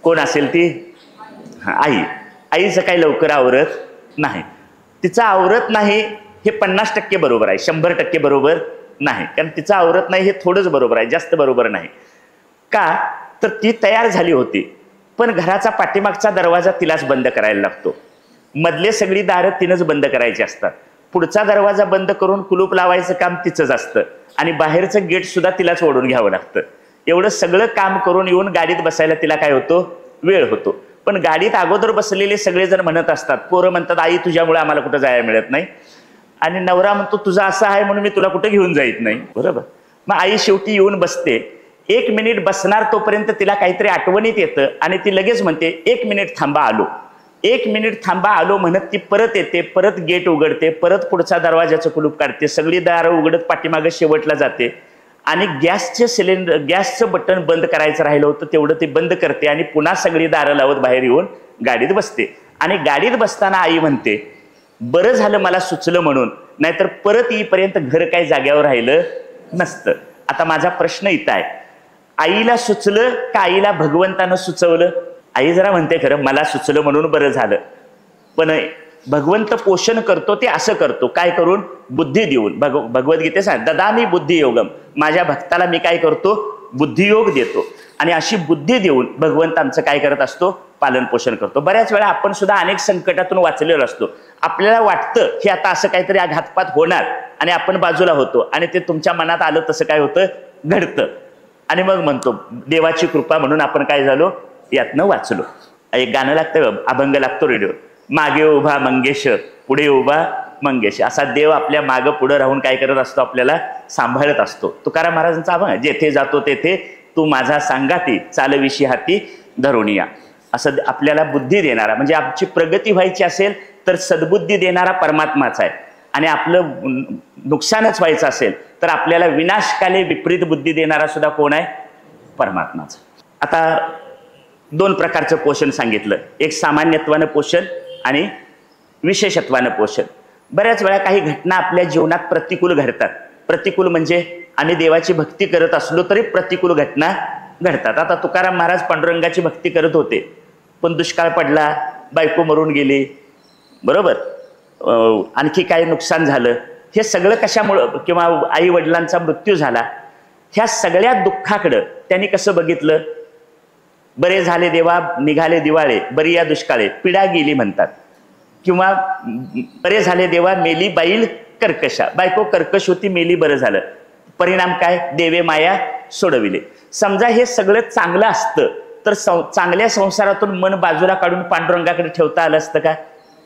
कोण असेल ती? आई. आईचं काही लवकर आवरत नाही. तिचं आवरत नाही हे 50% बरोबर आहे, 100% बरोबर नाही. कारण तिचं आवरत नाही हे थोडंच बरोबर आहे, जास्त बरोबर नाही. का तर ती तयार झाली होती पण घराचा पाठीमागचा दरवाजा तिलाच बंद करायला लागतो. मधले सगळी दारं तिनंच बंद करायची असतात. पुढचा दरवाजा बंद करून कुलूप लावायचं काम तिचंच असतं आणि बाहेरचं गेट सुद्धा तिलाच ओढून घ्यावं लागतं. एवढं सगळं काम करून येऊन गाडीत बसायला तिला काय होतो, वेळ होतो. पण गाडीत अगोदर बसलेले सगळेजण म्हणत असतात, पोरं म्हणतात आई तुझ्यामुळे आम्हाला कुठं जायला मिळत नाही, आणि नवरा म्हणतो तुझं असं आहे म्हणून मी तुला कुठं घेऊन जाईत नाही. बरोबर. मग आई शेवटी येऊन बसते. 1 मिनिट बसणार तोपर्यंत तिला काहीतरी आठवणीत येतं आणि ती लगेच म्हणते 1 मिनिट थांबा आलो. 1 मिनिट थांबा आलो म्हणत ती परत येते, परत गेट उघडते, परत पुढचा दरवाजाचं कुलूप काढते, सगळी दारं उघडत पाठीमागे शेवटला जाते आणि गॅसचं बटन बंद करायचं राहिलं होतं तेवढं ते बंद करते आणि पुन्हा सगळी दारं लावत बाहेर येऊन गाडीत बसते. आणि गाडीत बसताना आई म्हणते बरं झालं मला सुचलं म्हणून, नाहीतर परत येईपर्यंत घर काही जाग्यावर राहिलं नसतं. आता माझा प्रश्न इथं आहे, आईला सुचलं का आईला भगवंतानं सुचवलं? आई जरा म्हणते खरं मला सुचलं म्हणून बरं झालं, पण भगवंत पोषण करतो ते असं करतो, काय करून? बुद्धी देऊन. भगवद्गीते सांग ददामी बुद्धियोगम, माझ्या भक्ताला मी काय करतो? बुद्धियोग देतो. आणि अशी बुद्धी देऊन भगवंत आमचं काय करत असतो? पालन पोषण करतो. बऱ्याच वेळा आपण सुद्धा अनेक संकटातून वाचलेलो असतो. आपल्याला वाटतं की आता असं काहीतरी घातपात होणार आणि आपण बाजूला होतो आणि ते तुमच्या मनात आलं तसं काय होतं? घडतं. आणि मग म्हणतो देवाची कृपा म्हणून आपण काय झालो? यातनं वाचलो. एक गाणं लागतं, अभंग लागतो रेडिओ, मागे उभा मंगेश पुढे उभा मंगेश. असा देव आपल्या मागं पुढे राहून काय करत असतो? आपल्याला सांभाळत असतो. तुकाराम महाराजांचा अभंग, जेथे जातो तेथे तू माझा सांगाती, चालविशी हाती धरुनिया. असं आपल्याला बुद्धी देणारा, म्हणजे आमची प्रगती व्हायची असेल तर सद्बुद्धी देणारा परमात्माच आहे, आणि आपलं नुकसानच व्हायचं असेल तर आपल्याला विनाशकाले विपरीत बुद्धी देणारा सुद्धा कोण आहे? परमात्माच. आता 2 प्रकारचं पोषण सांगितलं, एक सामान्यत्वानं पोषण आणि विशेषत्वानं पोषण. बऱ्याच वेळा काही घटना आपल्या जीवनात प्रतिकूल घडतात. प्रतिकूल म्हणजे आम्ही देवाची भक्ती करत असलो तरी प्रतिकूल घटना घडतात. आता तुकाराम महाराज पांडुरंगाची भक्ती करत होते, पण दुष्काळ पडला, बायको मरून गेली, बरोबर, आणखी काही नुकसान झालं, हे सगळं कशामुळं? किंवा आई वडिलांचा मृत्यू झाला, ह्या सगळ्या दुःखाकडं त्यांनी कसं बघितलं? बरे झाले देवा निघाले दिवाळे, बरी या दुष्काळे, पिढा गेली म्हणतात. किंवा बरे झाले देवा मेली बाईल कर्कशा, बायको कर्कश होती मेली, बरं झालं, परिणाम काय? देवे माया सोडविले. समजा हे सगळं चांगलं असतं तर चांगल्या संसारातून मन बाजूला काढून पांडुरंगाकडे ठेवता आलं असतं का?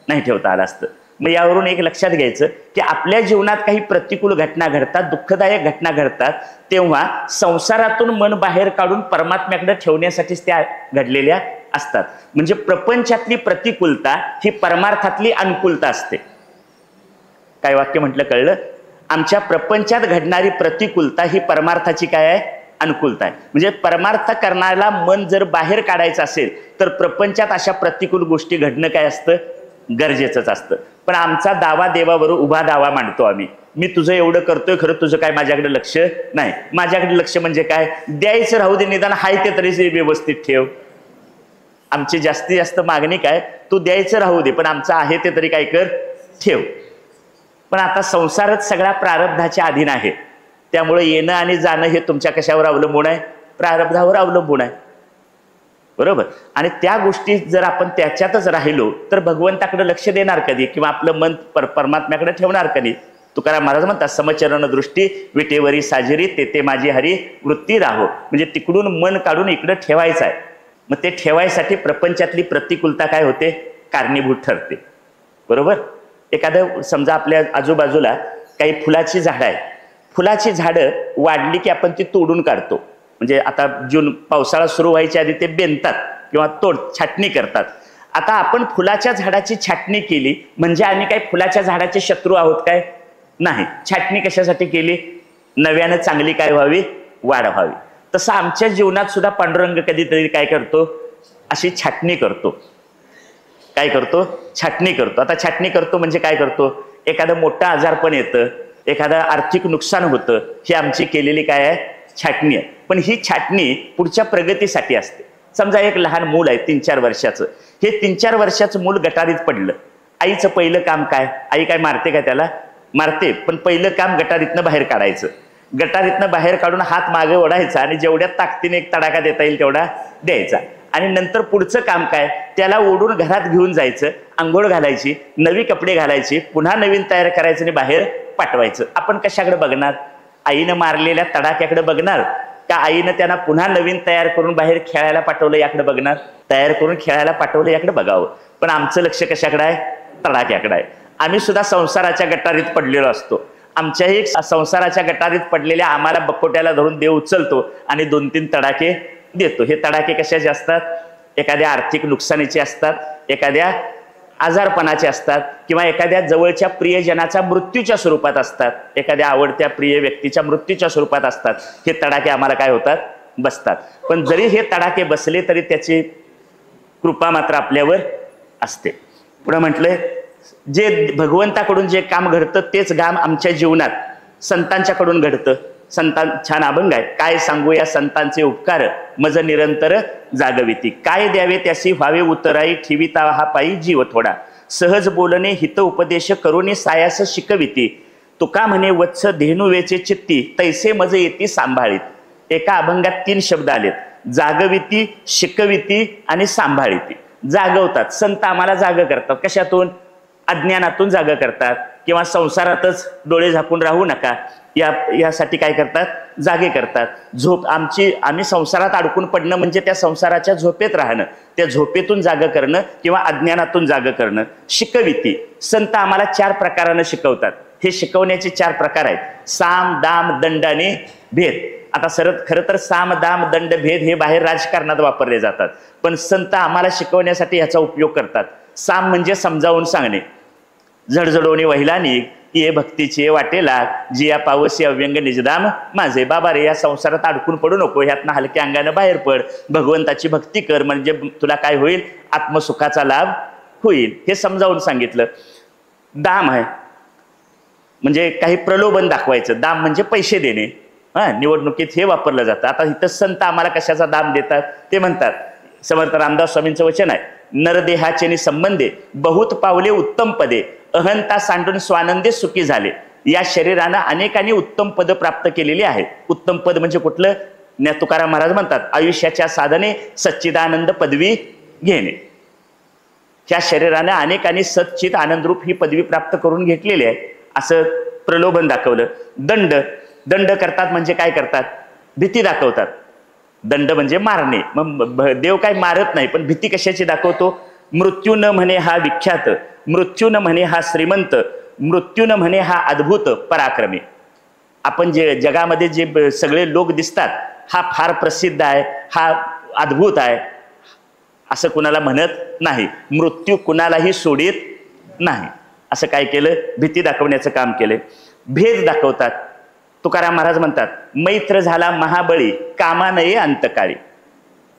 नाही ठेवता आलं असतं. मग यावरून एक लक्षात घ्यायचं की आपल्या जीवनात काही प्रतिकूल घटना घडतात, दुःखदायक घटना घडतात, तेव्हा संसारातून मन बाहेर काढून परमात्म्याकडे ठेवण्यासाठीच त्या घडलेल्या असतात. म्हणजे प्रपंचातली प्रतिकूलता ही परमार्थातली अनुकूलता असते. काय वाक्य म्हटलं कळलं? आमच्या प्रपंचात घडणारी प्रतिकूलता ही परमार्थाची काय आहे? अनुकूलता आहे. म्हणजे परमार्थ करणाऱ्याला मन जर बाहेर काढायचं असेल तर प्रपंचात अशा प्रतिकूल गोष्टी घडणं काय असतं? गरजेचंच असतं. पण आमचा दावा देवावर उभा दावा मांडतो आम्ही, मी तुझं एवढं करतोय, खरं तुझं काय माझ्याकडे लक्ष नाही. माझ्याकडे लक्ष म्हणजे काय? द्यायचं राहू दे, निदान हाय ते तरी व्यवस्थित ठेव. आमची जास्तीत जास्त मागणी काय? तू द्यायचं राहू दे, पण आमचं आहे ते तरी काय कर, ठेव. पण आता संसारच सगळा प्रारब्धाच्या अधीन आहे, त्यामुळे येणं आणि जाणं हे तुमच्या कशावर अवलंबून आहे? प्रारब्धावर अवलंबून आहे, बरोबर. आणि त्या गोष्टी जर आपण त्याच्यातच राहिलो तर भगवंताकडे लक्ष देणार कधी? किंवा आपलं मन परमात्म्याकडे ठेवणार कधी? तुकाराम महाराज म्हणतात, समचरण दृष्टी विटेवरी साजरी, तेथे माझी हरी वृत्ती राहो. म्हणजे तिकडून मन काढून इकडे ठेवायचं आहे. मग ते ठेवायसाठी प्रपंचातली प्रतिकूलता काय होते? कारणीभूत ठरते, बरोबर. एखादं समजा आपल्या आजूबाजूला काही फुलाची झाडं आहे, फुलाची झाडं वाढली की आपण ती तोडून काढतो. म्हणजे आता पावसाळा सुरू व्हायच्या आधी ते बेंतात किंवा छाटणी करतात. आता आपण फुलाच्या झाडाची छाटणी केली म्हणजे आम्ही काय फुलाच्या झाडाचे शत्रू आहोत काय? नाही. छाटणी कशासाठी केली? नव्यानं चांगली काय व्हावी? वाढ व्हावी. तसं आमच्या जीवनात सुद्धा पांडुरंग कधीतरी काय करतो? अशी छाटणी करतो. काय करतो? छाटणी करतो. आता छाटणी करतो म्हणजे काय करतो? एखादं मोठं आजारपण येतं, एखादं आर्थिक नुकसान होतं, ही आमची केलेली काय आहे? छाटणी आहे. पण ही छाटणी पुढच्या प्रगतीसाठी असते. समजा एक लहान मूल आहे 3-4 वर्षाचं, हे 3-4 वर्षाचं मूल गटारीत पडलं. आईचं पहिलं काम काय? आई काय मारते का त्याला? मारते, पण पहिलं काम गटारीतनं बाहेर काढायचं. गटारीतनं बाहेर काढून हात मागे ओढायचा आणि जेवढ्या ताकदीने एक तडाखा देता येईल तेवढा द्यायचा. आणि नंतर पुढचं काम काय? त्याला ओढून घरात घेऊन जायचं, आंघोळ घालायची, नवी कपडे घालायची, पुन्हा नवीन तयार करायचं आणि बाहेर पाठवायचं. आपण कशाकडे बघणार? आईनं मारलेल्या तडाख्याकडे बघणार का आईनं त्यांना पुन्हा नवीन तयार करून बाहेर खेळायला पाठवलं याकडे बघणार? तयार करून खेळायला पाठवलं याकडे बघावं. पण आमचं लक्ष कशाकडे आहे? तडाख्याकडे आहे. आम्ही सुद्धा संसाराच्या गटारीत पडलेलो असतो. आमच्याही संसाराच्या गटारीत पडलेल्या आम्हाला बकोट्याला धरून देव उचलतो आणि 2-3 तडाखे देतो. हे तडाखे कशाचे असतात? एखाद्या आर्थिक नुकसानीचे असतात, एखाद्या आजारपणाचे असतात, किंवा एखाद्या जवळच्या प्रियजनाचा मृत्यूच्या स्वरूपात असतात, एखाद्या आवडत्या प्रिय व्यक्तीच्या मृत्यूच्या स्वरूपात असतात. हे तडाखे आम्हाला काय होतात? बसतात. पण जरी हे तडाखे बसले तरी त्याची कृपा मात्र आपल्यावर असते. पुढे म्हटलंय, जे भगवंताकडून जे काम घडतं तेच काम आमच्या जीवनात संतांच्याकडून घडतं. संतान छान अभंग आहे, काय सांगू या संतांचे उपकार, मज निरंतर जागविती. काय द्यावे त्यासी व्हावे उतराई, ठेविता हा पायी जीव थोडा. सहज बोलणे हित उपदेश करुणी सायास शिकविती. तुका म्हणे वत्स धेनू वेचे चित्ती, तैसे मज येती सांभाळीत. एका अभंगात 3 शब्द आलेत, जागविती, शिकविती आणि सांभाळीती. जागवतात संत, आम्हाला जाग करतात. कशातून? अज्ञानातून जाग करतात, किंवा संसारातच डोळे झाकून राहू नका यासाठी काय करतात? जागे करतात. झोप आम्ही संसारात अडकून पडणं म्हणजे त्या संसाराच्या झोपेत राहणं, त्या झोपेतून जाग करणं किंवा अज्ञानातून जाग करणं. शिकविती, संत आम्हाला 4 प्रकारानं शिकवतात. हे शिकवण्याचे 4 प्रकार आहेत, साम, दाम, दंड आणि भेद. आता खरं तर साम, दाम, दंड, भेद हे बाहेर राजकारणात वापरले जातात, पण संत आम्हाला शिकवण्यासाठी ह्याचा उपयोग करतात. साम म्हणजे समजावून सांगणे, जडजडवणी वहिलानी ये भक्तीची वाटेला, जिया पावसी अव्यंग निजदाम माझे. बाबा रे, या संसारात अडकून पडू नको, ह्यातनं हलक्या अंगानं बाहेर पड, भगवंताची भक्ती कर, म्हणजे तुला काय होईल? आत्मसुखाचा लाभ होईल. हे समजावून सांगितलं. दाम आहे म्हणजे काही प्रलोभन दाखवायचं. दाम म्हणजे पैसे देणे. निवडणुकीत हे वापरलं जातं. आता इथं संत आम्हाला कशाचा दाम देतात? ते म्हणतात, समर्थ रामदास स्वामींचं वचन आहे, नरदेहाचे संबंधे बहुत पावले उत्तम पदे, अहंता सांडून स्वानंदे सुखी झाले. या शरीरानं अनेकांनी उत्तम पद प्राप्त केलेली आहेत. उत्तम पद म्हणजे कुठलं? तुकाराम महाराज म्हणतात, आयुष्याच्या साधने सच्चिदानंद पदवी घेणे. ह्या शरीरानं अनेकांनी सच्चित आनंदरूप ही पदवी प्राप्त करून घेतलेली आहे, असं प्रलोभन दाखवलं. दंड करतात म्हणजे काय करतात? भीती दाखवतात. दंड म्हणजे मारणे. मग देव काय मारत नाही, पण भीती कशाची दाखवतो? मृत्यू न म्हणे हा विख्यात, मृत्यू न म्हणे हा श्रीमंत, मृत्यू न म्हणे हा अद्भुत पराक्रमी. आपण जे जगामध्ये जे सगळे लोक दिसतात, हा फार प्रसिद्ध आहे, हा अद्भुत आहे, असं कुणाला म्हणत नाही. मृत्यू कुणालाही सोडित नाही. असं काय केलं? भीती दाखवण्याचं काम केलं. भेद दाखवतात. तुकाराम महाराज म्हणतात, मैत्र झाला महाबळी, कामा नये अंतकाळी.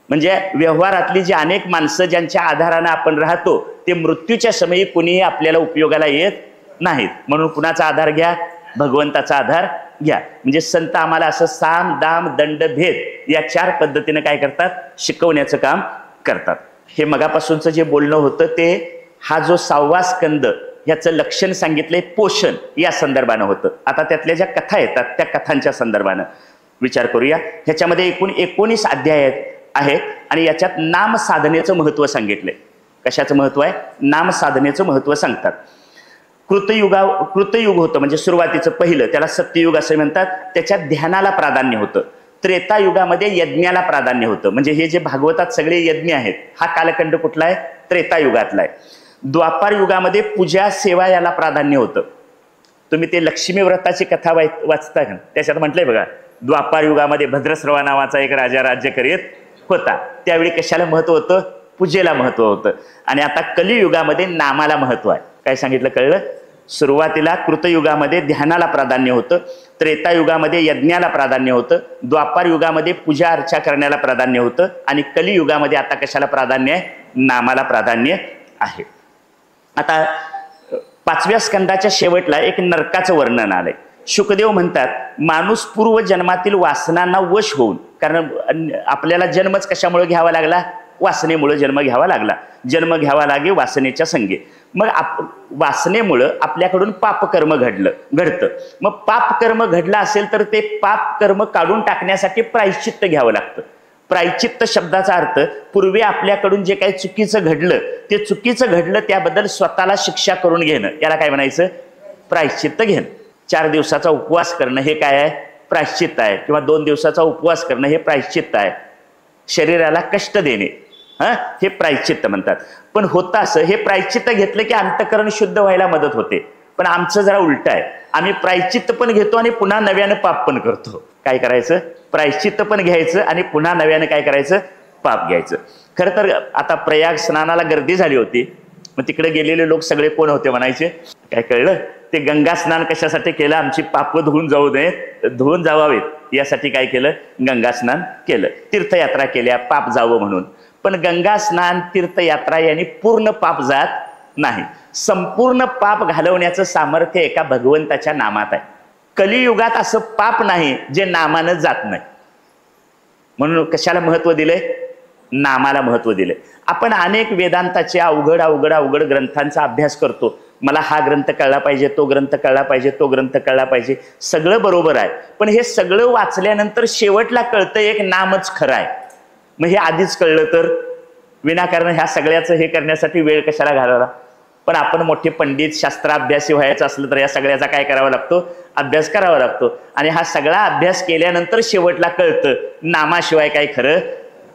म्हणजे व्यवहारातली जी अनेक माणसं ज्यांच्या आधारानं आपण राहतो, ते मृत्यूच्या समयी कुणीही आपल्याला उपयोगाला येत नाहीत. म्हणून कुणाचा आधार घ्या? भगवंताचा आधार घ्या. म्हणजे संत आम्हाला असं साम, दाम, दंड, भेद या 4 पद्धतीने काय करतात? शिकवण्याचं काम करतात. हे मगापासूनचं जे बोलणं होतं ते हा जो 6वा स्कंद याचं लक्षण सांगितलंय पोषण या संदर्भानं होतं. आता त्यातल्या ज्या कथा येतात त्या कथांच्या संदर्भानं विचार करूया. ह्याच्यामध्ये एकूण 19 अध्याय आहेत आणि याच्यात नाम साधनेचं महत्व सांगितलंय. कशाचं महत्व आहे? नाम साधनेचं महत्व सांगतात. कृतयुग होतं म्हणजे सुरुवातीचं पहिलं, त्याला सत्ययुग असं म्हणतात. त्याच्यात ध्यानाला प्राधान्य होतं. त्रेतायुगामध्ये यज्ञाला प्राधान्य होतं. म्हणजे हे जे भागवतात सगळे यज्ञ आहेत, हा कालखंड कुठला आहे? त्रेतायुगातला आहे. द्वापार युगामध्ये पूजा सेवा याला प्राधान्य होतं. तुम्ही ते लक्ष्मी व्रताची कथा वाचता का? त्याच्यात म्हटलंय बघा, द्वापार युगामध्ये भद्रश्रवा नावाचा एक राजा राज्य करीत होता. त्यावेळी कशाला महत्व होतं? पूजेला महत्व होतं. आणि आता कलियुगामध्ये नामाला महत्व आहे. काय सांगितलं कळलं? सुरुवातीला कृतयुगामध्ये ध्यानाला प्राधान्य होतं, त्रेतायुगामध्ये यज्ञाला प्राधान्य होतं, द्वापार युगामध्ये पूजा अर्चा करण्याला प्राधान्य होतं, आणि कलियुगामध्ये आता कशाला प्राधान्य आहे? नामाला प्राधान्य आहे. आता 5व्या स्कंदाच्या शेवटला एक नरकाचं वर्णन आलंय. शुकदेव म्हणतात, माणूस पूर्व जन्मातील वासनांना वश होऊन, कारण आपल्याला जन्मच कशामुळे घ्यावा लागला? वासनेमुळे जन्म घ्यावा लागला. जन्म घ्यावा लागे वासनेच्या संगे. मग वासनेमुळं आपल्याकडून पापकर्म घडतं. मग पापकर्म घडलं असेल तर ते पापकर्म काढून टाकण्यासाठी प्रायश्चित्त घ्यावं लागतं. प्रायश्चित्त शब्दाचा अर्थ पूर्वी आपल्याकडून जे काही चुकीचं घडलं, ते चुकीचं घडलं त्याबद्दल स्वतःला शिक्षा करून घेणं, याला काय म्हणायचं? प्रायश्चित्त घेणं. 4 दिवसाचा उपवास करणं हे काय आहे? प्रायश्चित्त आहे, किंवा 2 दिवसाचा उपवास करणं हे प्रायश्चित्त आहे. शरीराला कष्ट देणे हे प्रायश्चित्त म्हणतात. पण होतं असं, हे प्रायश्चित्त घेतलं की अंतःकरण शुद्ध व्हायला मदत होते. पण आमचं जरा उलट आहे, आम्ही प्रायश्चित्त पण घेतो आणि पुन्हा नव्यानं पाप पण करतो. काय करायचं? प्रायश्चित्त पण घ्यायचं आणि पुन्हा नव्यानं काय करायचं? पाप घ्यायचं. खरं तर आता प्रयाग स्नानाला गर्दी झाली होती. मग तिकडे गेलेले लोक सगळे कोण होते म्हणायचे? काय कळलं? ते गंगा स्नान कशासाठी केलं? आमची पापं धुवून जाऊ नयेत, धुवून जावावेत यासाठी काय केलं? गंगा स्नान केलं. तीर्थयात्रा केल्या पाप जावं म्हणून. पण गंगा स्नान तीर्थयात्रा यांनी पूर्ण पाप जात नाही. संपूर्ण पाप घालवण्याचं सामर्थ्य एका भगवंताच्या नामात आहे. कलियुगात असं पाप नाही जे नामानं जात नाही. म्हणून कशाला महत्व दिलंय? नामाला महत्व दिलंय. आपण अनेक वेदांताचे अवघड अवघड अवघड ग्रंथांचा अभ्यास करतो. मला हा ग्रंथ कळला पाहिजे, तो ग्रंथ कळला पाहिजे, तो ग्रंथ कळला पाहिजे. सगळं बरोबर आहे, पण हे सगळं वाचल्यानंतर शेवटला कळतं एक नामच खरं आहे. मग हे आधीच कळलं तर विनाकारण ह्या सगळ्याचं हे करण्यासाठी वेळ कशाला घालवला? पण आपण मोठे पंडित शास्त्राभ्यासी व्हायचं असलं तर या सगळ्याचा काय करावा लागतो? अभ्यास करावा लागतो. आणि हा सगळा अभ्यास केल्यानंतर शेवटला कळतं नामाशिवाय काय खरं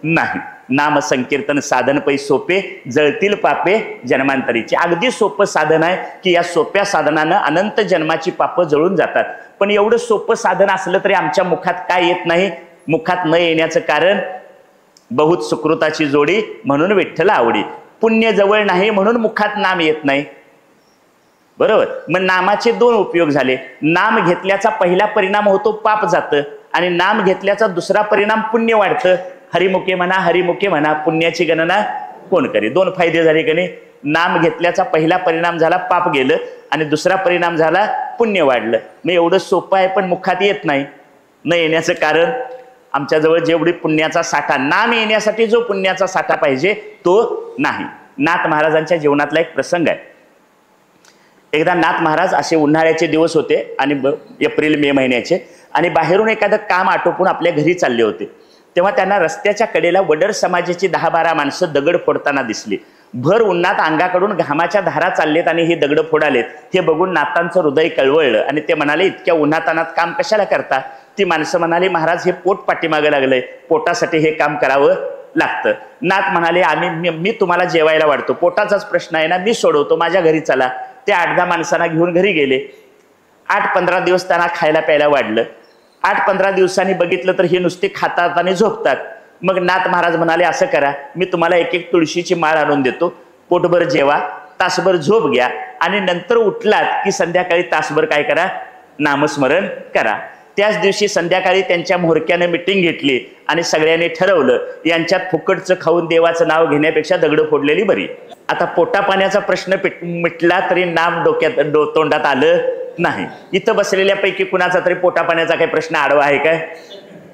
नाही. नाम संकीर्तन साधन पै सोपे, जळतील पापे जन्मांतरीची. अगदी सोपं साधन आहे की या सोप्या साधनानं अनंत जन्माची पापं जळून जातात. पण एवढं सोपं साधन असलं तरी आमच्या मुखात काय येत नाही? मुखात न येण्याचं कारण बहुत सुकृताची जोडी म्हणून विठ्ठल आवडी. पुण्य जवळ नाही म्हणून मुखात नाम येत नाही. बरोबर? मग नामाचे 2 उपयोग झाले. नाम घेतल्याचा पहिला परिणाम होतो पाप जातं, आणि नाम घेतल्याचा दुसरा परिणाम पुण्य वाढतं. हरिमुखे म्हणा, हरिमुखे म्हणा, पुण्याची गणना कोण करे? 2 फायदे झाले की नाही? नाम घेतल्याचा पहिला परिणाम झाला पाप गेलं, आणि दुसरा परिणाम झाला पुण्य वाढलं. मग एवढं सोपं आहे पण मुखात येत नाही. न येण्याचं कारण आमच्याजवळ जेवढी पुण्याचा साठा, नाम येण्यासाठी जो पुण्याचा साठा पाहिजे तो नाही. नाथ महाराजांच्या जीवनातला एक प्रसंग आहे. एकदा नाथ महाराज असे उन्हाळ्याचे दिवस होते आणि एप्रिल मे महिन्याचे, आणि बाहेरून एखादं काम आटोपून आपल्या घरी चालले होते. तेव्हा त्यांना रस्त्याच्या कडेला वडर समाजाची 10-12 माणसं दगड फोडताना दिसली. भर उन्हात अंगाकडून घामाच्या धारा चाललेत आणि हे दगड फोडालेत. हे बघून नाथांचं हृदय कळवळलं आणि ते म्हणाले, इतक्या उन्हातानात काम कशाला करता? ती माणसं म्हणाली, महाराज हे पोट पाठीमागं लागलंय, पोटासाठी हे काम करावं लागतं. नाथ म्हणाले, मी तुम्हाला जेवायला वाढतो, पोटाचाच प्रश्न आहे ना, मी सोडवतो, माझ्या घरी चला. ते 8-10 माणसांना घेऊन घरी गेले. 8-15 दिवस त्यांना खायला प्यायला वाढलं. 8-15 दिवसांनी बघितलं तर हे नुसते खातात आणि झोपतात. मग नाथ महाराज म्हणाले, असं करा, मी तुम्हाला एक तुळशीची माळ आणून देतो, पोटभर जेवा, तासभर झोप घ्या, आणि नंतर उठलात की संध्याकाळी तासभर काय करा? नामस्मरण करा. त्याच दिवशी संध्याकाळी त्यांच्या म्होरक्याने मिटिंग घेतली आणि सगळ्यांनी ठरवलं, यांच्यात फुकटचं खाऊन देवाचं नाव घेण्यापेक्षा दगड फोडलेली बरी. आता पोटा पाण्याचा प्रश्न मिटला तरी नाम तोंडात आलं नाही. इथं बसलेल्यापैकी कुणाचा तरी पोटा पाण्याचा काही प्रश्न आडवा आहे काय?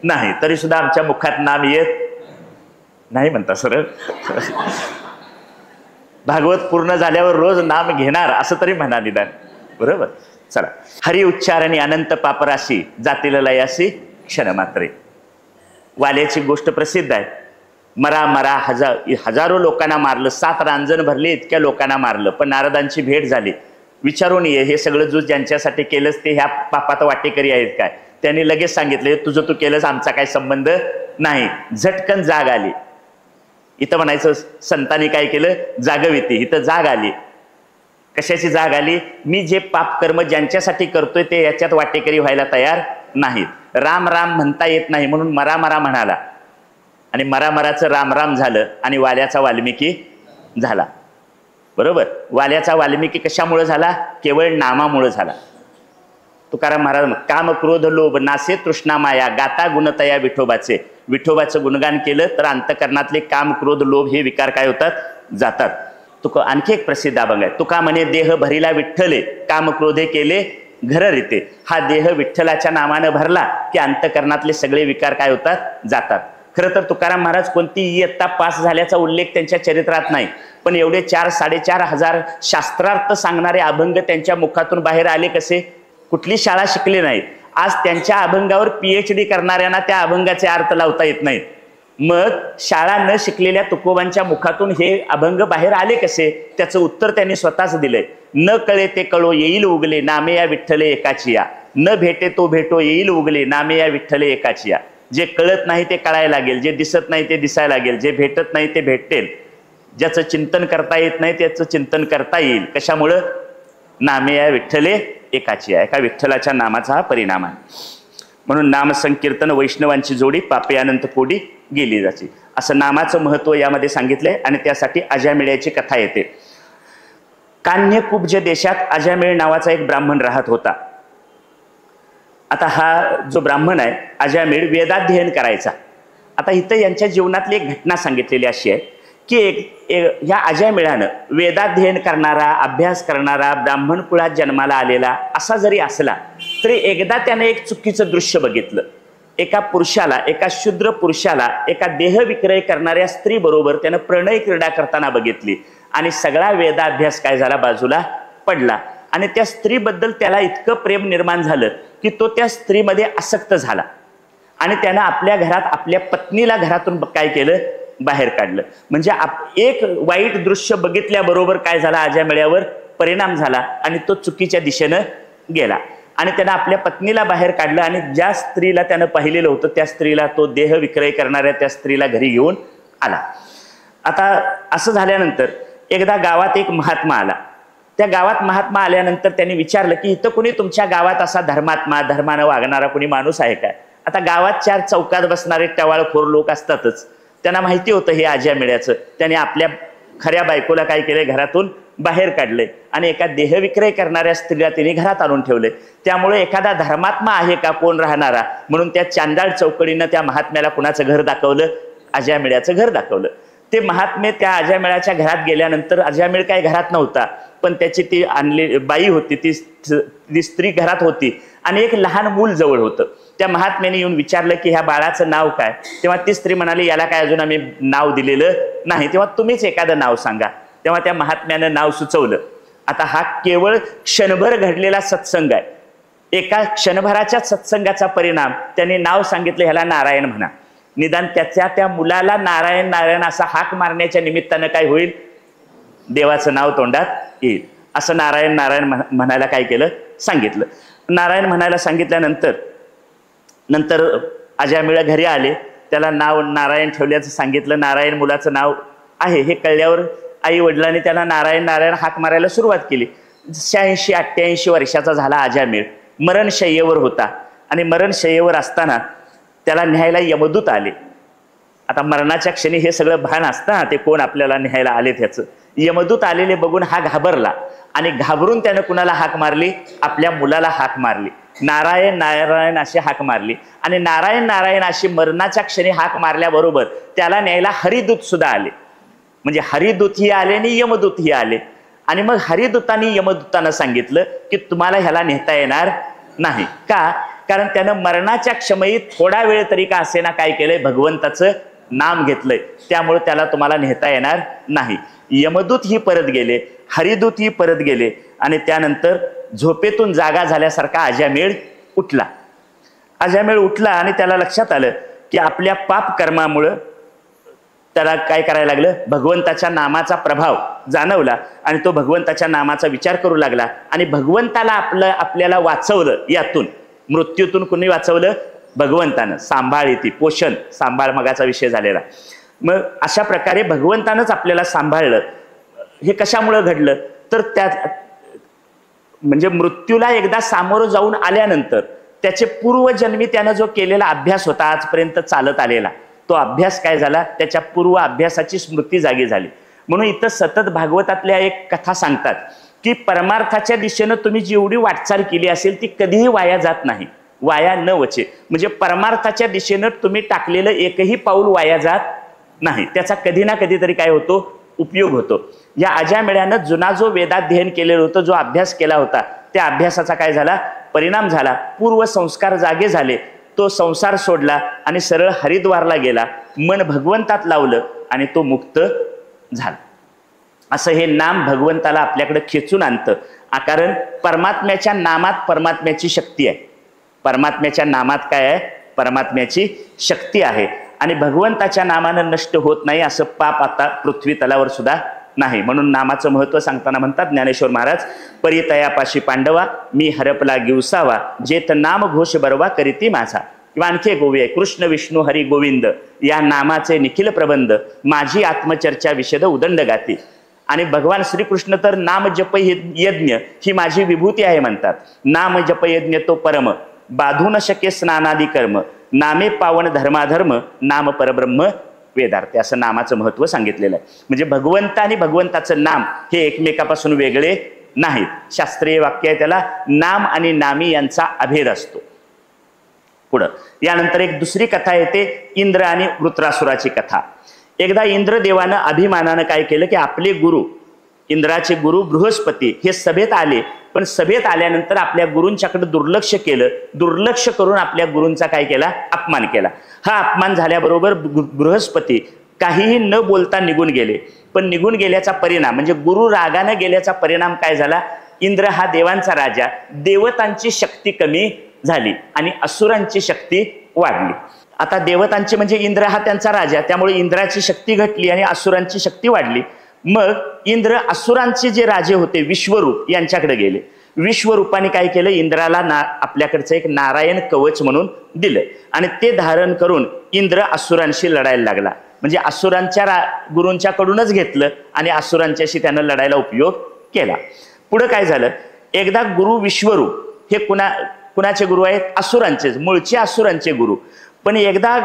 नाही. तरी सुद्धा आमच्या मुखात नाम येत नाही म्हणता सरळ. भागवत पूर्ण झाल्यावर रोज नाम घेणार असं तरी म्हणा निदान. बरोबर? चला. हरी उच्चारणी अनंत पापराशी, जातील लयासी क्षण मात्रे. वाल्याची गोष्ट प्रसिद्ध आहे. मरा हजारो लोकांना मारलं, 7 रांजण भरले, इतक्या लोकांना मारलं. पण नारदांची भेट झाली. विचारून ये, हे सगळं तू ज्यांच्यासाठी केलंस ते ह्या पापात वाटेकरी आहेत काय? त्यांनी लगेच सांगितले, तुझं तू केलंस, आमचा काही संबंध नाही. झटकन जाग आली. इथं म्हणायचं संतांनी काय केलं? जागविती. इथं जाग आली. कशाची जाग आली? मी जे पाप कर्म ज्यांच्यासाठी करतोय ते याच्यात वाटेकरी व्हायला तयार नाहीत. राम राम म्हणता येत नाही म्हणून मरा म्हणाला, आणि मराचं राम राम झालं, आणि वाल्याचा वाल्मिकी झाला. बरोबर? वाल्याचा वाल्मिकी कशामुळे झाला? केवळ नामामुळे झाला. तुकाराम महाराज, काम क्रोध लोभ नासे तृष्णा माया, गाता गुणतया विठोबाचे. विठोबाचं गुणगान केलं तर अंतकरणातले काम क्रोध लोभ हे विकार काय होतात? जातात. तुका आणखी एक प्रसिद्ध अभंग आहे. तुका म्हणे देह भरिला विठ्ठले, काम क्रोधे केले घर रीते. हा देह विठ्ठलाच्या नामानं भरला की अंतकरणातले सगळे विकार काय होतात? जातात. खरं तर तुकाराम महाराज कोणती इयत्ता पास झाल्याचा उल्लेख त्यांच्या चरित्रात नाही, पण एवढे 4-4.5 हजार शास्त्रार्थ सांगणारे अभंग त्यांच्या मुखातून बाहेर आले कसे? कुठली शाळा शिकले नाहीत. आज त्यांच्या अभंगावर PhD करणाऱ्यांना त्या अभंगाचे अर्थ लावता येत नाहीत. मग शाळा न शिकलेल्या तुकोबांच्या मुखातून हे अभंग बाहेर आले कसे, त्याचं उत्तर त्यांनी स्वतःच दिलंय. न कळे ते कळो येईल उगले, नामे या विठ्ठले एकाची या. न भेटे तो भेटो येईल उगले, नामे या विठ्ठले एकाची या. जे कळत नाही ते कळायला लागेल, जे दिसत नाही ते दिसायला लागेल, जे भेटत नाही ते भेटेल, ज्याचं चिंतन करता येत नाही त्याचं चिंतन करता येईल. कशामुळं? नामे या विठ्ठले एकाची या. एका विठ्ठलाच्या नामाचा हा परिणाम आहे. म्हणून नामसंकीर्तन वैष्णवांची जोडी, पापे अनंत कोडी गेली जाची, असं नामाचं महत्व यामध्ये सांगितलंय. आणि त्यासाठी अजामिळ्याची कथा येते. कान्यकुब्ज देशात अजामिळ नावाचा एक ब्राह्मण राहत होता. आता हा जो ब्राह्मण आहे अजामिळ वेदाध्ययन करायचा. आता इथं यांच्या जीवनातली एक घटना सांगितलेली अशी आहे की ह्या अजामिळानं वेदाध्ययन करणारा, अभ्यास करणारा, ब्राह्मण कुळात जन्माला आलेला असा जरी असला तरी एकदा त्याने एक चुकीचं दृश्य बघितलं. एका पुरुषाला, एका शूद्र पुरुषाला एका देहविक्रय करणाऱ्या स्त्री बरोबर त्यानं प्रणय क्रीडा करताना बघितली. आणि सगळा वेदाभ्यास काय झाला, बाजूला पडला. आणि त्या स्त्रीबद्दल त्याला इतकं प्रेम निर्माण झालं की तो त्या स्त्रीमध्ये आसक्त झाला. आणि त्यानं आपल्या घरात आपल्या पत्नीला घरातून काय केलं, बाहेर काढलं. म्हणजे एक वाईट दृश्य बघितल्याबरोबर काय झाला, अजामिळ्यावर परिणाम झाला आणि तो चुकीच्या दिशेनं गेला. आणि त्यानं आपल्या पत्नीला बाहेर काढलं आणि ज्या स्त्रीला त्यानं पाहिलेलं होतं त्या स्त्रीला, तो देह विक्रय करणाऱ्या त्या स्त्रीला घरी घेऊन आला. आता असं झाल्यानंतर एकदा गावात एक महात्मा आला. त्या गावात महात्मा आल्यानंतर त्यांनी विचारलं की इथं कोणी तुमच्या गावात असा धर्मात्मा, धर्मानं वागणारा कोणी माणूस आहे काय? आता गावात चार चौकात बसणारे टवाळखोर लोक असतातच. त्यांना माहिती होतं हे अजामिळ्याचं. त्याने आपल्या खऱ्या बायकोला काय केलंय, घरातून बाहेर काढले आणि एका देहविक्रय करणाऱ्या स्त्रीला त्यांनी घरात आणून ठेवले. त्यामुळे एखादा धर्मात्मा आहे का कोण राहणारा, म्हणून त्या चांदाळ चौकडीनं त्या महात्म्याला कुणाचं घर दाखवलं, अजामिळ्याचं घर दाखवलं. ते महात्मे त्या अजामिळाच्या घरात गेल्यानंतर अजामिळ काय घरात नव्हता, पण त्याची ती आणली बाई होती, ती स्त्री घरात होती आणि एक लहान मूल जवळ होतं. त्या महात्म्याने येऊन विचारलं की ह्या बाळाचं नाव काय? तेव्हा ती स्त्री म्हणाली याला काय अजून आम्ही नाव दिलेलं नाही, तेव्हा तुम्हीच एखादं नाव सांगा. तेव्हा त्या महात्म्यानं नाव सुचवलं. आता हा केवळ क्षणभर घडलेला सत्संग आहे. एका क्षणभराच्या सत्संगाचा परिणाम. त्यांनी नाव सांगितलं ह्याला नारायण म्हणा. निदान त्या मुलाला नारायण नारायण असा हाक मारण्याच्या निमित्तानं काय होईल, देवाचं नाव तोंडात येईल. असं नारायण नारायण म्हणायला काय केलं, सांगितलं. नारायण म्हणायला सांगितल्यानंतर अजामिळ घरी आले. त्याला नाव नारायण ठेवल्याचं सांगितलं. नारायण मुलाचं नाव आहे हे कळल्यावर आई वडिलांनी त्याला नारायण नारायण हाक मारायला सुरुवात केली. 86-88 वर्षाचा झाला अजामिळ. मरणशय्येवर होता आणि मरणशय्येवर असताना त्याला न्यायला यमदूत आले. आता मरणाच्या क्षणी हे सगळं भान असतं, ते कोण आपल्याला न्यायला आले त्याचं. यमदूत आलेले बघून हा घाबरला आणि घाबरून त्यानं कुणाला हाक मारली, आपल्या मुलाला हाक मारली. नारायण नारायण अशी हाक मारली आणि नारायण नारायण अशी मरणाच्या क्षणी हाक मारल्याबरोबर त्याला न्यायला हरिदूत सुद्धा आले. म्हणजे हरिदूतही आले आणि यमदूतही आले. आणि मग हरिदूतांनी यमदूतांना सांगितलं की तुम्हाला ह्याला नेता येणार नाही. का? कारण त्यानं मरणाच्या क्षमयी थोडा वेळ तरी का असेना काय केलंय, भगवंताचं नाम घेतलंय, त्यामुळे त्याला तुम्हाला नेता येणार नाही. यमदूत ही परत गेले, हरिदूत ही परत गेले आणि त्यानंतर झोपेतून जागा झाल्यासारखा अजामिळ उठला. अजामिळ उठला आणि त्याला लक्षात आलं की आपल्या पाप कर्मामुळं त्याला काय करायला लागलं, भगवंताच्या नामाचा प्रभाव जाणवला आणि तो भगवंताच्या नामाचा विचार करू लागला. आणि भगवंताला आपल्याला वाचवलं. यातून मृत्यूतून कुणी वाचवलं, भगवंतानं. सांभाळ येते, पोषण, सांभाळ मगाचा विषय झालेला. मग अशा प्रकारे भगवंतानंच आपल्याला सांभाळलं. हे कशामुळं घडलं तर म्हणजे मृत्यूला एकदा सामोरं जाऊन आल्यानंतर त्याचे पूर्वजन्मी त्यानं जो केलेला अभ्यास होता आजपर्यंत चालत आलेला, तो अभ्यास काय झाला, त्याच्या पूर्व अभ्यासाची स्मृती जागी झाली. म्हणून इथं सतत भागवतातल्या एक कथा सांगतात की परमार्थाच्या दिशेनं तुम्ही जेवढी वाटचाल केली असेल ती कधीही वाया जात नाही, वाया न वचे. म्हणजे परमार्थाच्या दिशेनं तुम्ही टाकलेलं एकही पाऊल वाया जात नाही, त्याचा कधी ना कधीतरी काय होतो, उपयोग होतो. या अजामिळ्यानं जुना जो वेदाध्ययन केलेलं होतं, जो अभ्यास केला होता, त्या अभ्यासाचा काय झाला, परिणाम झाला. पूर्व संस्कार जागे झाले. तो संसार सोडला आणि सरळ हरिद्वारला गेला. मन भगवंतात लावलं आणि तो मुक्त झाला. असं हे नाम भगवंताला आपल्याकडे खेचून आणतं. कारण परमात्म्याच्या नामात परमात्म्याची शक्ती आहे. परमात्म्याच्या नामात काय आहे, परमात्म्याची शक्ती आहे. आणि भगवंताच्या नामानं नष्ट होत नाही असं पाप आता पृथ्वी तलावर सुद्धा नाही. म्हणून नामाचं महत्व सांगताना म्हणतात ज्ञानेश्वर महाराज, परितयापाशी पांडवा मी हरपला गिवसावा, जेत नाम घोष बरवा करीती माझा. किंवा आणखी एक ओवी आहे, कृष्ण विष्णू हरी गोविंद या नामाचे निखिल प्रबंध, माझी आत्मचर्चा विशद उदंड गाती. आणि भगवान श्रीकृष्ण तर नाम जप यज्ञ ही माझी विभूती आहे म्हणतात. नाम जप यज्ञ तो परम, बाधू न शके स्नानादी कर्म, नामे पावन धर्माधर्म, नाम परब्रह्म वेदार्थ. असं नामाचं महत्व सांगितलेलं आहे. म्हणजे भगवंत आणि भगवंताचं नाम हे एकमेकापासून वेगळे नाहीत. शास्त्रीय वाक्य आहे त्याला, नाम आणि नामी यांचा अभेद असतो. पुढं यानंतर एक दुसरी कथा येते, इंद्र आणि वृत्रासुराची कथा. एकदा इंद्रदेवानं अभिमानानं काय केलं की आपले गुरु, इंद्राचे गुरु बृहस्पती हे सभेत आले, पण सभेत आल्यानंतर आपल्या गुरूंच्याकडे दुर्लक्ष केलं. दुर्लक्ष करून आपल्या गुरूंचा काय केला, अपमान केला. हा अपमान झाल्याबरोबर बृहस्पती काहीही न बोलता निघून गेले. पण निघून गेल्याचा परिणाम म्हणजे गुरु रागानं गेल्याचा परिणाम काय झाला, इंद्र हा देवांचा राजा, देवतांची शक्ती कमी झाली आणि असुरांची शक्ती वाढली. आता देवतांची म्हणजे इंद्र हा त्यांचा राजा, त्यामुळे इंद्राची शक्ती घटली आणि असुरांची शक्ती वाढली. मग इंद्र असुरांचे जे राजे होते विश्वरूप यांच्याकडे गेले. विश्वरूपाने काय केलं, इंद्राला आपल्याकडचं एक नारायण कवच म्हणून दिलं आणि ते धारण करून इंद्र असुरांशी लढायला लागला. म्हणजे असुरांच्या गुरूंच्याकडूनच घेतलं आणि असुरांच्याशी त्यानं लढायला उपयोग केला. पुढं काय झालं, एकदा गुरु विश्वरूप हे कुणाचे गुरु आहेत, असुरांचेच, मूळचे असुरांचे गुरु. पण एकदा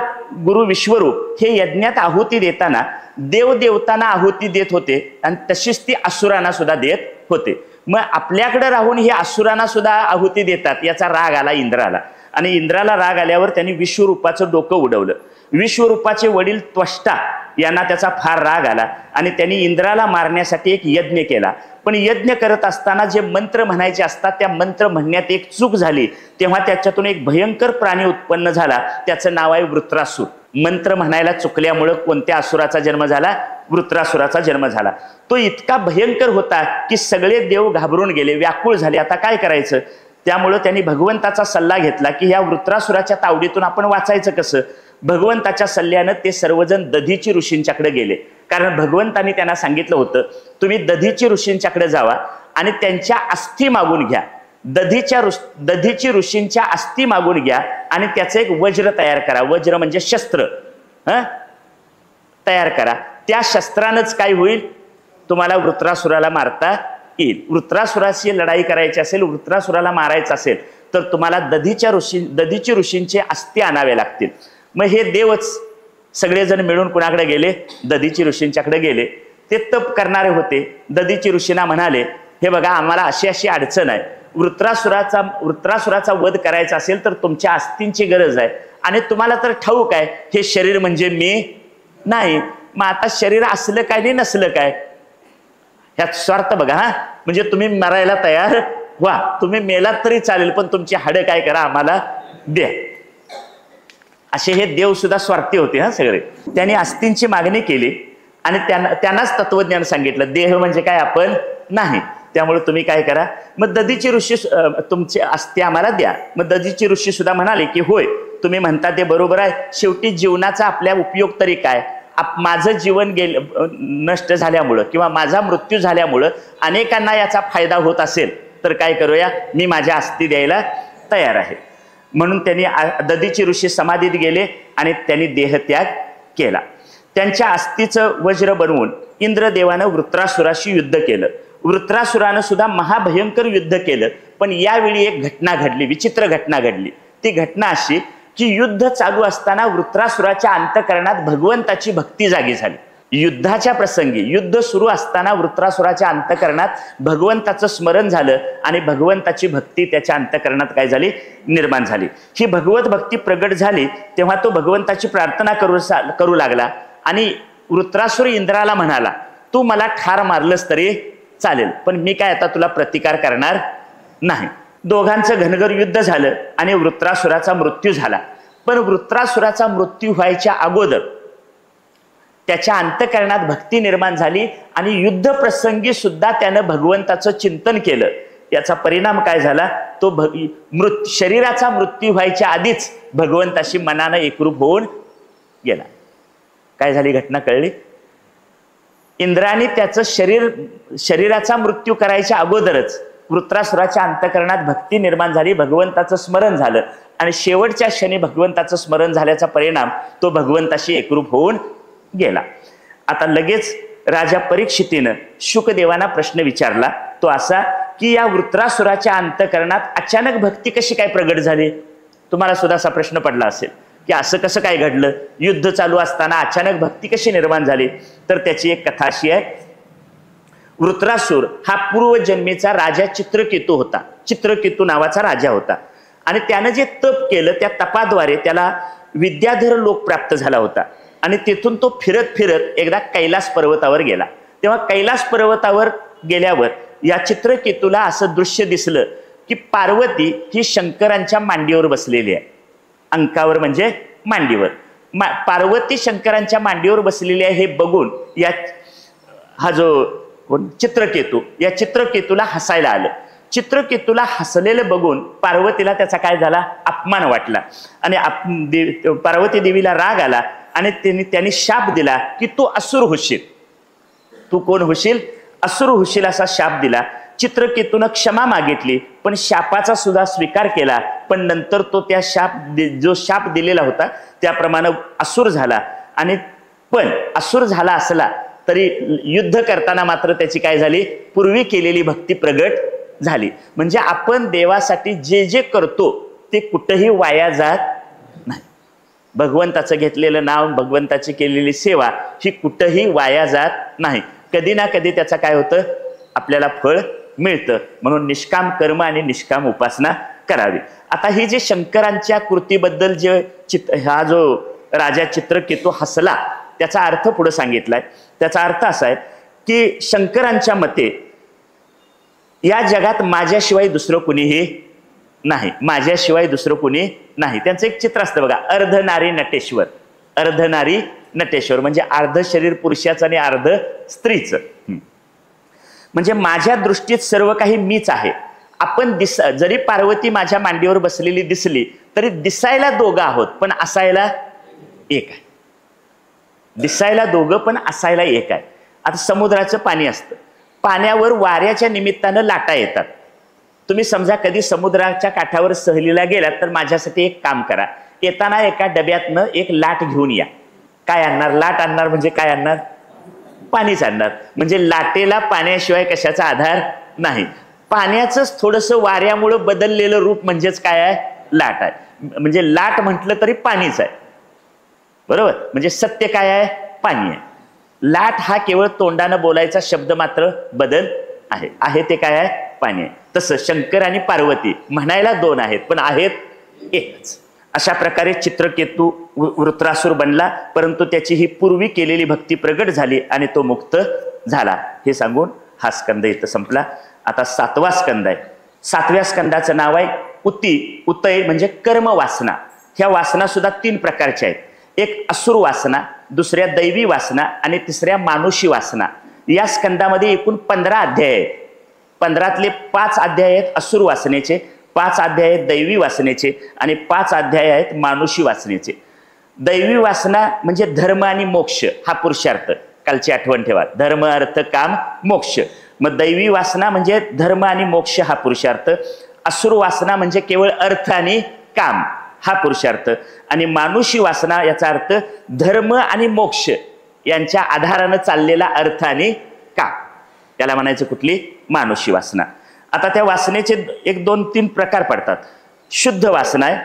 गुरु विश्वरूप हे यज्ञात आहुती देताना देवदेवतांना आहुती देत होते आणि तशीच ती असुरांना सुद्धा देत होते. मग आपल्याकडे राहून हे असुरांना सुद्धा आहुती देतात याचा राग आला इंद्राला. आणि इंद्राला राग आल्यावर त्यांनी विश्वरूपाचं डोकं उडवलं. विश्वरूपाचे वडील त्वष्टा यांना त्याचा फार राग आला आणि त्यांनी इंद्राला मारण्यासाठी एक यज्ञ केला. पण यज्ञ करत असताना जे मंत्र म्हणायचे असतात त्या मंत्र म्हणण्यात एक चूक झाली, तेव्हा त्याच्यातून एक भयंकर प्राणी उत्पन्न झाला, त्याचं नाव आहे वृत्रासूर. मंत्र म्हणायला चुकल्यामुळं कोणत्या असुराचा जन्म झाला, वृत्रासुराचा जन्म झाला. तो इतका भयंकर होता की सगळे देव घाबरून गेले, व्याकुळ झाले, आता काय करायचं. त्यामुळं त्यांनी भगवंताचा सल्ला घेतला की ह्या वृत्रासुराच्या तावडीतून आपण वाचायचं कसं. भगवंताच्या सल्ल्यानं ते सर्वजण दधीची ऋषींच्याकडे गेले. कारण भगवंतांनी त्यांना सांगितलं होतं तुम्ही दधीची ऋषींच्याकडे जावा आणि त्यांच्या अस्थी मागून घ्या. दधीची ऋषींच्या अस्थी मागून घ्या आणि त्याचं एक वज्र तयार करा. वज्र म्हणजे शस्त्र तयार करा. त्या शस्त्रानंच काय होईल, तुम्हाला वृत्रासुराला मारता येईल. वृत्रासुराशी लढाई करायची असेल, वृत्रासुराला मारायचं असेल तर तुम्हाला दधीची ऋषींचे अस्थी आणावे लागतील. मग हे देवच सगळेजण मिळून कुणाकडे गेले, दधीची ऋषींच्याकडे गेले. ते तप करणारे होते. दधीची ऋषींना म्हणाले हे बघा आम्हाला अशी अशी अडचण आहे, वृत्रासुराचा वध करायचा असेल तर तुमच्या अस्थींची गरज आहे आणि तुम्हाला तर ठाऊक आहे हे शरीर म्हणजे मी नाही. मग आता शरीर असलं काय नाही नसलं काय, ह्यात स्वार्थ बघा. म्हणजे तुम्ही मरायला तयार व्हा, तुम्ही मेलात तरी चालेल पण तुमची हाडं काय करा आम्हाला द्या. असे हे देव सुद्धा स्वार्थी होते सगळे. त्यांनी अस्थींची मागणी केली आणि त्यांनाच तत्वज्ञान सांगितलं देह म्हणजे काय आपण नाही. त्यामुळे तुम्ही काय करा, मग दधीची ऋषी तुमचे अस्थी आम्हाला द्या. मग दधीची ऋषी सुद्धा म्हणाले की होय तुम्ही म्हणता ते बरोबर आहे, शेवटी जीवनाचा आपल्या उपयोग तरी काय. माझं जीवन नष्ट झाल्यामुळं किंवा माझा मृत्यू झाल्यामुळं अनेकांना याचा फायदा होत असेल तर काय करूया, मी माझ्या अस्थी द्यायला तयार आहे. म्हणून त्यांनी दधीची ऋषी समाधीत गेले आणि त्यांनी देहत्याग केला. त्यांच्या अस्थीचं वज्र बनवून इंद्रदेवानं वृत्रासुराशी युद्ध केलं. वृत्रासुरानं सुद्धा महाभयंकर युद्ध केलं. पण यावेळी एक घटना घडली, विचित्र घटना घडली. ती घटना अशी की युद्ध चालू असताना वृत्रासुराच्या अंतःकरणात भगवंताची भक्ती जागी झाली. युद्धाच्या प्रसंगी युद्ध सुरू असताना वृत्रासुराच्या अंतःकरणात भगवंताचं स्मरण झालं आणि भगवंताची भक्ती त्याच्या अंतःकरणात काय झाली, निर्माण झाली. ही भगवत भक्ती प्रगट झाली तेव्हा तो भगवंताची प्रार्थना करू लागला आणि वृत्रासुर इंद्राला म्हणाला तू मला ठार मारलंस तरी चालेल पण मी काय आता तुला प्रतिकार करणार नाही. दोघांचं घनघर युद्ध झालं आणि वृत्रासुराचा मृत्यू झाला. पण वृत्रासुराचा मृत्यू व्हायच्या अगोदर त्याच्या अंतःकरणात भक्ती निर्माण झाली आणि युद्ध प्रसंगी सुद्धा त्यानं भगवंताचं चिंतन केलं. याचा परिणाम काय झाला, तो शरीराचा मृत्यू व्हायच्या आधीच भगवंताशी मनानं एकरूप होऊन गेला. काय झाली घटना कळली? इंद्राने त्याचं शरीराचा मृत्यू करायच्या अगोदरच वृत्रासुराच्या अंतःकरणात भक्ती निर्माण झाली, भगवंताचं स्मरण झालं आणि शेवटच्या क्षणी भगवंताचं स्मरण झाल्याचा परिणाम तो भगवंताशी एकरूप होऊन गेला. आता लगेच राजा परीक्षितीनं शुकदेवांना प्रश्न विचारला, तो असा की या वृत्रासुराच्या अंतःकरणात अचानक भक्ती कशी काय प्रगट झाली? तुम्हाला सुद्धा असा प्रश्न पडला असेल की असं कसं काय घडलं, युद्ध चालू असताना अचानक भक्ती कशी निर्माण झाली? तर त्याची एक कथा अशी आहे. वृत्रासूर हा पूर्वजन्मीचा राजा चित्रकेतू होता. चित्रकेतू नावाचा राजा होता आणि त्यानं जे तप केलं त्या तपाद्वारे त्याला विद्याधर लोक प्राप्त झाला होता आणि तिथून तो फिरत फिरत एकदा कैलास पर्वतावर गेला. तेव्हा कैलास पर्वतावर गेल्यावर या चित्रकेतूला असं दृश्य दिसलं की पार्वती ही शंकरांच्या मांडीवर बसलेली आहे. अंकावर म्हणजे मांडीवर. पार्वती शंकरांच्या मांडीवर बसलेली आहे हे बघून या हा जो चित्रकेतू, या चित्रकेतूला हसायला आलं. चित्रकेतूला हसलेलं बघून पार्वतीला त्याचा काय झाला, अपमान वाटला आणि पार्वती देवीला राग आला आणि त्यांनी शाप दिला की तू असुर होशील. तू कोण होशील? असुर होशील असा शाप दिला. चित्रकेतूनं क्षमा मागितली पण शापाचा सुद्धा स्वीकार केला. पण नंतर तो त्या जो शाप दिलेला होता त्याप्रमाणे असुर झाला. आणि पण असुर झाला असला तरी युद्ध करताना मात्र त्याची काय झाली, पूर्वी केलेली भक्ती प्रगट झाली. म्हणजे आपण देवासाठी जे जे करतो ते कुठेही वाया जात नाही. भगवंताचं घेतलेलं नाव, भगवंताची केलेली सेवा ही कुठेही वाया जात नाही. कधी ना कधी त्याचा काय होतं, आपल्याला फळ मिळतं. म्हणून निष्काम कर्म आणि निष्काम उपासना करावी. आता ही जे शंकरांच्या कृतीबद्दल जे हा जो राजा चित्रकेतू हसला त्याचा अर्थ पुढे सांगितलाय. त्याचा अर्थ असा आहे की शंकरांच्या मते या जगात माझ्याशिवाय दुसरं कुणीही नाही, माझ्याशिवाय दुसरं कुणी नाही. त्यांचं एक चित्र असतं बघा, अर्धनारी नटेश्वर. अर्धनारी नटेश्वर म्हणजे अर्ध शरीर पुरुषाचं आणि अर्ध स्त्रीचं. म्हणजे माझ्या दृष्टीत सर्व काही मीच आहे. आपण जरी पार्वती माझ्या मांडीवर बसलेली दिसली तरी दिसायला दोघं आहोत पण असायला एक आहे. दिसायला दोघं पण असायला एक आहे. आता समुद्राचं पाणी असतं, पाण्यावर वाऱ्याच्या निमित्तानं लाटा येतात. तुम्ही समजा कधी समुद्राच्या काठावर सहलीला गेलात तर माझ्यासाठी एक काम करा, येताना एका डब्यातनं एक लाट घेऊन या. काय आणणार? लाट आणणार म्हणजे काय आणणार? पाणीच आणणार. म्हणजे लाटेला पाण्याशिवाय कशाचा आधार नाही. पाण्याचंच थोडंसं वाऱ्यामुळं बदललेलं रूप म्हणजेच काय आहे, लाट आहे. म्हणजे लाट म्हटलं तरी पाणीच आहे, बरोबर. म्हणजे सत्य काय आहे, पाणी आहे. लाट हा केवळ तोंडानं बोलायचा शब्द मात्र बदल आहे. आहे ते काय आहे, पाणी आहे. तसं शंकर आणि पार्वती म्हणायला दोन आहेत पण आहेत एकच. अशा प्रकारे चित्रकेतू वृत्रासूर बनला परंतु त्याची ही पूर्वी केलेली भक्ती प्रगट झाली आणि तो मुक्त झाला. हे सांगून हा स्कंद इथं संपला. आता 7वा स्कंद आहे. 7व्या स्कंदाचं नाव आहे उती. उतय म्हणजे कर्म वासना. ह्या वासना सुद्धा 3 प्रकारच्या आहेत. एक असुर वासना, दुसऱ्या दैवी वासना आणि तिसऱ्या मानुषी वासना. या स्कंदामध्ये एकूण 15 अध्याय आहेत. 15तले 5 अध्याय आहेत असुर वासनेचे, 5 अध्याय आहेत दैवी वासनेचे आणि 5 अध्याय आहेत मानुषी वासनेचे. दैवी वासना म्हणजे धर्म आणि मोक्ष हा पुरुषार्थ. कालची आठवण ठेवा, धर्म अर्थ काम मोक्ष. मग दैवी वासना म्हणजे धर्म आणि मोक्ष हा पुरुषार्थ. असुर वासना म्हणजे केवळ अर्थ आणि काम हा पुरुषार्थ. आणि मानुषी वासना याचा अर्थ धर्म आणि मोक्ष यांच्या आधारानं चाललेला अर्थ आणि काम, त्याला म्हणायचं कुठली, मानुषी वासना. आता त्या वासनेचे 1, 2, 3 प्रकार पडतात. शुद्ध वासना आहे,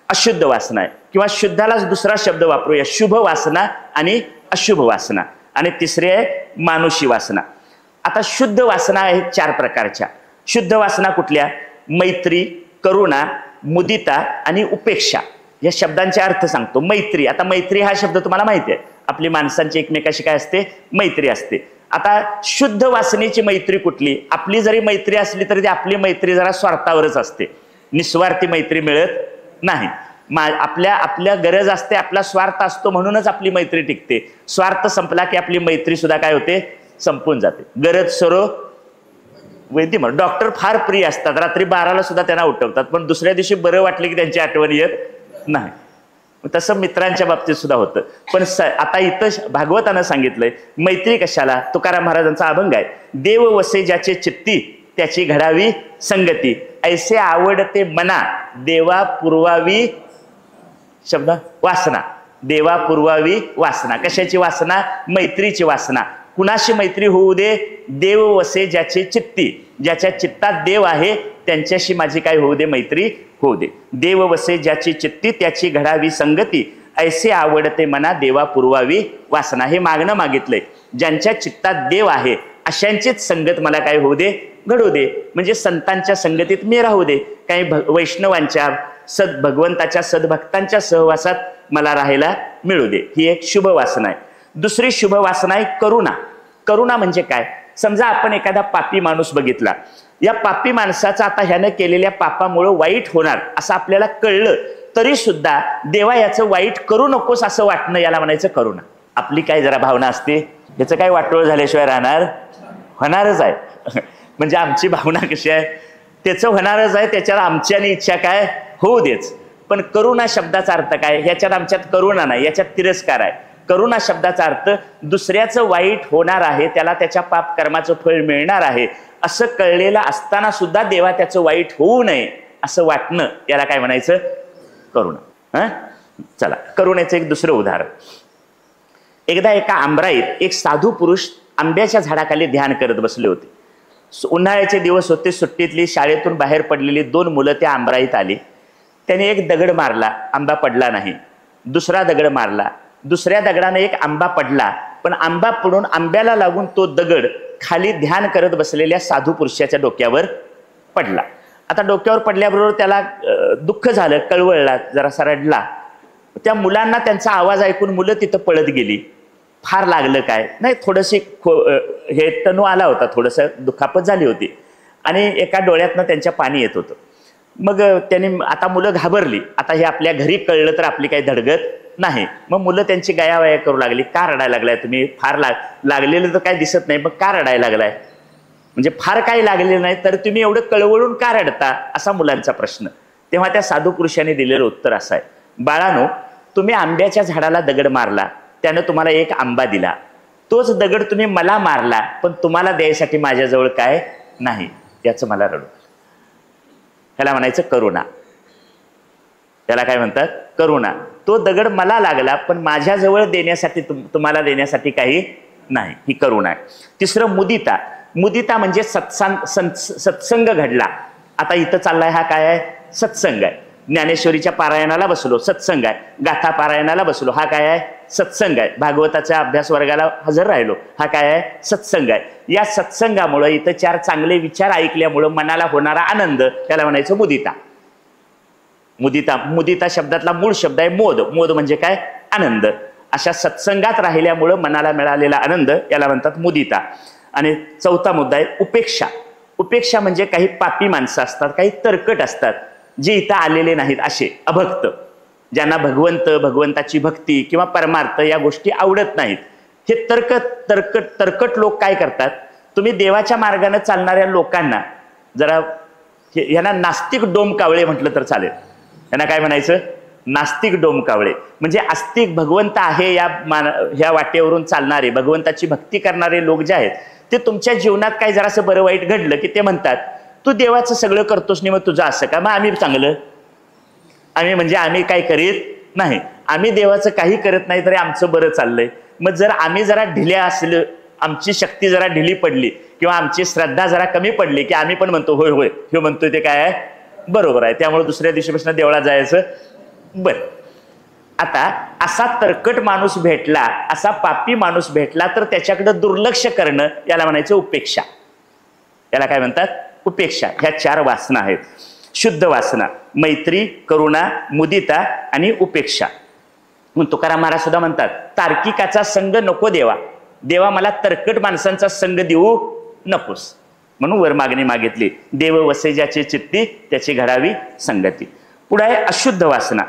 अशुद्ध वासना आहे, किंवा शुद्धालाच दुसरा शब्द वापरूया, शुभ वासना आणि अशुभ वासना. आणि तिसरी आहे मानुषी वासना. आता शुद्ध वासना आहेत 4 प्रकारच्या. शुद्ध वासना कुठल्या? मैत्री, करुणा, मुदिता आणि उपेक्षा. या शब्दांचे अर्थ सांगतो. मैत्री, आता मैत्री हा शब्द तुम्हाला माहिती आहे, आपली माणसांची एकमेकाशी काय असते, मैत्री असते. आता शुद्ध वासनेची मैत्री कुठली? आपली जरी मैत्री असली तरी ती आपली मैत्री जरा स्वार्थावरच असते, निस्वार्थी मैत्री मिळत नाही. आपल्या गरज असते, आपला स्वार्थ असतो म्हणूनच आपली मैत्री टिकते. स्वार्थ संपला की आपली मैत्री सुद्धा काय होते, संपून जाते. गरज सरो वैद्य म्हणून डॉक्टर फार प्रिय असतात, रात्री 12ला सुद्धा त्यांना उठवतात पण दुसऱ्या दिवशी बरं वाटले की त्यांची आठवण येत नाही. तसं मित्रांच्या बाबतीत सुद्धा होतं. पण आता इथं भागवतानं सांगितलंय मैत्री कशाला. तुकाराम महाराजांचा अभंग आहे, देव वसे ज्याचे चित्ती त्याची घडावी संगती, ऐसे आवडते मना देवा पुरवावी शब्द वासना. देवा पुरवावी वासना. कशाची वासना? मैत्रीची वासना. कुणाशी मैत्री होऊ दे? देव वसे ज्याचे चित्ती, ज्याच्या चित्तात देव आहे त्यांच्याशी माझी काय होऊ दे? मैत्री होऊ दे. देव वसे ज्याची चित्ती त्याची घडावी संगती, ऐसे आवडते मना देवा पुरवावी वासना. हे मागणं मागितलंय, ज्यांच्या चित्तात देव आहे अशांचीच संगत मला काय होऊ दे? घडू दे. म्हणजे संतांच्या संगतीत मी राहू दे. काही वैष्णवांच्या भगवंताच्या सद्भक्तांच्या सहवासात मला राहायला मिळू दे. ही एक शुभ वासना आहे. दुसरी शुभ वासना आहे करुणा. करुणा म्हणजे काय? समजा आपण एखादा पापी माणूस बघितला, या पापी माणसाचा आता ह्यानं केलेल्या पापामुळे वाईट होणार असं आपल्याला कळलं तरी सुद्धा देवा याचं वाईट करू नकोस असं वाटणं, याला म्हणायचं करुणा. आपली काय जरा भावना असते, याचं काय वाटोळ झाल्याशिवाय राहणार? होणारच आहे. म्हणजे आमची भावना कशी आहे? त्याचं होणारच आहे, त्याच्यावर आमची आणि इच्छा काय? होऊ देच. पण करुणा शब्दाचा अर्थ काय? ह्याच्यात आमच्यात करुणा नाही, याच्यात तिरस्कार आहे. करुणा शब्दाचा अर्थ दुसऱ्याचं वाईट होणार आहे, त्याला त्याच्या पाप कर्माचं फळ मिळणार आहे असं कळलेलं असताना सुद्धा देवा त्याचं वाईट होऊ नये असं वाटणं, याला काय म्हणायचं? करुणा. चला, करुणेचं एक दुसरं उदाहरण. एकदा एका आंबराईत एक साधू पुरुष आंब्याच्या झाडाखाली ध्यान करत बसले होते. उन्हाळ्याचे दिवस होते, सुट्टीतली शाळेतून बाहेर पडलेली 2 मुलं त्या आंबराईत आली. त्याने एक दगड मारला, आंबा पडला नाही. दुसरा दगड मारला, दुसऱ्या दगडाने एक आंबा पडला, पण आंबा पडून आंब्याला लागून तो दगड खाली ध्यान करत बसलेल्या साधू पुरुषाच्या डोक्यावर पडला. आता डोक्यावर पडल्याबरोबर त्याला दुःख झालं, कळवळला, जरासा रडला. त्या मुलांना त्यांचा आवाज ऐकून मुलं तिथं पळत गेली. फार लागलं काय? नाही, थोडंशी हे तणू आला होता, थोडंसं दुखापत झाली होती आणि एका डोळ्यातनं त्यांच्या पाणी येत होतं. मग त्यांनी, आता मुलं घाबरली, आता हे आपल्या घरी कळलं तर आपली काही धडगत नाही. मग मुलं त्यांची गयावया करू लागली, का रडायला लागलाय तुम्ही? फार लागलेलं तर काय दिसत नाही, मग का रडायला लागलाय? म्हणजे फार काही लागलेलं नाही तर तुम्ही एवढं कळवळून का रडता, असा मुलांचा प्रश्न. तेव्हा त्या साधू पुरुषांनी दिलेलं उत्तर असं आहे, बाळानो, तुम्ही आंब्याच्या झाडाला दगड मारला, त्यानं तुम्हाला एक आंबा दिला. तोच दगड तुम्ही मला मारला, पण तुम्हाला द्यायसाठी माझ्याजवळ काय नाही, याचं मला रडू. ह्याला म्हणायचं करुणा. त्याला काय म्हणतात? करुणा. तो दगड मला लागला, पण माझ्याजवळ देण्यासाठी तुम्हाला देण्यासाठी काही नाही, ही करुणा आहे. तिसरं मुदिता. मुदिता म्हणजे सत्संग घडला. आता इथं चाललाय हा काय आहे? सत्संग आहे. ज्ञानेश्वरीच्या पारायणाला बसलो, सत्संग आहे. गाथा पारायणाला बसलो, हा काय आहे? सत्संग आहे. भागवताच्या अभ्यास वर्गाला हजर राहिलो, हा काय आहे? सत्संग आहे. या सत्संगामुळे इथं 4 चांगले विचार ऐकल्यामुळं मनाला होणारा आनंद, त्याला म्हणायचं मुदिता. मुदिता, मुदिता शब्दातला मूळ शब्द आहे मोद. मोद म्हणजे काय? आनंद. अशा सत्संगात राहिल्यामुळं मनाला मिळालेला आनंद, याला म्हणतात मुदिता. आणि चौथा मुद्दा आहे उपेक्षा. उपेक्षा म्हणजे काही पापी माणसं असतात, काही तरकट असतात, जे इथं आलेले नाहीत, असे अभक्त, ज्यांना भगवंत, भगवंताची भक्ती किंवा परमार्थ या गोष्टी आवडत नाहीत. हे तरकट लोक काय करतात? तुम्ही देवाच्या मार्गाने चालणाऱ्या लोकांना जरा, यांना नास्तिक डोमकावळे म्हटलं तर चालेल. यांना काय म्हणायचं? नास्तिक डोमकावळे. म्हणजे आस्तिक, भगवंत आहे ह्या वाटेवरून चालणारे, भगवंताची भक्ती करणारे लोक जे आहेत, ते तुमच्या जीवनात काय जरासं बरं वाईट घडलं की ते म्हणतात, तू देवाचं सगळं करतोस नाही, मग तुझं असं का? मग आम्ही चांगलं, आम्ही काय करीत नाही, आम्ही देवाचं काही करत नाही तरी आमचं बरं चाललंय. मग जर आम्ही जरा ढिल्या असलं, आमची शक्ती जरा ढिली पडली किंवा आमची श्रद्धा जरा कमी पडली की आम्ही पण म्हणतो होय होय, हे म्हणतोय ते काय आहे? बरोबर आहे. त्यामुळे दुसऱ्या दिवशीपासून देवळात जायचं. बरं, आता असा तरकट माणूस भेटला, असा पापी माणूस भेटला तर त्याच्याकडे दुर्लक्ष करणं, याला म्हणायचं उपेक्षा. याला काय म्हणतात? उपेक्षा. ह्या 4 वासना आहेत. शुद्ध वासना, मैत्री, करुणा, मुदिता आणि उपेक्षा. म्हणून तुकाराम महाराज सुद्धा म्हणतात, तार्किकाचा संग नको देवा, देवा मला तरकट माणसांचा संग देऊ नकोस. म्हणून वर मागणी मागितली, देव वसे ज्याचे चित्ती त्याची घडावी संगती. पुढे आहे अशुद्ध वासना.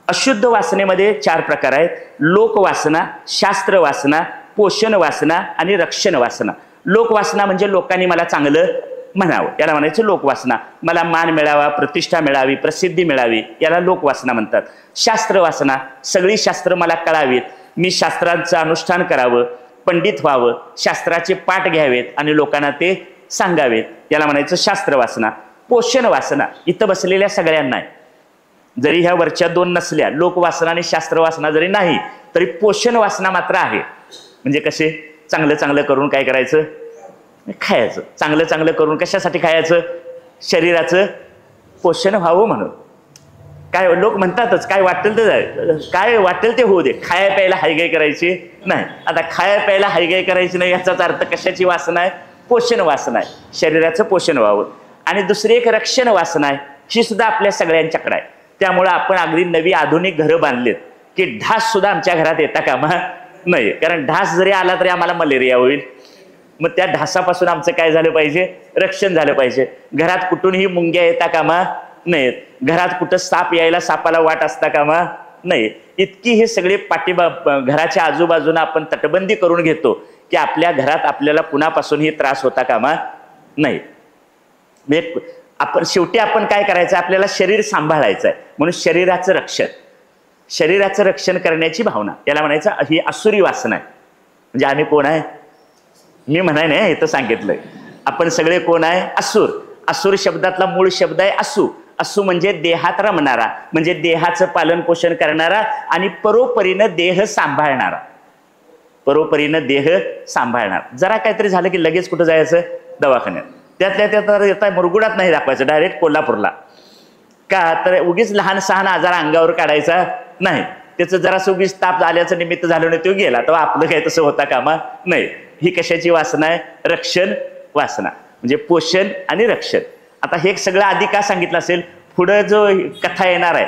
अशुद्ध वासनेमध्ये 4 प्रकार आहेत: लोकवासना, शास्त्र वासना, पोषण वासना आणि रक्षण वासना. लोकवासना म्हणजे लोकांनी मला चांगलं म्हणावं, याला म्हणायचं लोकवासना. मला मान मिळावा, प्रतिष्ठा मिळावी, प्रसिद्धी मिळावी, याला लोकवासना म्हणतात. शास्त्रवासना, सगळी शास्त्र मला कळावीत, मी शास्त्रांचं अनुष्ठान करावं, पंडित व्हावं, शास्त्राचे पाठ घ्यावेत आणि लोकांना ते सांगावेत, याला म्हणायचं शास्त्रवासना. पोषण वासना इथं बसलेल्या सगळ्यांना आहे, जरी ह्या वरच्या दोन नसल्या, लोकवासना आणि शास्त्रवासना जरी नाही तरी पोषण वासना मात्र आहे. म्हणजे कसे, चांगलं चांगलं करून काय करायचं, खायचं. चांगलं चांगलं करून कशासाठी खायचं, शरीराचं पोषण व्हावं म्हणून. काय लोक म्हणतातच, काय वाटेल ते, काय वाटेल ते होऊ दे, खाया प्यायला हायगाय करायची नाही. आता खाया प्यायला हायगाय करायची नाही याचाच अर्थ कशाची वासना आहे, पोषण वासना आहे, शरीराचं पोषण व्हावं. आणि दुसरी एक रक्षण वासना आहे, ही सुद्धा आपल्या सगळ्यांच्याकडे आहे. त्यामुळं आपण अगदी नवी आधुनिक घरं बांधलेत की ढास सुद्धा आमच्या घरात येता कामा नाही, कारण ढास जरी आला तरी आम्हाला मलेरिया होईल. मग त्या ढासापासून आमचं काय झालं पाहिजे, रक्षण झालं पाहिजे. घरात कुठूनही मुंग्या येता कामा नाहीत, घरात कुठं साप यायला सापाला वाट असता कामा नाही. इतकी हे सगळे घराच्या आजूबाजूला आपण तटबंदी करून घेतो की आपल्या घरात आपल्याला कुणापासूनही त्रास होता कामा नाही. आपण शेवटी आपण काय करायचं, आपल्याला शरीर सांभाळायचं आहे, म्हणून शरीराचं रक्षण, शरीराचं रक्षण करण्याची भावना, याला म्हणायचं ही असुरी वासना आहे. म्हणजे आम्ही कोण आहे, मी म्हणाय नाही, इथं सांगितलंय आपण सगळे कोण आहे, असुर. असुर शब्दातला मूळ शब्द आहे असू. असू म्हणजे देहात रमणारा, म्हणजे देहाचं पालन पोषण करणारा आणि परोपरीनं देह सांभाळणारा. परोपरीनं देह सांभाळणार. जरा काहीतरी झालं की लगेच कुठं जायचं, दवाखान्यात. त्यातल्या त्यात येता मुरगुडात नाही दाखवायचं, डायरेक्ट कोल्हापूरला. का तर उगीच लहान सहान आजार अंगावर काढायचा नाही. त्याचं जरासं उगीच ताप आल्याचं निमित्त झालं नाही, तो गेला, तेव्हा आपलं काही तसं होता कामा नाही. ही कशाची वासना आहे, रक्षण वासना, म्हणजे पोषण आणि रक्षण. आता हे सगळं आधी का सांगितलं असेल, पुढं जो कथा येणार आहे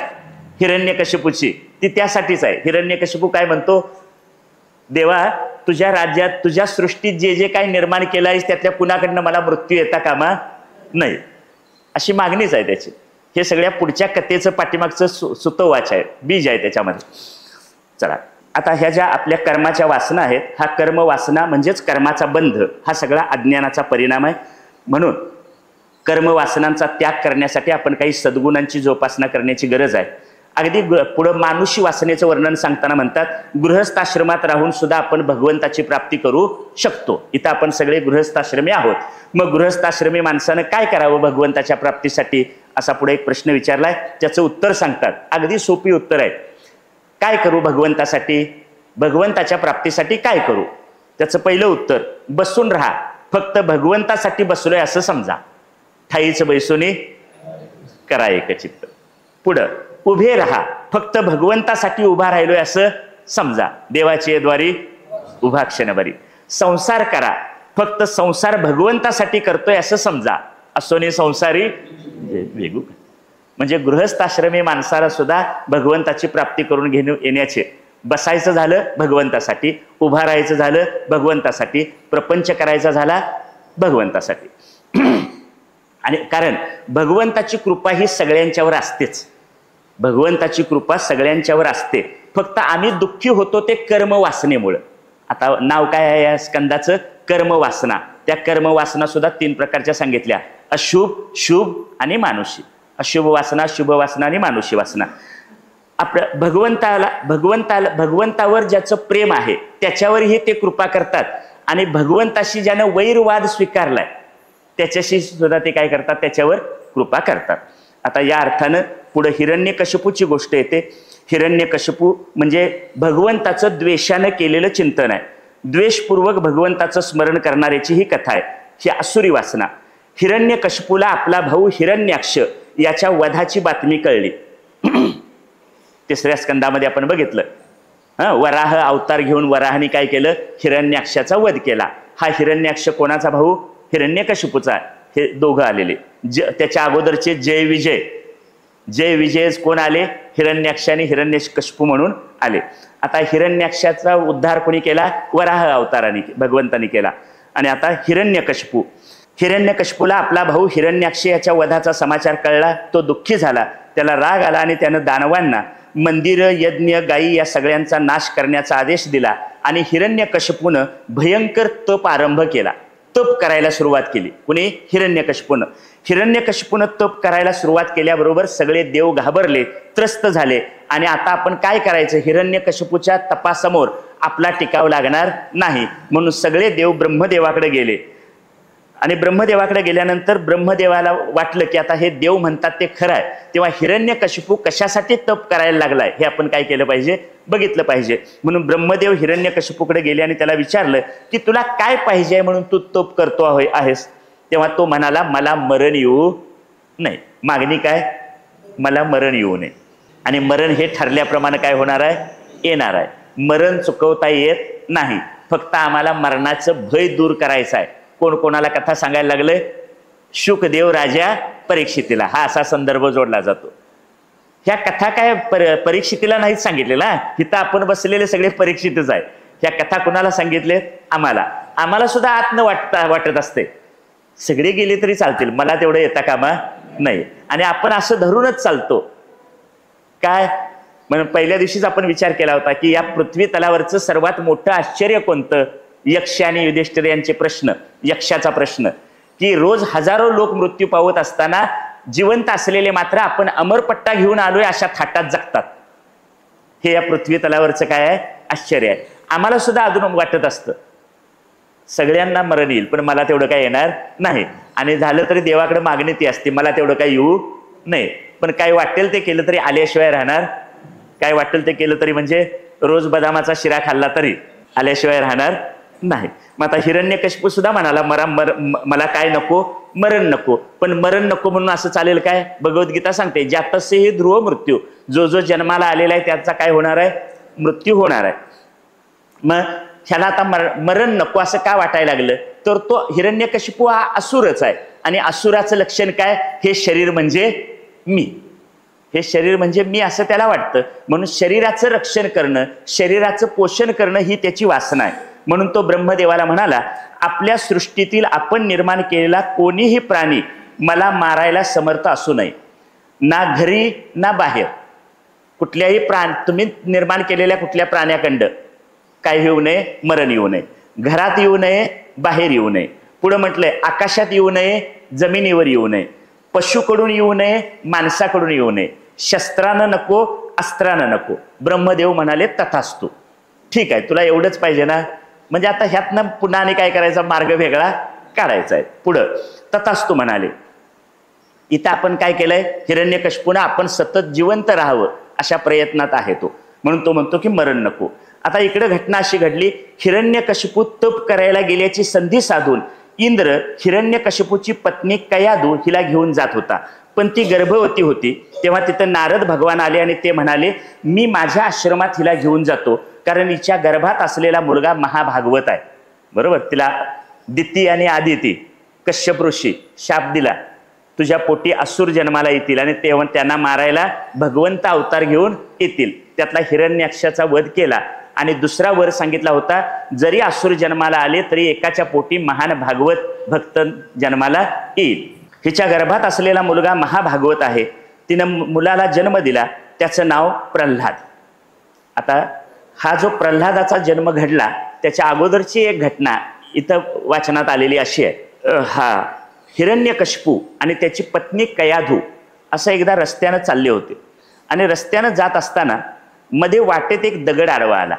हिरण्यकशिपूची, ती त्यासाठीच आहे. हिरण्यकशिपू काय म्हणतो, देवा तुझ्या राज्यात, तुझ्या सृष्टीत जे जे काही निर्माण केलं आहेस त्यातल्या कुणाकडनं मला मृत्यू येता कामा नाही, अशी मागणीच आहे त्याची. हे सगळ्या पुढच्या कथेचं पाठीमागचं सुतोवाच आहे, बीज आहे त्याच्यामध्ये. चला, आता ह्या ज्या आपल्या कर्माच्या वासना आहेत, हा कर्म वासना म्हणजेच कर्माचा बंध, हा सगळा अज्ञानाचा परिणाम आहे. म्हणून कर्म वासनांचा त्याग करण्यासाठी आपण काही सद्गुणांची जोपासना करण्याची गरज आहे. अगदी पुढं मानुषी वासनेचं वर्णन सांगताना म्हणतात, गृहस्थाश्रमात राहून सुद्धा आपण भगवंताची प्राप्ती करू शकतो. इथं आपण सगळे गृहस्थाश्रमी आहोत. मग गृहस्थाश्रमी माणसानं काय करावं भगवंताच्या प्राप्तीसाठी, असा पुढे एक प्रश्न विचारलाय. त्याचं उत्तर सांगतात, अगदी सोपी उत्तर आहे. काय करू भगवंतासाठी, भगवंताच्या प्राप्तीसाठी काय करू? त्याचं पहिलं उत्तर, बसून राहा, फक्त भगवंतासाठी बसलोय असं समजा. ठाईचं बैसोनी करा एकचित्त. पुढं, उभे राहा, फक्त भगवंतासाठी उभा राहिलोय असं समजा. देवाची द्वारी उभा क्षणभरी. संसार करा, फक्त संसार भगवंतासाठी करतोय असं समजा. असोनी संसारी वेगू. म्हणजे गृहस्थाश्रमी माणसाला सुद्धा भगवंताची प्राप्ती करून येण्याचे, बसायचं झालं भगवंतासाठी, उभा राहायचं झालं भगवंतासाठी, प्रपंच करायचा झाला भगवंतासाठी. आणि कारण भगवंताची कृपा ही सगळ्यांच्यावर असतेच, भगवंताची कृपा सगळ्यांच्यावर असते. फक्त आम्ही दुःखी होतो ते कर्म वासनेमुळं. आता नाव काय आहे या स्कंदाचं, कर्म वासना. त्या कर्म वासना सुद्धा 3 प्रकारच्या सांगितल्या, अशुभ, शुभ आणि मानुषी. अशुभ वासना, शुभ वासना आणि मानुषी वासना. आपल्या भगवंतावर ज्याचं प्रेम आहे त्याच्यावरही ते कृपा करतात, आणि भगवंताशी ज्यानं वैरवाद स्वीकारलाय त्याच्याशी सुद्धा ते काय करतात, त्याच्यावर कृपा करतात. आता या अर्थानं पुढे हिरण्यकशिपूची गोष्ट येते. हिरण्यकशिपू म्हणजे भगवंताचं द्वेषानं केलेलं चिंतन आहे. द्वेषपूर्वक भगवंताचं स्मरण करणाऱ्याची ही कथा आहे. ही असुरी वासना. हिरण्यकशिपूला आपला भाऊ हिरण्याक्ष याच्या वधाची बातमी कळली. 3ऱ्या स्कंदामध्ये आपण बघितलं, वराह अवतार घेऊन वराहाने काय केलं, हिरण्याक्षाचा वध केला. हा हिरण्याक्ष कोणाचा भाऊ, हिरण्यकशिपूचा. हे दोघं आलेले. त्याच्या अगोदरचे जय विजय कोण आले, हिरण्याक्ष आणि हिरण्यकशिपू म्हणून आले. आता हिरण्याक्षाचा उद्धार कोणी केला, वराह अवताराने भगवंतानी केला. आणि आता हिरण्यकशिपूला आपला भाऊ हिरण्याक्ष याच्या वधाचा समाचार कळला. तो दुःखी झाला, त्याला राग आला आणि त्यानं दानवांना मंदिर, यज्ञ, गायी या सगळ्यांचा नाश करण्याचा आदेश दिला. आणि हिरण्यकशिपूनं भयंकर तप आरंभ केला. तप करायला सुरुवात केली. कुणी? हिरण्यकशिपूनं. हिरण्यकशिपूनं तप करायला सुरुवात केल्याबरोबर सगळे देव घाबरले, त्रस्त झाले. आणि आता आपण काय करायचं? हिरण्यकशिपूच्या तपासमोर आपला टिकाव लागणार नाही. म्हणून सगळे देव ब्रह्मदेवाकडे गेले. आणि ब्रह्मदेवाकडे गेल्यानंतर ब्रह्मदेवाला वाटलं की आता हे देव म्हणतात ते खरं आहे. तेव्हा हिरण्यकशिपू कशासाठी तप करायला लागलाय हे आपण काय केलं पाहिजे? बघितलं पाहिजे. म्हणून ब्रह्मदेव हिरण्यकशिपूकडे गेले आणि त्याला विचारलं की तुला काय पाहिजे म्हणून तू तप करतो आहेस? तेव्हा तो म्हणाला, मला मरण येऊ नये. मागणी काय? मला मरण येऊ नये. आणि मरण हे ठरल्याप्रमाणे काय होणार आहे? येणार आहे. मरण चुकवता येत नाही. फक्त आम्हाला मरणाचं भय दूर करायचं आहे. कोण कोणाला कथा सांगायला लागले? शुकदेव राजा परीक्षितीला. हा असा संदर्भ जोडला जातो. ह्या कथा काय परीक्षितीला नाहीच सांगितलेला. इथं आपण बसलेले सगळे परीक्षितच आहे. ह्या कथा कुणाला सांगितले? आम्हाला सुद्धा आत वाटत असते सगळे गेले तरी चालतील, मला तेवढं येता कामा नाही. आणि आपण असं धरूनच चालतो. काय म्हणून पहिल्या दिवशीच आपण विचार केला होता की या पृथ्वी तलावरचं सर्वात मोठं आश्चर्य कोणतं? यक्ष आणि युधिष्ठिर यांचे प्रश्न. यक्षाचा प्रश्न की रोज हजारो लोक मृत्यू पावत असताना जिवंत असलेले मात्र आपण अमरपट्टा घेऊन आलोय अशा थाटात जगतात. हे या पृथ्वी तलावरचं काय आहे? आश्चर्य आहे. आम्हाला सुद्धा अजून वाटत असतं सगळ्यांना मरण येईल पण मला तेवढं काय येणार नाही. आणि झालं तरी देवाकडे मागणी ती असते, मला तेवढं काय येऊ नये. पण काय वाटेल ते केलं तरी आल्याशिवाय राहणार. काय वाटेल ते केलं तरी म्हणजे रोज बदामाचा शिरा खाल्ला तरी आल्याशिवाय राहणार नाही. मग आता हिरण्यकशिपू सुद्धा म्हणाला, मला काय नको? मरण नको. पण मरण नको म्हणून असं चालेल काय? भगवद्गीता सांगते, जातस्य ही ध्रुव मृत्यू. जो जो जन्माला आलेला आहे त्याचा काय होणार आहे? मृत्यू होणार आहे. मग ह्याला आता मरण नको असं का वाटायला लागलं? तर तो हिरण्यकशिपू हा असुरच आहे. आणि असुराचं लक्षण काय? हे शरीर म्हणजे मी. हे शरीर म्हणजे मी असं त्याला वाटतं. म्हणून शरीराचं रक्षण करणं, शरीराचं पोषण करणं ही त्याची वासना आहे. म्हणून तो ब्रह्मदेवाला म्हणाला, आपल्या सृष्टीतील आपण निर्माण केलेला कोणीही प्राणी मला मारायला समर्थ असू नये. ना घरी ना बाहेर. कुठल्याही तुम्ही निर्माण केलेल्या कुठल्या प्राण्याकडं काय येऊ नये? मरण येऊ नये. घरात येऊ नये, बाहेर येऊ नये. पुढे म्हटलंय आकाशात येऊ नये, जमिनीवर येऊ नये. पशुकडून येऊ नये, माणसाकडून येऊ नये. शस्त्रानं नको, अस्त्रानं नको. ब्रह्मदेव म्हणाले तथास्तु. ठीक आहे, तुला एवढंच पाहिजे ना? म्हणजे आता ह्यातनं पुन्हा आणि काय करायचा? मार्ग वेगळा काढायचा आहे. पुढं तथास्तु म्हणाले. इथं आपण काय केलंय? हिरण्यकशिपूनं आपण सतत जिवंत राहावं अशा प्रयत्नात आहे तो. म्हणून तो म्हणतो की मरण नको. आता इकडे घटना अशी घडली, हिरण्यकशिपू तप करायला गेल्याची संधी साधून इंद्र हिरण्यकशिपूची पत्नी कयाधू हिला घेऊन जात होता. पण ती गर्भवती होती. तेव्हा तिथं नारद भगवान आले आणि ते म्हणाले, मी माझ्या आश्रमात हिला घेऊन जातो, कारण हिच्या गर्भात असलेला मुलगा महाभागवत आहे. बरोबर? तिला दिती आणि आदिती कश्यप ऋषी शाप दिला, तुझ्या पोटी असुर जन्माला येतील आणि तेव्हा त्यांना मारायला भगवंत अवतार घेऊन येतील. त्यातला हिरण्याक्षाचा वध केला. आणि दुसरा वर सांगितला होता, जरी असुर जन्माला आले तरी एकाच्या पोटी महान भागवत भक्त जन्माला येईल. हिच्या गर्भात असलेला मुलगा महाभागवत आहे. तिनं मुलाला जन्म दिला, त्याचं नाव प्रल्हाद. आता हा जो प्रल्हादाचा जन्म घडला त्याच्या अगोदरची एक घटना इथं वाचनात आलेली अशी आहे. हा हिरण्यकशिपू आणि त्याची पत्नी कयाधू असं एकदा रस्त्यानं चालले होते. आणि रस्त्यानं जात असताना मध्ये वाटेत एक दगड आडवा आला.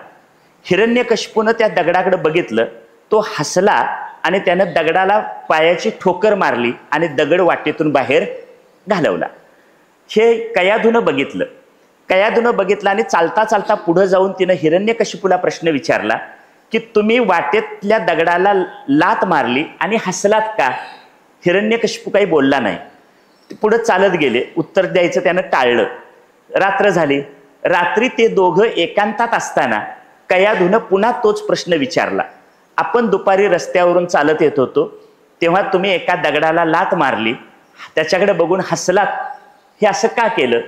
हिरण्यकशिपूनं त्या दगडाकडे बघितलं, तो हसला आणि त्यानं दगडाला पायाची ठोकर मारली आणि दगड वाटेतून बाहेर घालवला. हे कयाधूनं बघितलं. कयाधूनं बघितलं आणि चालता चालता पुढं जाऊन तिनं हिरण्यकशिपूला प्रश्न विचारला की तुम्ही वाटेतल्या दगडाला लात मारली आणि हसलात का? हिरण्यकशिपू काही बोलला नाही. पुढं चालत गेले. उत्तर द्यायचं त्यानं टाळलं. रात्र झाली. रात्री ते दोघं एकांतात असताना कयाधूनं पुन्हा तोच प्रश्न विचारला, आपण दुपारी रस्त्यावरून चालत येत होतो तेव्हा तुम्ही एका दगडाला लात मारली, त्याच्याकडे बघून हसलात, हे असं का केलं?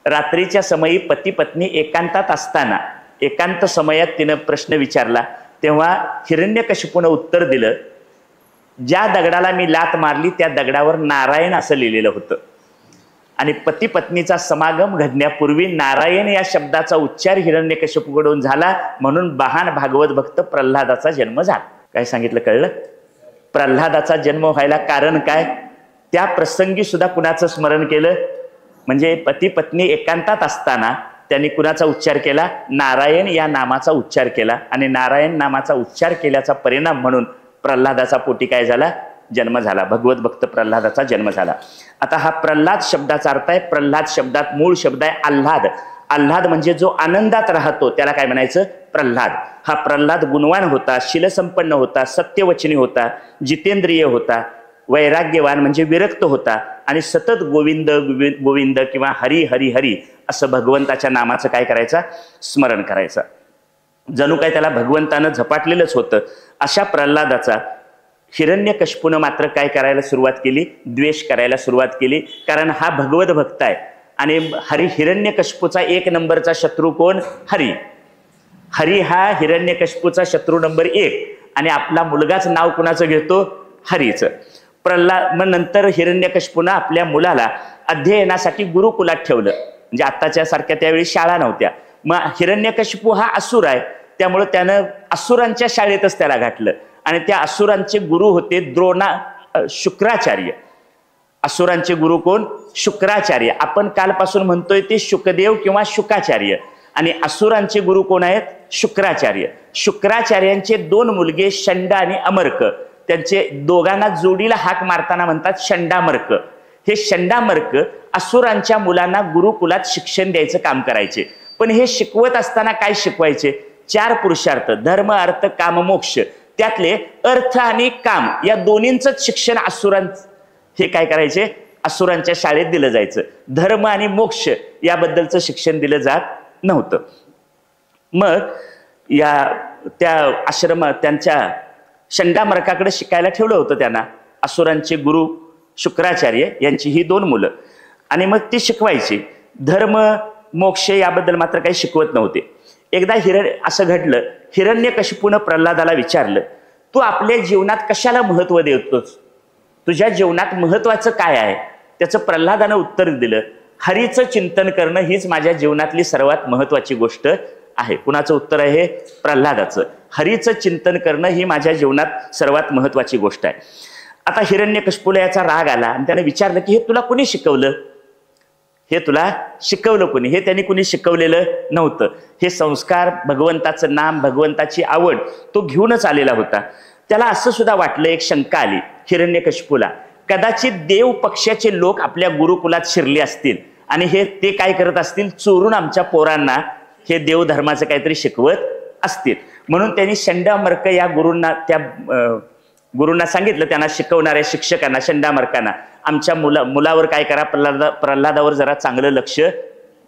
रात्रीच्या समयी पती पत्नी एकांतात असताना एकांत समयात तिनं प्रश्न विचारला. तेव्हा हिरण्यकशिपूनं उत्तर दिलं, ज्या दगडाला मी लात मारली त्या दगडावर नारायण असं लिहिलेलं होतं. आणि पती पत्नीचा समागम घडण्यापूर्वी नारायण या शब्दाचा उच्चार हिरण्यकशिपूकडून झाला, म्हणून महान भागवत भक्त प्रल्हादाचा जन्म झाला. काय सांगितलं कळलं? प्रल्हादाचा जन्म व्हायला कारण काय, त्या प्रसंगी सुद्धा कुणाचं स्मरण केलं, म्हणजे पती पत्नी एकांतात असताना त्यांनी कुणाचा उच्चार केला, नारायण या नामाचा उच्चार केला, आणि नारायण नामाचा उच्चार केल्याचा परिणाम म्हणून प्रल्हादाचा पोटी काय झाला, जन्म झाला, भगवत भक्त प्रल्हादाचा जन्म झाला. आता हा प्रल्हाद शब्दाचा अर्थ आहे, प्रल्हाद शब्दात मूळ शब्द आहे आल्हाद. आल्हाद म्हणजे जो आनंदात राहतो त्याला काय म्हणायचं, प्रल्हाद. हा प्रल्हाद गुणवान होता, शीलसंपन्न होता, सत्यवचनी होता, जितेंद्रिय होता, वैराग्यवान म्हणजे विरक्त होता, आणि सतत गोविंद गोविंद किंवा हरी हरी हरी असं भगवंताच्या नामाचं काय करायचं, स्मरण करायचं. जणू काय त्याला भगवंतानं झपाटलेलंच होतं. अशा प्रल्हादाचा हिरण्यकश्यपूनं मात्र काय करायला सुरुवात केली, द्वेष करायला सुरुवात केली. कारण हा भगवत भक्त आहे आणि हिरण्यकश्यपूचा 1 नंबरचा शत्रू कोण, हरी. हरी हा हिरण्यकश्यपूचा शत्रू नंबर 1, आणि आपला मुलगाच नाव कुणाचं घेतो, हरीचं. मग नंतर हिरण्यकश्यपूनं आपल्या मुलाला अध्ययनासाठी गुरुकुलात ठेवलं, म्हणजे आत्ताच्या सारख्या त्यावेळी शाळा नव्हत्या. मग हिरण्यकश्यपू हा असुर आहे, त्यामुळे त्यानं असुरांच्या शाळेतच त्याला घातलं, आणि त्या असुरांचे गुरु होते शुक्राचार्य. असुरांचे गुरु कोण, शुक्राचार्य. आपण कालपासून म्हणतोय ते शुकदेव किंवा शुकाचार्य, आणि असुरांचे गुरु कोण आहेत, शुक्राचार्य. शुक्राचार्यांचे 2 मुलगे शंड आणि अमर्क, त्यांचे दोघांना जोडीला हाक मारताना म्हणतात शंडामर्क. हे शंडामर्क असुरांच्या मुलांना गुरुकुलात शिक्षण द्यायचं काम करायचे. पण हे शिकवत असताना काय शिकवायचे, 4 पुरुषार्थ, धर्म अर्थ काम मोक्ष, त्यातले अर्थ आणि काम या दोन्हींचं शिक्षण हे काय करायचे, असुरांच्या शाळेत दिलं जायचं. धर्म आणि मोक्ष याबद्दलचं शिक्षण दिलं जात नव्हतं. मग त्यांच्या शंडामर्काकडे शिकायला ठेवलं होतं त्यांना, असुरांचे गुरु शुक्राचार्य यांची ही 2 मुलं, आणि मग ती शिकवायची. धर्म मोक्ष याबद्दल मात्र काही शिकवत नव्हते. एकदा असं घडलं, हिरण्यकश्यपूनं प्रल्हादाला विचारलं, तू आपल्या जीवनात कशाला महत्व देतोस, तुझ्या जीवनात महत्वाचं काय आहे. त्याचं प्रल्हादानं उत्तर दिलं, हरीचं चिंतन करणं हीच माझ्या जीवनातली सर्वात महत्वाची गोष्ट आहे. कुणाचं उत्तर आहे, प्रल्हादाचं. हरीचं चिंतन करणं ही माझ्या जीवनात सर्वात महत्वाची गोष्ट आहे. आता हिरण्यकश्यपूला याचा राग आला, आणि त्याने विचारलं की हे तुला कोणी शिकवलं, हे तुला शिकवलं कोणी, हे त्यांनी कुणी शिकवलेलं नव्हतं. हे संस्कार, भगवंताचं नाम, भगवंताची आवड तो घेऊनच आलेला होता. त्याला असं सुद्धा वाटलं, एक शंका आली हिरण्यकश्यपूला, कदाचित देव पक्षाचे लोक आपल्या गुरुकुलात शिरले असतील आणि ते काय करत असतील, चोरून आमच्या पोरांना हे देवधर्माचं काहीतरी शिकवत असतील. म्हणून त्यांनी शंडामर्क या गुरूंना सांगितलं, त्यांना शिकवणाऱ्या शिक्षकांना, शंडामर्कांना, आमच्या मुलावर काय करा, प्रल्हादावर जरा चांगलं लक्ष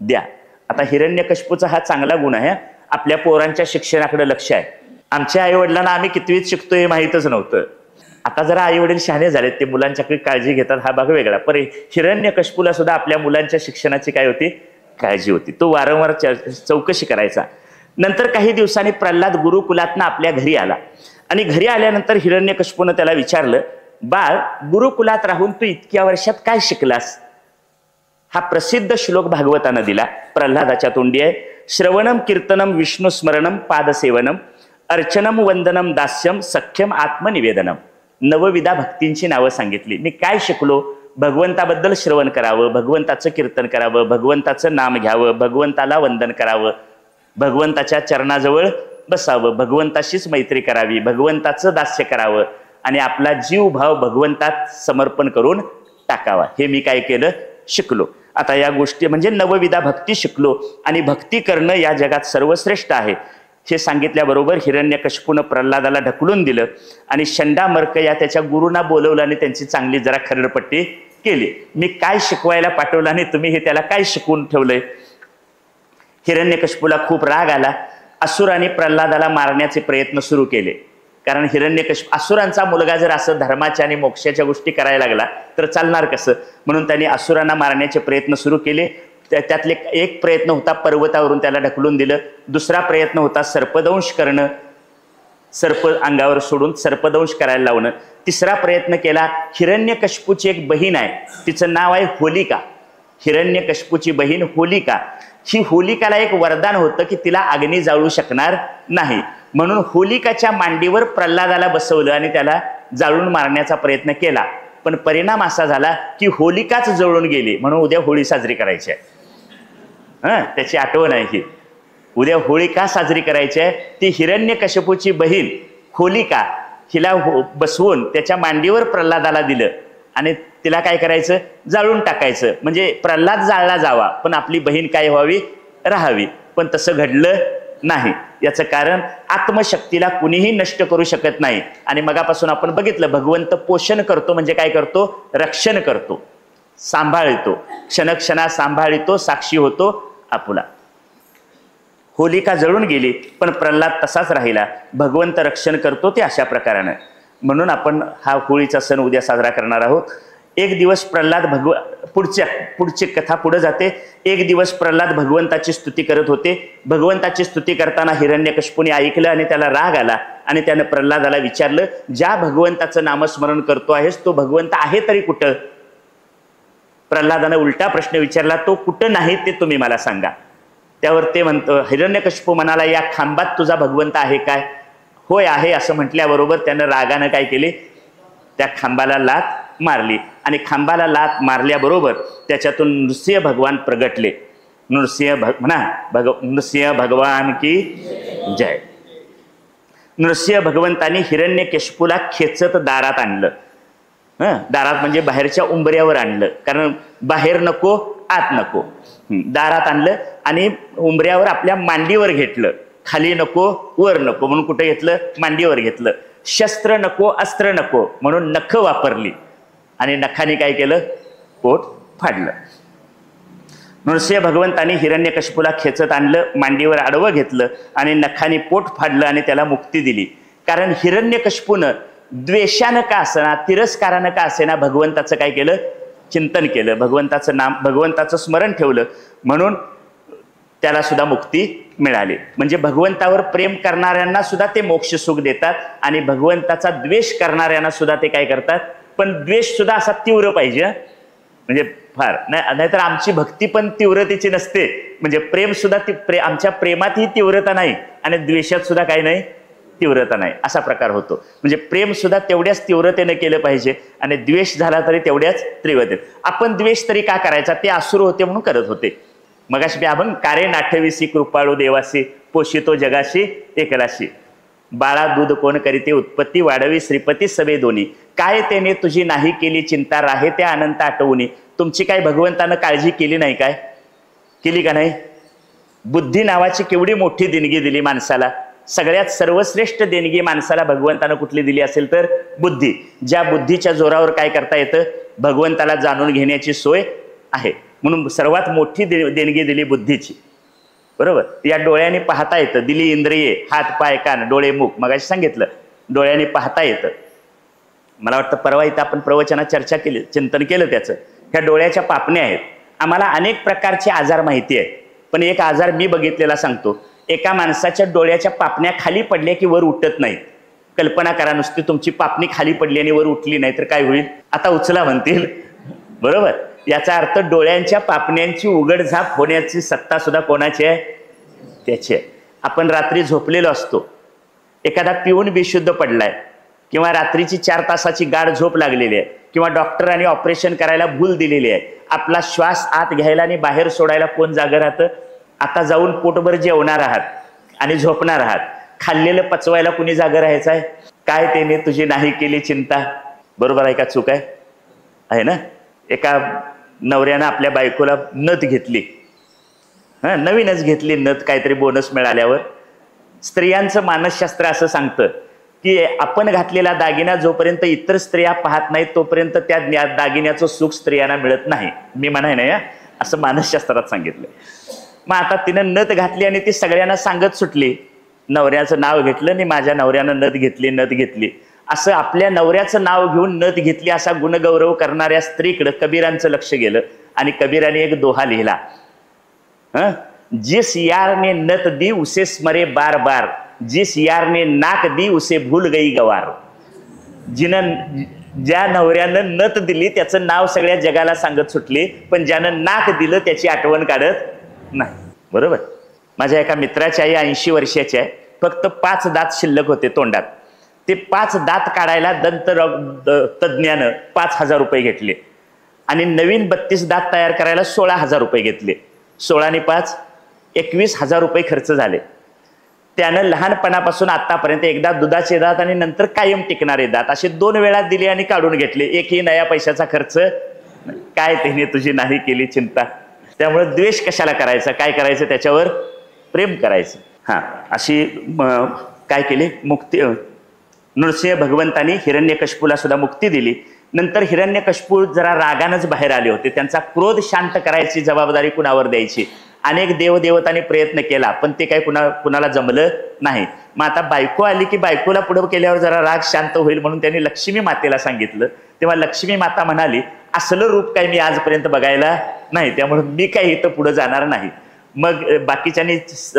द्या. आता हिरण्यकश्यपूचा हा चांगला गुण आहे, आपल्या पोरांच्या शिक्षणाकडे लक्ष आहे. आमच्या आई वडिलांना आम्ही कितवीत शिकतोय हे माहीतच नव्हतं. आता जरा आई वडील शहाणे झालेत, ते मुलांच्याकडे काळजी घेतात, हा भाग वेगळा. पण हिरण्यकश्यपूला सुद्धा आपल्या मुलांच्या शिक्षणाची काय होती, काळजी होती. तो वारंवार चौकशी करायचा. नंतर काही दिवसांनी प्रल्हाद गुरुकुलातनं आपल्या घरी आला, आणि घरी आल्यानंतर हिरण्यकश्यपूनं त्याला विचारलं, बाळ, गुरुकुलात राहून तू इतक्या वर्षात काय शिकलास. हा प्रसिद्ध श्लोक भागवतानं दिला, प्रल्हादाच्या तोंडी आहे. श्रवणम कीर्तनम विष्णू स्मरणम पादसेवनम अर्चनम वंदनम दास्यम सख्यम आत्मनिवेदनम. 9 भक्तींची नावं सांगितली. मी काय शिकलो, भगवंताबद्दल श्रवण करावं, भगवंताचं कीर्तन करावं, भगवंताचं नाम घ्यावं, भगवंताला वंदन करावं, भगवंताच्या चरणाजवळ बसावं, भगवंताशीच मैत्री करावी, भगवंताचं दास्य करावं, आणि आपला जीव भाव भगवंतात समर्पण करून टाकावा. हे मी काय केलं, शिकलो. आता या गोष्टी म्हणजे 9 भक्ती शिकलो, आणि भक्ती करणं या जगात सर्वश्रेष्ठ आहे हे सांगितल्याबरोबर हिरण्यकश्यपूनं प्रल्हादाला ढकलून दिलं, आणि शंडामर्क या त्याच्या गुरूंना बोलवलं आणि त्यांची चांगली जरा खरडपट्टी केली. मी काय शिकवायला पाठवलं आणि तुम्ही हे त्याला काय शिकवून ठेवलंय. हिरण्यकश्यपूला खूप राग आला. असुरांनी प्रल्हादाला मारण्याचे प्रयत्न सुरू केले. कारण असुरांचा मुलगा जर असं धर्माच्या आणि मोक्षाच्या गोष्टी करायला लागला तर चालणार कसं, म्हणून त्यांनी असुरांना मारण्याचे प्रयत्न सुरू केले. त्यातले एक प्रयत्न होता पर्वतावरून त्याला ढकलून दिलं. दुसरा प्रयत्न होता सर्पदंश करणं, सर्प अंगावर सोडून सर्पदंश करायला लावणं. तिसरा प्रयत्न केला, हिरण्यकश्यपूची एक बहीण आहे, तिचं नाव आहे होलिका. हिरण्यकश्यपूची बहीण होलिका, ही होलिकाला एक वरदान होतं की तिला अग्नी जाळू शकणार नाही, म्हणून होलिकाच्या मांडीवर प्रल्हादाला बसवलं आणि त्याला जाळून मारण्याचा प्रयत्न केला, पण परिणाम असा झाला की होलिकाच जळून गेली. म्हणून उद्या होळी साजरी करायची आहे. त्याची आठवण आहे ही. उद्या होळी का साजरी करायची आहे? ती हिरण्यकश्यपूची बहीण होलिका हिला बसवून त्याच्या मांडीवर प्रल्हादाला दिलं आणि तिला काय करायचं? जाळून टाकायचं. म्हणजे प्रल्हाद जाळला जावा पण आपली बहीण काय व्हावी? राहावी. पण तसं घडलं नाही. याचं कारण आत्मशक्तीला कुणीही नष्ट करू शकत नाही. आणि मगापासून आपण बघितलं, भगवंत पोषण करतो म्हणजे काय करतो? रक्षण करतो, सांभाळतो, क्षणक्षणा सांभाळतो, साक्षी होतो आपुला. होलिका जळून गेली पण प्रल्हाद तसाच राहिला. भगवंत रक्षण करतो ते अशा प्रकारानं. म्हणून आपण हा होळीचा सण उद्या साजरा करणार आहोत. एक दिवस प्रल्हाद पुढची कथा पुढे जाते. एक दिवस प्रल्हाद भगवंताची स्तुती करत होते. भगवंताची स्तुती करताना हिरण्यकश्यपूने ऐकलं आणि त्याला राग आला आणि त्यानं प्रल्हादाला विचारलं, ज्या भगवंताचं नामस्मरण करतो आहेस तो भगवंत आहे तरी कुठं? प्रल्हादानं उलटा प्रश्न विचारला, तो कुठं नाही ते तुम्ही मला सांगा. त्यावर ते म्हणतो, हिरण्यकश्यपू म्हणाला, या खांबात तुझा भगवंत आहे काय? होय आहे असं म्हटल्याबरोबर त्यानं रागानं काय केले? त्या खांबाला लाथ मारली आणि खांबाला लाथ मारल्याबरोबर त्याच्यातून नृसिंह भगवान प्रगटले. नृसिंह भगवान की जय. नृसिंह भगवंतांनी हिरण्यकश्यपूला खेचत दारात आणलं. दारात म्हणजे बाहेरच्या उंबऱ्यावर आणलं, कारण बाहेर नको आत नको. दारात आणलं आणि उंबऱ्यावर आपल्या मांडीवर घेतलं. खाली नको वर नको म्हणून कुठे घेतलं? मांडीवर घेतलं. शस्त्र नको अस्त्र नको म्हणून नख वापरली आणि नखाने काय केलं? पोट फाडलं. नृसिंह भगवंतांनी हिरण्यकश्यपूला खेचत आणलं, मांडीवर आडवं घेतलं आणि नखाने पोट फाडलं आणि त्याला मुक्ती दिली. कारण हिरण्यकश्यपूनं द्वेषानं का असेना, तिरस्कारानं का असेना भगवंताचं काय केलं? चिंतन केलं, भगवंताचं नाम, भगवंताचं स्मरण ठेवलं, म्हणून त्याला सुद्धा मुक्ती मिळाली. म्हणजे भगवंतावर प्रेम करणाऱ्यांना सुद्धा ते मोक्ष सुख देतात आणि भगवंताचा द्वेष करणाऱ्यांना सुद्धा ते काय करतात? पण द्वेष सुद्धा असा तीव्र पाहिजे, म्हणजे फार नाहीतर आमची भक्ती पण तीव्रतेची नसते. म्हणजे प्रेम सुद्धा आमच्या प्रेमात ही तीव्रता नाही आणि द्वेषात सुद्धा काही नाही, तीव्रता नाही, असा प्रकार होतो. म्हणजे प्रेम सुद्धा तेवढ्याच तीव्रतेने केलं पाहिजे आणि द्वेष झाला तरी तेवढ्याच तीव्रतेत. आपण द्वेष तरी का करायचा? ते असुर होते म्हणून करत होते. मगाशी आपण कारे नाठविसी कृपाळू देवासी, पोषितो जगाशी एकलाशी, बाळा दूध कोण करीते उत्पत्ती, वाढवी श्रीपती सवे दोन्ही, काय त्याने तुझी नाही केली चिंता, राहे त्या अनंत आठवणी. तुमची काय भगवंतानं काळजी केली नाही काय? केली का नाही? बुद्धी नावाची केवढी मोठी देणगी दिली माणसाला. सगळ्यात सर्वश्रेष्ठ देणगी माणसाला भगवंतानं कुठली दिली असेल तर बुद्धी. ज्या बुद्धीच्या जोरावर काय करता येतं? भगवंताला जाणून घेण्याची सोय आहे. म्हणून सर्वात मोठी देणगी दिली बुद्धीची, बरोबर. या डोळ्याने पाहता येतं, दिली इंद्रिये, हात पाय कान डोळे मुख. मगाशी सांगितलं डोळ्याने पाहता येतं. मला वाटतं परवा इथं आपण प्रवचनात चर्चा केली, चिंतन केलं त्याचं. ह्या डोळ्याच्या पापण्या आहेत. आम्हाला अनेक प्रकारचे आजार माहिती आहेत, पण एक आजार मी बघितलेला सांगतो. एका माणसाच्या डोळ्याच्या पापण्या खाली पडल्या की वर उठत नाहीत. कल्पना करा, नुसती तुमची पापणी खाली पडली आणि वर उठली नाही तर काय होईल? आता उचला म्हणतील, बरोबर. याचा अर्थ डोळ्यांच्या पापण्यांची उघडझाप होण्याची सत्ता सुद्धा कोणाची आहे? त्याची आहे. आपण रात्री झोपलेलो असतो, एखादा पिऊन बेशुद्ध पडलाय किंवा रात्रीची 4 तासाची गाढ झोप लागलेली आहे किंवा डॉक्टरांनी ऑपरेशन करायला भूल दिलेली आहे. आपला श्वास आत घ्यायला आणि बाहेर सोडायला कोण जागं राहतं? आता जाऊन पोटभर जेवणार आहात आणि झोपणार आहात, खाल्लेलं पचवायला कुणी जागं राहायचं आहे? काय त्याने तुझी नाही केली चिंता. बरोबर आहे का चूक आहे ना? एका नवऱ्यानं आपल्या बायकोला नथ घेतली, नवीनच घेतली नथ, काहीतरी बोनस मिळाल्यावर. स्त्रियांचं मानसशास्त्र असं सांगतं की आपण घातलेला दागिना जोपर्यंत इतर स्त्रिया पाहत नाहीत तोपर्यंत त्या दागिन्याचं सुख स्त्रियांना मिळत नाही. मी म्हणाय नाही, असं मानसशास्त्रात सांगितलं. मग आता तिनं नथ घातली आणि ती सगळ्यांना सांगत सुटली, नवऱ्याचं नाव घेतलं आणि माझ्या नवऱ्यानं नथ घेतली, नथ घेतली. असं आपल्या नवऱ्याचं नाव घेऊन नथ घेतली असा गुणगौरव करणाऱ्या स्त्रीकडे कबीरांचं लक्ष गेलं आणि कबीराने एक दोहा लिहिला, जिस यार ने नथ दी उसे स्मरे बार बार, जिस यार ने नाक दी उसे भूल गई गवार. ज्या नवऱ्यानं नथ दिली त्याचं नाव सगळ्या जगाला सांगत सुटली, पण ज्यानं नाक दिलं त्याची आठवण काढत नाही, बरोबर. माझ्या एका मित्राची आई 80 वर्षाची आहे, फक्त 5 दात शिल्लक होते तोंडात. ते 5 दात काढायला तज्ज्ञानं 5,000 रुपये घेतले आणि नवीन 32 दात तयार करायला 16,000 रुपये घेतले. 16 आणि 5 21,000 रुपये खर्च झाले. त्यानं लहानपणापासून आतापर्यंत एकदा दुधाचे दात आणि नंतर कायम टिकणारे दात असे 2 वेळा दिले आणि काढून घेतले. एकही नया पैशाचा खर्च काय त्याने तुझी नाही केली चिंता. त्यामुळे द्वेष कशाला करायचा, काय करायचं त्याच्यावर प्रेम करायचं. हा अशी काय केली मुक्ती. नृसिंह भगवंतांनी हिरण्यकश्यपूला सुद्धा मुक्ती दिली. नंतर हिरण्यकश्यपू जरा रागानच बाहेर आले होते. त्यांचा क्रोध शांत करायची जबाबदारी कुणावर द्यायची. अनेक देवदेवतांनी प्रयत्न केला पण ते काही कुणाला जमलं नाही. मग आता बायको आली की बायकोला पुढे केल्यावर जरा राग शांत होईल म्हणून त्यांनी लक्ष्मी मातेला सांगितलं. तेव्हा लक्ष्मी माता म्हणाली असलं रूप काही मी आजपर्यंत बघायला नाही, त्यामुळे मी काही इथं पुढे जाणार नाही. मग बाकीच्यांनी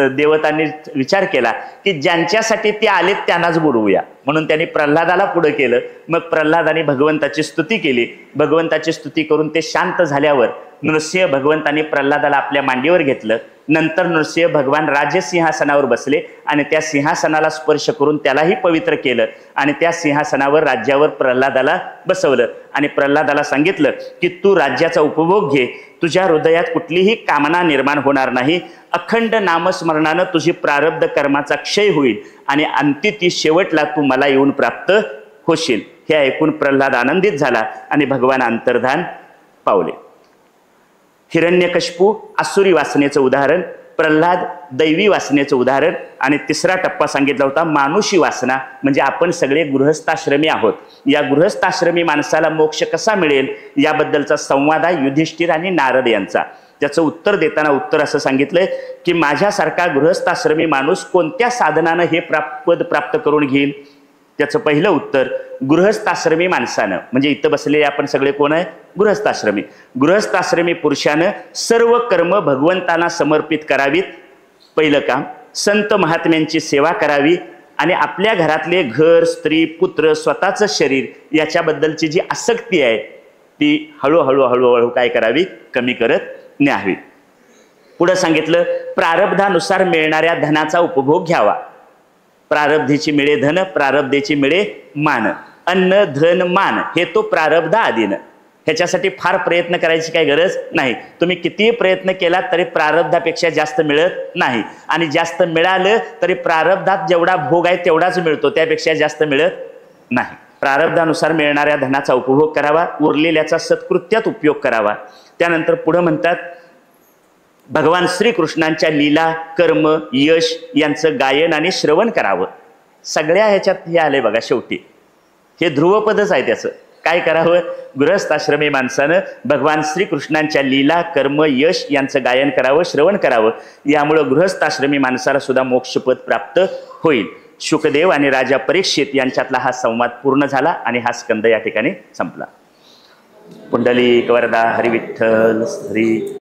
देवतांनी विचार केला की ज्यांच्यासाठी ते आलेत त्यांनाच बोलवूया म्हणून त्यांनी प्रल्हादाला पुढे केलं. मग प्रल्हादाने भगवंताची स्तुती केली. भगवंताची स्तुती करून ते शांत झाल्यावर नृसिंह भगवंतांनी प्रल्हादाला आपल्या मांडीवर घेतलं. नंतर नृसिंह भगवान राजसिंहासनावर बसले आणि त्या सिंहासनाला स्पर्श करून त्यालाही पवित्र केलं आणि त्या सिंहासनावर राज्यावर प्रल्हादाला बसवलं आणि प्रल्हादाला सांगितलं की तू राज्याचा उपभोग घे. तुझ्या हृदयात कुठलीही कामना निर्माण होणार नाही. अखंड नामस्मरणानं तुझी प्रारब्ध कर्माचा क्षय होईल आणि अंतिती शेवटला तू मला येऊन प्राप्त होशील. हे ऐकून प्रल्हाद आनंदित झाला आणि भगवान अंतर्धान पावले. हिरण्यकश्यपू आसुरी वासनेचं उदाहरण, प्रल्हाद दैवी वासनेचं उदाहरण आणि तिसरा टप्पा सांगितला होता मानुषी वासना. म्हणजे आपण सगळे गृहस्थाश्रमी आहोत. या गृहस्थाश्रमी माणसाला मोक्ष कसा मिळेल याबद्दलचा संवाद आहे युधिष्ठिर आणि नारद यांचा. त्याचं उत्तर देताना उत्तर असं सांगितलंय की माझ्यासारखा गृहस्थाश्रमी माणूस कोणत्या साधनानं हे पद प्राप्त करून घेईल. त्याचं पहिलं उत्तर गृहस्थाश्रमी माणसानं, म्हणजे इथं बसलेले आपण सगळे कोण आहे गृहस्थाश्रमी. गृहस्थाश्रमी पुरुषानं सर्व कर्म भगवंतांना समर्पित करावीत. पहिलं काम. संत महात्म्यांची सेवा करावी आणि आपल्या घरातले घर, स्त्री, पुत्र, स्वतःचं शरीर याच्याबद्दलची जी आसक्ती आहे ती हळूहळू हळूहळू काय करावी कमी करत न्यावी. पुढे सांगितलं प्रारब्धानुसार मिळणाऱ्या धनाचा उपभोग घ्यावा. प्रारब्धीची मिळे धन, प्रारब्धेची मिळे मान. अन्न धन मान हे तो प्रारब्ध आधीन. ह्याच्यासाठी फार प्रयत्न करायची काही गरज नाही. तुम्ही कितीही प्रयत्न केला तरी प्रारब्धापेक्षा जास्त मिळत नाही आणि जास्त मिळालं तरी प्रारब्धात जेवढा भोग आहे तेवढाच मिळतो, त्यापेक्षा जास्त मिळत नाही. प्रारब्धानुसार मिळणाऱ्या धनाचा उपभोग करावा, उरलेल्याचा सत्कृत्यात उपयोग करावा. त्यानंतर पुढे म्हणतात भगवान श्रीकृष्णांच्या लीला, कर्म, यश यांचं गायन आणि श्रवण करावं. सगळ्या ह्याच्यात हे आलंय बघा. शेवटी हे ध्रुवपदच आहे त्याचं. काय करावं? गृहस्थाश्रमी माणसानं भगवान श्रीकृष्णांच्या लीला, कर्म, यश यांचं गायन करावं, श्रवण करावं. यामुळं गृहस्थाश्रमी माणसाला सुद्धा मोक्षपद प्राप्त होईल. शुकदेव आणि राजा परीक्षित यांच्यातला हा संवाद पूर्ण झाला आणि हा स्कंद या ठिकाणी संपला. पुंडलिक वरदा हरी विठ्ठल हरी.